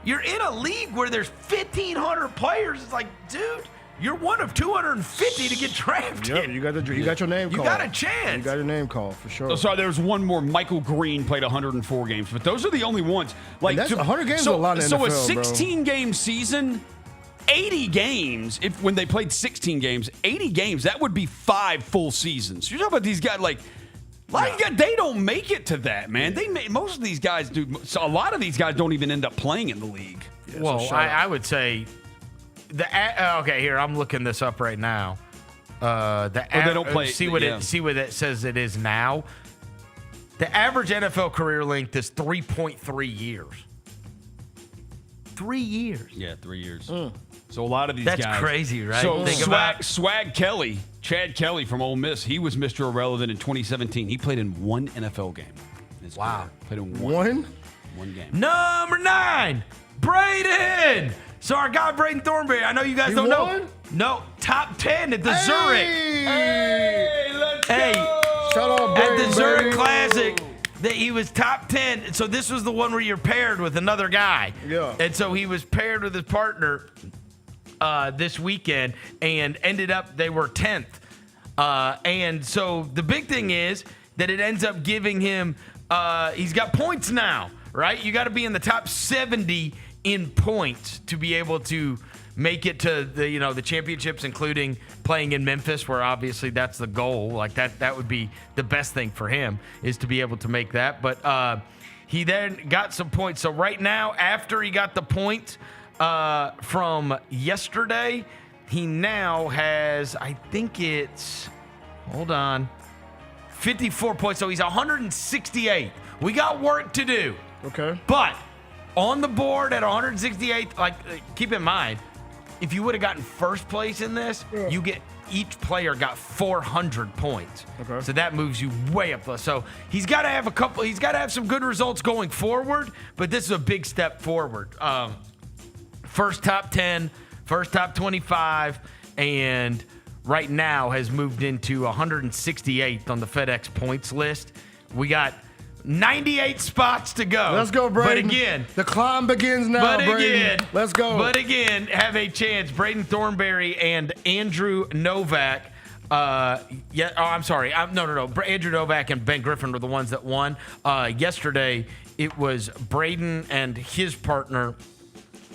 you're in a league where there's 1,500 players. It's like, dude, You're one of 250 to get drafted. Yep, you got your name You called. got a chance. You got your name called for sure. Oh, sorry, there was one more. Michael Green played 104 games, but those are the only ones. And that's 100 games is a lot in the So a NFL, bro. 16-game season, 80 games. When they played 16 games, 80 games, that would be 5 full seasons. You're talking about these guys they don't make it to that, man. Most of these guys do. So a lot of these guys don't even end up playing in the league. Yeah, well, I would say okay. Here, I'm looking this up right now. They don't play. See what it says it is now. The average NFL career length is 3.3 years. 3 years. Yeah, 3 years. So a lot of these That's guys. crazy, right? So Think Swag Kelly, Chad Kelly from Ole Miss, he was Mr. Irrelevant in 2017. He played in one NFL game. Wow. Played in one game. Number 9, Braden. So our guy Braden Thornberry. I know you guys don't know. No, top 10 at the Zurich. Hey, let's go. Shout out Braden, At the Zurich baby. Classic. That he was top 10. So this was the one where you're paired with another guy. Yeah. And so he was paired with his partner this weekend and ended up, they were 10th. And so the big thing is that it ends up giving him, he's got points now, right? You got to be in the top 70 in points to be able to make it to the championships, including playing in Memphis, where obviously that's the goal. Like that would be the best thing for him, is to be able to make that. But he then got some points. So right now, after he got the points from yesterday, he now has, I think it's, 54 points. So he's 168. We got work to do. Okay. But on the board at 168, keep in mind, if you would have gotten first place in this, each player got 400 points. Okay. So that moves you way up. So he's got to have some good results going forward, but this is a big step forward. First top 10, first top 25, and right now has moved into 168th on the FedEx points list. We got 98 spots to go. Let's go, Braden. But again, the climb begins now, Braden. Let's go. But again, have a chance. Braden Thornberry and Andrew Novak. Andrew Novak and Ben Griffin were the ones that won. Yesterday, it was Braden and his partner,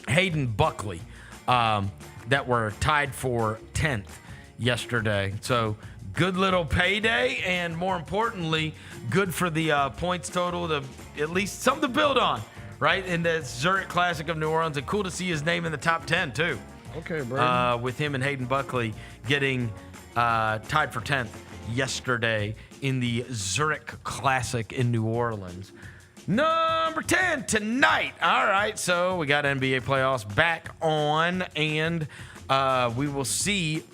Hayden Buckley, that were tied for 10th yesterday. So good little payday, and more importantly, good for the points total to at least something to build on, right? In the Zurich Classic of New Orleans. And cool to see his name in the top 10, too. Okay, Braden. With him and Hayden Buckley getting tied for 10th yesterday in the Zurich Classic in New Orleans. Number 10 tonight. All right, so we got NBA playoffs back on, and we will see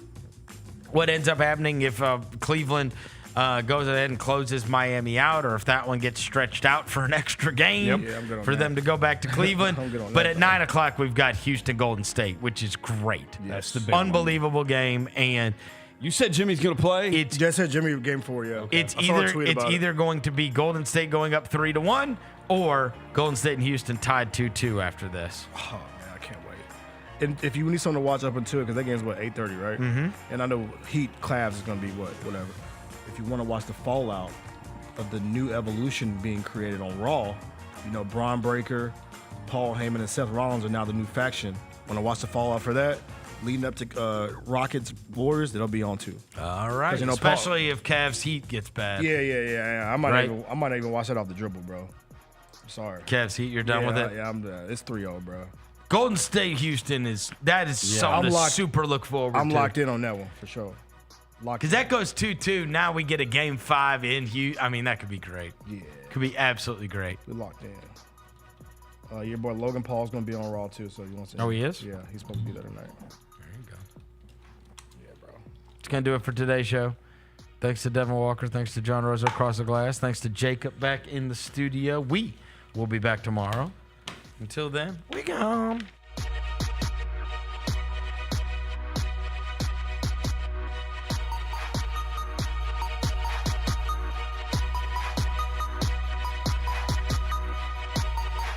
what ends up happening if Cleveland goes ahead and closes Miami out, or if that one gets stretched out for an extra game for them to go back to Cleveland. But at 9 o'clock, we've got Houston Golden State, which is great. That's the big unbelievable game. And you said Jimmy's going to play? Just said Jimmy game 4, yeah. Okay. It's either going to be Golden State going up 3-1, or Golden State and Houston tied 2-2 after this. Oh, man, I can't wait. And if you need something to watch up until, because that game's, 8:30, right? Mm-hmm. And I know Heat Cavs is going to be whatever. If you want to watch the fallout of the new evolution being created on Raw, Braun Breaker, Paul Heyman, and Seth Rollins are now the new faction. Want to watch the fallout for that? Leading up to Rockets Warriors, that'll be on too. All right, especially if Cavs Heat gets bad. Yeah. I might not even watch that off the dribble, bro. I'm sorry. Cavs Heat, you're done with it? Yeah, I'm done. It's 3-0, bro. Golden State Houston something to super look forward to. I'm locked in on that one for sure. Because that goes 2-2. Now we get a game 5 in Houston. I mean, that could be great. Yeah. Could be absolutely great. We're locked in. Your boy Logan Paul's going to be on Raw too, so you want to see him? He is? Yeah, he's supposed to be there tonight. There you go. Yeah, bro. It's going to do it for today's show. Thanks to Devin Walker. Thanks to John Rosa across the glass. Thanks to Jacob back in the studio. We will be back tomorrow. Until then, we gone.